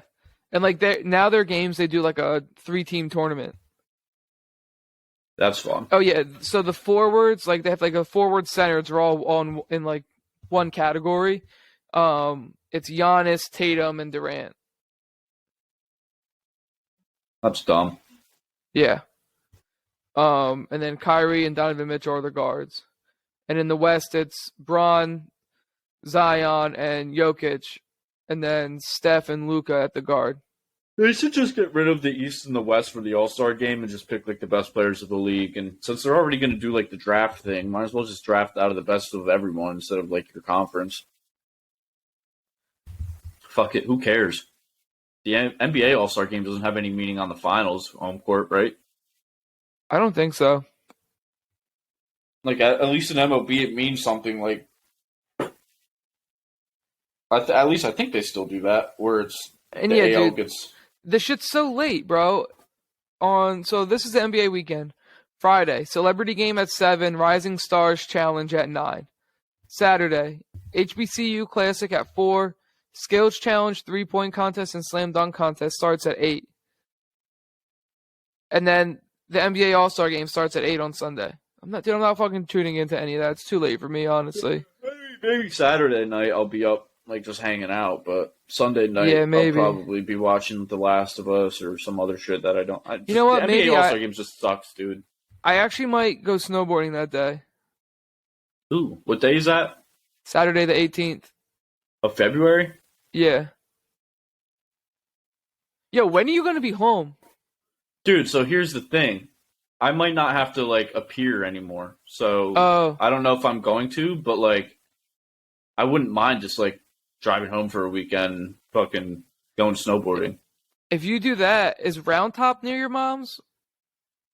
And like now their games they do like a 3-team tournament. That's fun. Oh yeah, so the forwards like they have like a forward center. It's all on in like one category. It's Giannis, Tatum, and Durant. That's dumb. Yeah. And then Kyrie and Donovan Mitchell are the guards. And in the West, it's Bron, Zion, and Jokic, and then Steph and Luka at the guard. They should just get rid of the East and the West for the All-Star Game and just pick like the best players of the league. And since they're already going to do like the draft thing, might as well just draft out of the best of everyone instead of like your conference. Fuck it, who cares? The NBA All-Star Game doesn't have any meaning on the finals, home court, right? I don't think so. Like at least in MLB, it means something. Like at least I think they still do that, where it's And the yeah, AL dude, gets. the shit's so late, bro. So this is the NBA weekend. Friday, Celebrity Game at 7, Rising Stars Challenge at 9. Saturday, HBCU Classic at 4, Skills Challenge 3-point contest and Slam Dunk contest starts at 8. And then the NBA All-Star Game starts at 8 on Sunday. I'm not fucking tuning into any of that. It's too late for me, honestly. Maybe Saturday night I'll be up, like just hanging out, but Sunday night Yeah, maybe. I'll probably be watching The Last of Us or some other shit that I don't. You know what? The Maybe NBA All-Star Games just sucks, dude. I actually might go snowboarding that day. Ooh, what day is that? Saturday the 18th. Of February? Yeah. Yo, when are you gonna be home? Dude, so here's the thing. I might not have to like appear anymore. So Oh. I don't know if I'm going to, but like I wouldn't mind just like driving home for a weekend and fucking going snowboarding. If you do that, is Round Top near your mom's?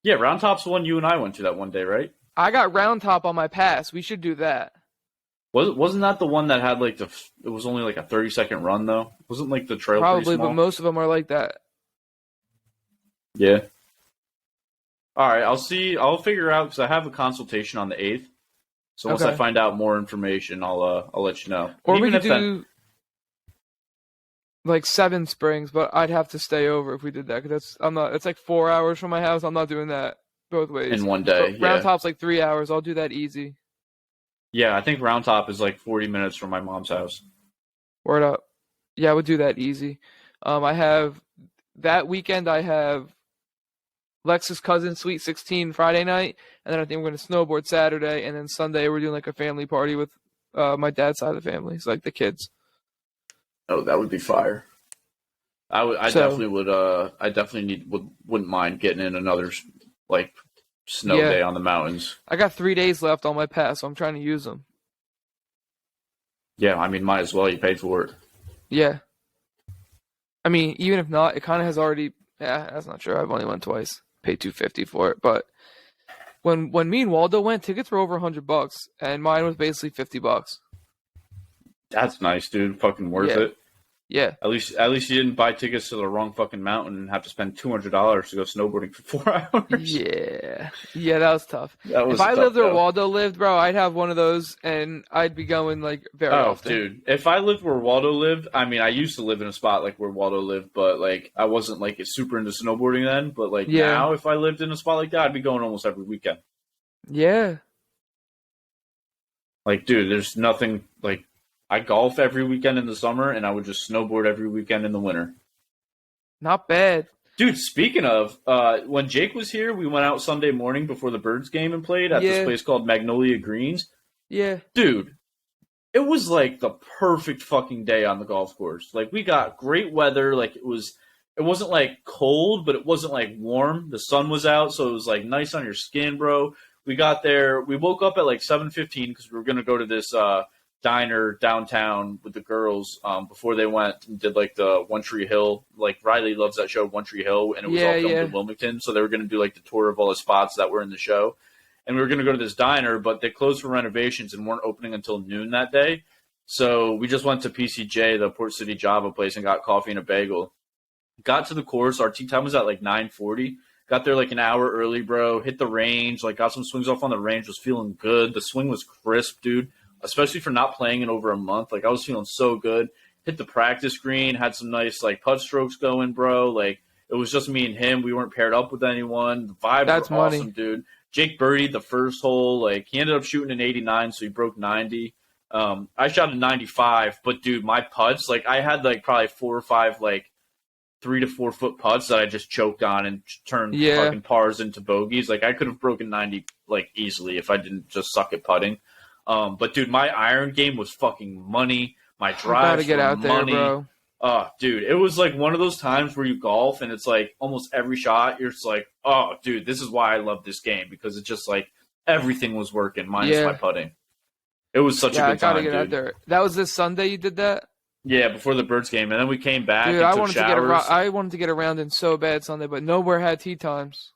Yeah, Round Top's the one you and I went to that one day, right? I got Round Top on my pass. We should do that. Wasn't that the one that had like it was only like a 30-second run though? Wasn't like the trail Probably, pretty small? but most of them are like that. Yeah. All right, I'll figure out because I have a consultation on the 8th. So once I Okay. find out more information, I'll let you know. Or Even we could if that- do like Seven Springs, but I'd have to stay over if we did that. Cause it's like 4 hours from my house. I'm not doing that both ways. in one day. But Round Yeah. Top's like 3 hours. I'll do that easy. Yeah, I think Round Top is like 40 minutes from my mom's house. Word up. Yeah, I would do that easy. I have that weekend. I have Lex's cousin Sweet 16 Friday night, and then I think we're gonna snowboard Saturday, and then Sunday we're doing like a family party with my dad's side of the family, so like the kids. Oh, that would be fire. I So- definitely would. I definitely wouldn't mind getting in another like snow Yeah. day on the mountains. I got 3 days left on my pass, so I'm trying to use them. Yeah, I mean, might as well. You paid for it. Yeah. I mean, even if not, it kind of has already. Yeah, that's not true. I've only went twice. Paid $250 for it, but when me and Waldo went, tickets were over $100, and mine was basically $50. That's nice, dude. Fucking worth Yeah. it. Yeah. At least you didn't buy tickets to the wrong fucking mountain and have to spend $200 to go snowboarding for 4 hours. Yeah. Yeah, that was tough. That was If I tough, lived where though. Waldo lived, bro, I'd have one of those, and I'd be going like very Oh, often. dude. If I lived where Waldo lived, I mean, I used to live in a spot like where Waldo lived, but like I wasn't like super into snowboarding then. But like Yeah. now, if I lived in a spot like that, I'd be going almost every weekend. Yeah. Like, dude, there's nothing like I golf every weekend in the summer, and I would just snowboard every weekend in the winter. Not bad. Dude, speaking of, when Jake was here, we went out Sunday morning before the Birds game and played at Yeah. this place called Magnolia Greens. Yeah. Dude, it was like the perfect fucking day on the golf course. Like we got great weather. Like it wasn't like cold, but it wasn't like warm. The sun was out, so it was like nice on your skin, bro. We got there. We woke up at like 7:15 because we were gonna go to this diner downtown with the girls before they went and did like the One Tree Hill. Like Riley loves that show, One Tree Hill, and it was all filmed in Wilmington. So they were gonna do like the tour of all the spots that were in the show. and we were going to go to this diner, but they closed for renovations and weren't opening until noon that day. So we just went to PCJ, the Port City Java place, and got coffee and a bagel. Got to the course. Our tee time was at like 9:40. Got there like an hour early, bro. Hit the range. Like got some swings off on the range. Was feeling good. The swing was crisp, dude. Especially for not playing in over a month. Like I was feeling so good. Hit the practice green. Had some nice like putt strokes going, bro. Like it was just me and him. We weren't paired up with anyone. The vibes were awesome, dude. Jake birdied the first hole. Like he ended up shooting an 89, so he broke 90. I shot a 95, but dude, my putts, like I had like probably 4 or 5 like 3 to 4 foot putts that I just choked on and turned fucking pars into bogeys. Like I could have broken 90 like easily if I didn't just suck at putting. But dude, my iron game was fucking money. My drives were out money. There, bro. Dude, it was like one of those times where you golf and it's like almost every shot you're just like, oh, dude, this is why I love this game, because it's just like everything was working minus my putting. It was such a good time, dude. Out there. That was this Sunday you did that? Yeah, before the Birds game, and then we came back. Dude, and I took wanted showers. I wanted to get around in so bad Sunday, but nowhere had tee times.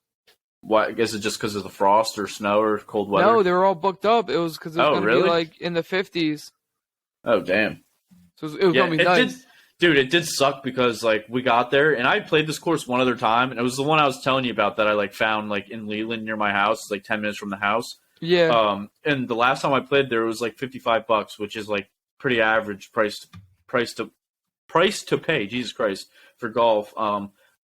Why? I guess it's just because of the frost or snow or cold weather. No, they were all booked up. It was because it was going to be like in the 50s. Oh, damn! So it was going to be nice. Dude, it did suck because like we got there, and I played this course one other time, and it was the one I was telling you about that I like found like in Leland near my house, like 10 minutes from the house. Yeah. And the last time I played there, it was like $55, which is like pretty average price to pay. Jesus Christ, for golf.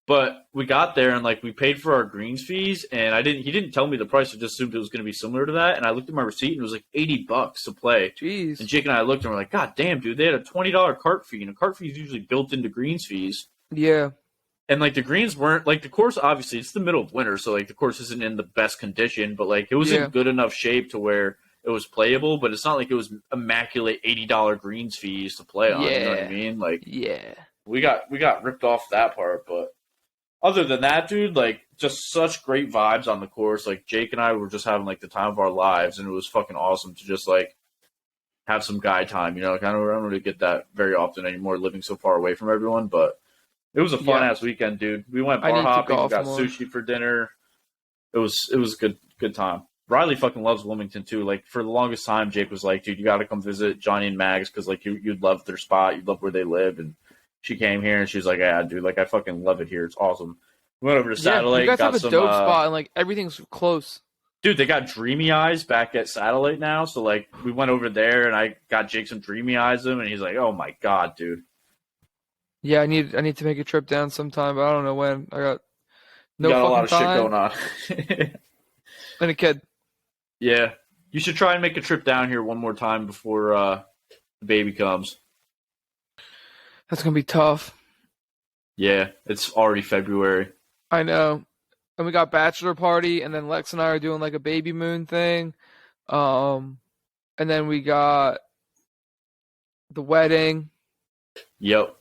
But we got there and like we paid for our greens fees, and he didn't tell me the price. I just assumed it was going to be similar to that. And I looked at my receipt and it was like $80 to play. Jeez. And Jake and I looked and we're like, God damn, dude, they had a $20 cart fee, and a cart fee is usually built into greens fees. Yeah. And like the greens weren't like the course. Obviously, it's the middle of winter, so like the course isn't in the best condition. But like it was in good enough shape to where it was playable. But it's not like it was immaculate $80 greens fees to play on. You know what I mean? Like we got ripped off that part. But other than that, dude, like just such great vibes on the course. Like Jake and I were just having like the time of our lives, and it was fucking awesome to just like have some guy time. You know, like I don't really get that very often anymore, living so far away from everyone, but. It was a fun ass weekend, dude. We went bar hopping, we got sushi for dinner. It was a good time. Riley fucking loves Wilmington too. Like for the longest time, Jake was like, "Dude, you got to come visit Johnny and Mags because like you'd love their spot, you'd love where they live." And she came here and she's like, "Yeah, dude, like I fucking love it here. It's awesome." We went over to Satellite. You guys have a dope spot and like everything's close. Dude, they got Dreamy Eyes back at Satellite now, so like we went over there and I got Jake some Dreamy Eyes and he's like, "Oh my god, dude." Yeah, I need to make a trip down sometime, but I don't know when. I got no fucking time. Got a lot of shit going on. And a kid. Yeah. You should try and make a trip down here one more time before the baby comes. That's going to be tough. Yeah, it's already February. I know. And we got bachelor party, and then Lex and I are doing like a baby moon thing. And then we got the wedding. Yep.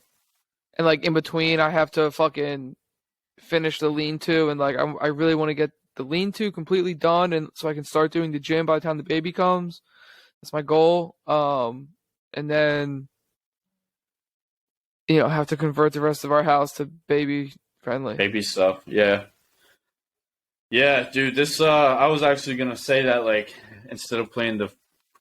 And like in between, I have to fucking finish the lean-to, and like I really want to get the lean-to completely done, and so I can start doing the gym by the time the baby comes. That's my goal. And then have to convert the rest of our house to baby friendly. Baby stuff, yeah. Yeah, dude. This I was actually gonna say that like instead of playing the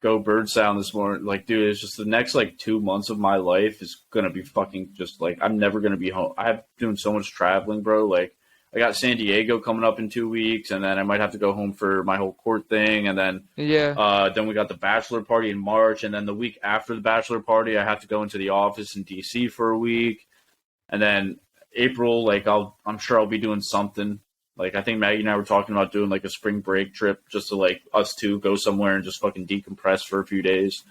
Go Bird sound this morning, like, dude, it's just the next like 2 months of my life is gonna be fucking just like I'm never gonna be home. I have doing so much traveling, bro. Like I got San Diego coming up in 2 weeks, and then I might have to go home for my whole court thing, and then then we got the bachelor party in March, and then the week after the bachelor party, I have to go into the office in DC for a week, and then April, like I'm sure I'll be doing something. Like, I think Maggie and I were talking about doing, like, a spring break trip just to, like, us two go somewhere and just fucking decompress for a few days.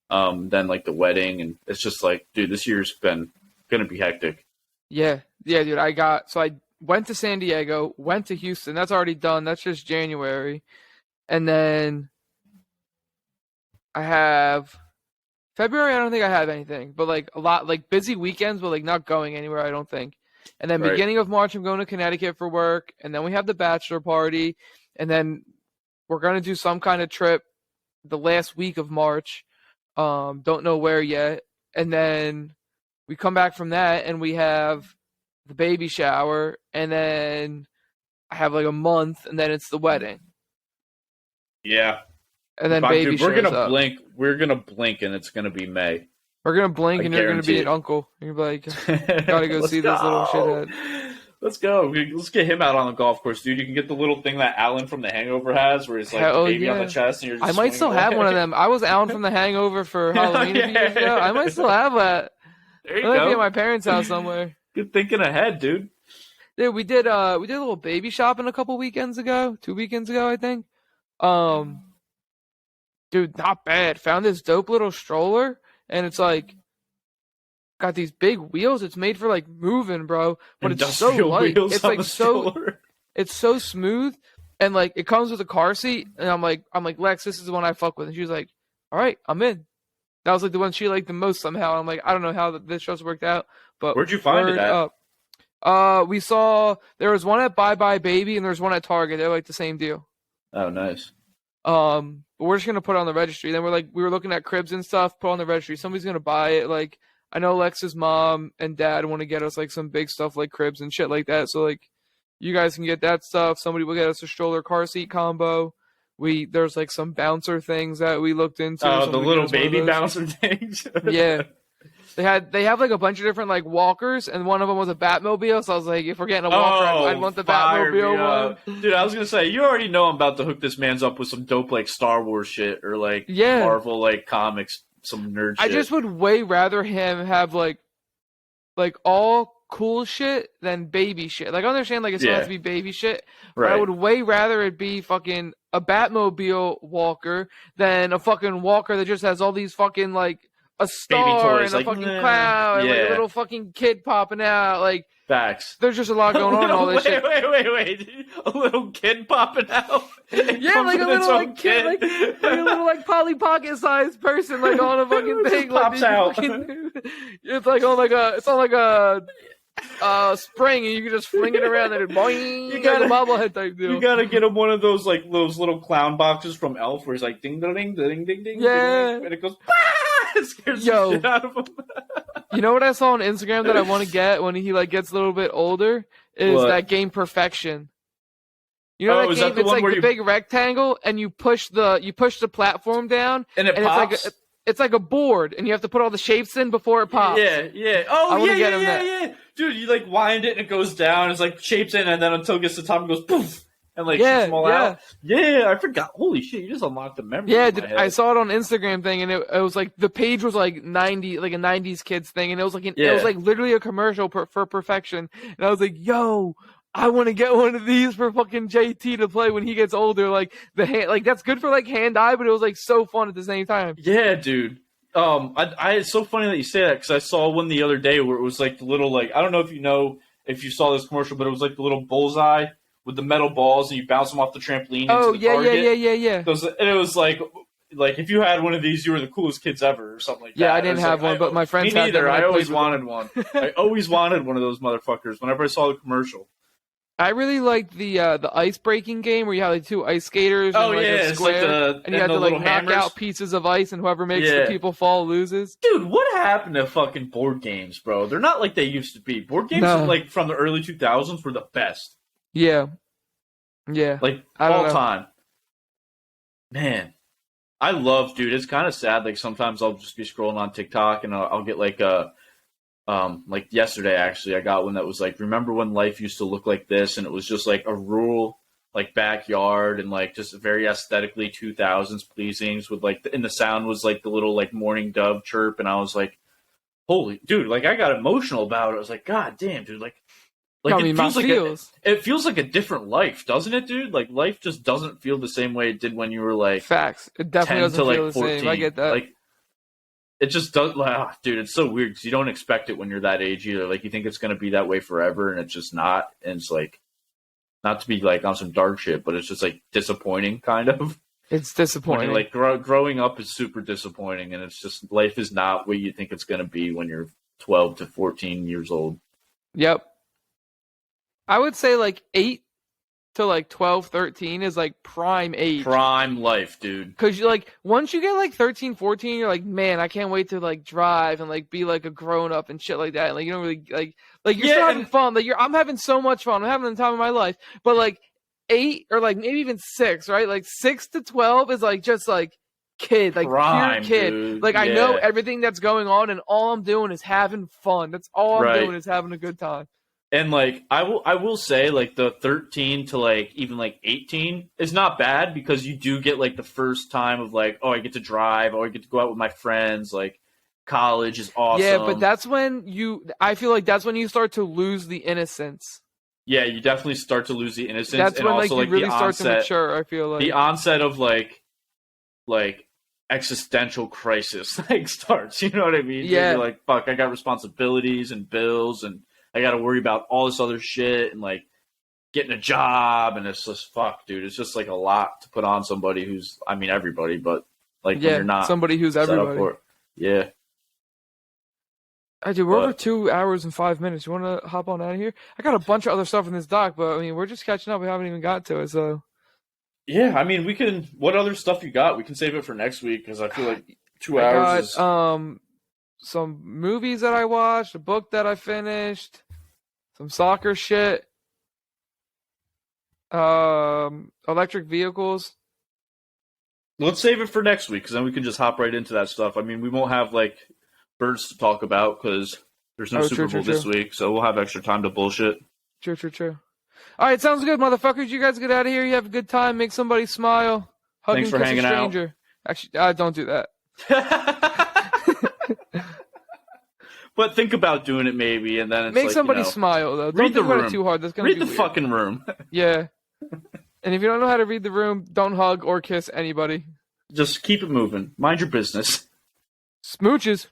Then, like, the wedding. And it's just, like, dude, this year's been going to be hectic. Yeah. Yeah, dude. I went to San Diego, went to Houston. That's already done. That's just January. And then I have February. I don't think I have anything. But, like, a lot, like, busy weekends, but, like, not going anywhere, I don't think. And then beginning of March, I'm going to Connecticut for work. And then we have the bachelor party. And then we're going to do some kind of trip the last week of March. Don't know where yet. And then we come back from that and we have the baby shower. And then I have like a month and then it's the wedding. Yeah. and then But, baby dude, we're shows gonna up. blink. We're gonna blink, and it's gonna be May. We're gonna blink, I and you're gonna be guarantee an it. uncle. You're like, gotta go Let's see this little go. shithead. Let's go. Let's get him out on the golf course, dude. You can get the little thing that Alan from The Hangover has, where he's like Hell the baby on yeah. the chest, and you're just I might still swinging have away. one of them. I was Alan from The Hangover for Halloween a few years ago. I might still have that. There It you might be at go. my parents' house somewhere. Good thinking ahead, dude. Dude, we did a little baby shopping a couple weekends ago, 2 weekends ago, I think. Dude, not bad. Found this dope little stroller, and it's like got these big wheels. It's made for like moving, bro. But it's so Industrial light. wheels It's on like the so stroller. it's so smooth, and like it comes with a car seat. And I'm like, Lex, this is the one I fuck with. And she was like, all right, I'm in. That was like the one she liked the most somehow. I'm like, I don't know how this just worked out, but Where'd you find it word at? up. We saw there was one at Bye Bye Baby and there's one at Target. They're like the same deal. Oh, nice. But we're just gonna put it on the registry. Then we were looking at cribs and stuff. Put on the registry. Somebody's gonna buy it. Like I know Lex's mom and dad want to get us like some big stuff like cribs and shit like that. So like you guys can get that stuff. Somebody will get us a stroller car seat combo. There's like some bouncer things that we looked into. Oh, the Somebody little gave us one of baby those. bouncer things. Yeah. They have like a bunch of different like walkers, and one of them was a Batmobile. So I was like, if we're getting a walker, I'd want the fire me Batmobile up. one. Dude, I was gonna say, you already know I'm about to hook this man's up with some dope like Star Wars shit or like Yeah. Marvel like comics, some nerd shit. I just would way rather him have like all cool shit than baby shit. Like I understand like it still Yeah. has to be baby shit, but right. I would way rather it be fucking a Batmobile walker than a fucking walker that just has all these fucking like a star toys, and a like, fucking nah. cloud and like Yeah. a little fucking kid popping out. Like Facts. there's just a lot going on in all this shit. Wait. A little kid popping out. It Yeah, comes like a with its little own like kid, like a little like Polly Pocket sized person, like on a fucking It just thing, like pops that you out. fucking- it's like on like a spring, and you can just fling it around and it boing, You gotta- like a bobblehead type deal. You gotta get him one of those like those little clown boxes from Elf, where it's like ding ding ding ding ding ding, Yeah. ding, and it goes. It scares Yo. the shit out of him. You know what I saw on Instagram that I want to get when he like gets a little bit older is What? that game Perfection. You know Oh, that is game? that the It's one like where the you- big rectangle, and you push the platform down, And it and pops. it's like a board, and you have to put all the shapes in before it pops. Yeah. Oh, I wanna yeah, get yeah, him yeah, that. yeah. Dude, you like wind it and it goes down. It's like shapes in, and then until it gets to the top, it goes poof, and like Yeah, shoots them all yeah. out. Yeah, I forgot. Holy shit, you just unlocked a memory. Yeah, in my dude, head. I saw it on Instagram thing, and it was like the page was like 90, like a 90s kids thing, and it was like it was Yeah. like literally a commercial for Perfection, and I was like, yo, I want to get one of these for fucking JT to play when he gets older. Like the hand, like that's good for like hand eye, but it was like so fun at the same time. Yeah, dude. It's so funny that you say that because I saw one the other day where it was like the little like I don't know if you saw this commercial, but it was like the little bullseye with the metal balls and you bounce them off the trampoline. Oh into the yeah, target. yeah. And it was like if you had one of these, you were the coolest kids ever, or something like that. Yeah, I It didn't was have like, one, but my friends me had them. neither. and I played always with wanted them. one. I always wanted one of those motherfuckers. Whenever I saw the commercial. I really liked the ice breaking game where you had like two ice skaters. Oh and, like, yeah, a it's like square, the and you had the to like little knock hammers. out pieces of ice, and whoever makes Yeah. the people fall loses. Dude, what happened to fucking board games, bro? They're not like they used to be. Board games, No. like from the early 2000s, were the best. Yeah. Like I don't all know. time. Man, I love, dude. It's kind of sad. Like sometimes I'll just be scrolling on TikTok and I'll get like like yesterday actually, I got one that was like, remember when life used to look like this? And it was just like a rural like backyard and like just very aesthetically 2000s pleasings with like, and the sound was like the little like morning dove chirp, and I was like, holy dude, like I got emotional about it. I was like, God damn, dude, like I mean, it my feels like feels. it feels like a different life, doesn't it, dude? Like life just doesn't feel the same way it did when you were like Facts. It definitely 10 doesn't to like feel the 14. same. I get that. Like it just does. Dude, it's so weird because you don't expect it when you're that age either. Like you think it's gonna be that way forever, and it's just not. And it's like, not to be like on some dark shit, but it's just like disappointing, kind of. It's When disappointing. you're, like growing up is super disappointing, and it's just life is not what you think it's gonna be when you're 12 to 14 years old. Yep. I would say like 8 to like 12, 13 is like prime age. Prime life, dude. Cause you like once you get like 13, 14, you're like, man, I can't wait to like drive and like be like a grown up and shit like that. Like you don't really like you're Yeah, still having and- fun. Like I'm having so much fun. I'm having the time of my life. But like 8 or like maybe even 6, right? Like 6 to 12 is like just like kid, like Prime, pure kid. dude. Like I know Yeah. everything that's going on, and all I'm doing is having fun. That's all I'm Right. doing is having a good time. And like I will say like the 13 to like even like 18 is not bad because you do get like the first time of like, oh, I get to drive, or I get to go out with my friends, like college is awesome. Yeah, but that's when I feel like that's when you start to lose the innocence. Yeah, you definitely start to lose the innocence. That's and when like also, you really the start onset, to mature, I feel like. the onset of like existential crisis like starts. You know what I mean? Yeah. You're like, fuck, I got responsibilities and bills, and I got to worry about all this other shit, and like getting a job, and it's just fuck, dude. It's just like a lot to put on somebody who's, I mean, everybody, but like when Yeah, you're not somebody who's set up everybody. for it. Yeah. I do. We're But- over 2 hours and 5 minutes. You want to hop on out of here? I got a bunch of other stuff in this doc, but I mean, we're just catching up. We haven't even got to it, so. Yeah, I mean, we can. What other stuff you got? We can save it for next week because I feel like 2 I hours got is. some movies that I watched, a book that I finished, some soccer shit, electric vehicles. Let's save it for next week because then we can just hop right into that stuff. I mean, we won't have like birds to talk about because there's no Super Bowl this week, so we'll have extra time to bullshit. True. All right, sounds good, motherfuckers. You guys get out of here. You have a good time. Make somebody smile. Hug Thanks and for kiss hanging a out. stranger. Actually, don't do that. But think about doing it maybe, and then it's Make like, somebody you know, smile though. Don't read the think about room. it too hard. That's gonna read be the weird. fucking room. Yeah. And if you don't know how to read the room, don't hug or kiss anybody. Just keep it moving. Mind your business. Smooches.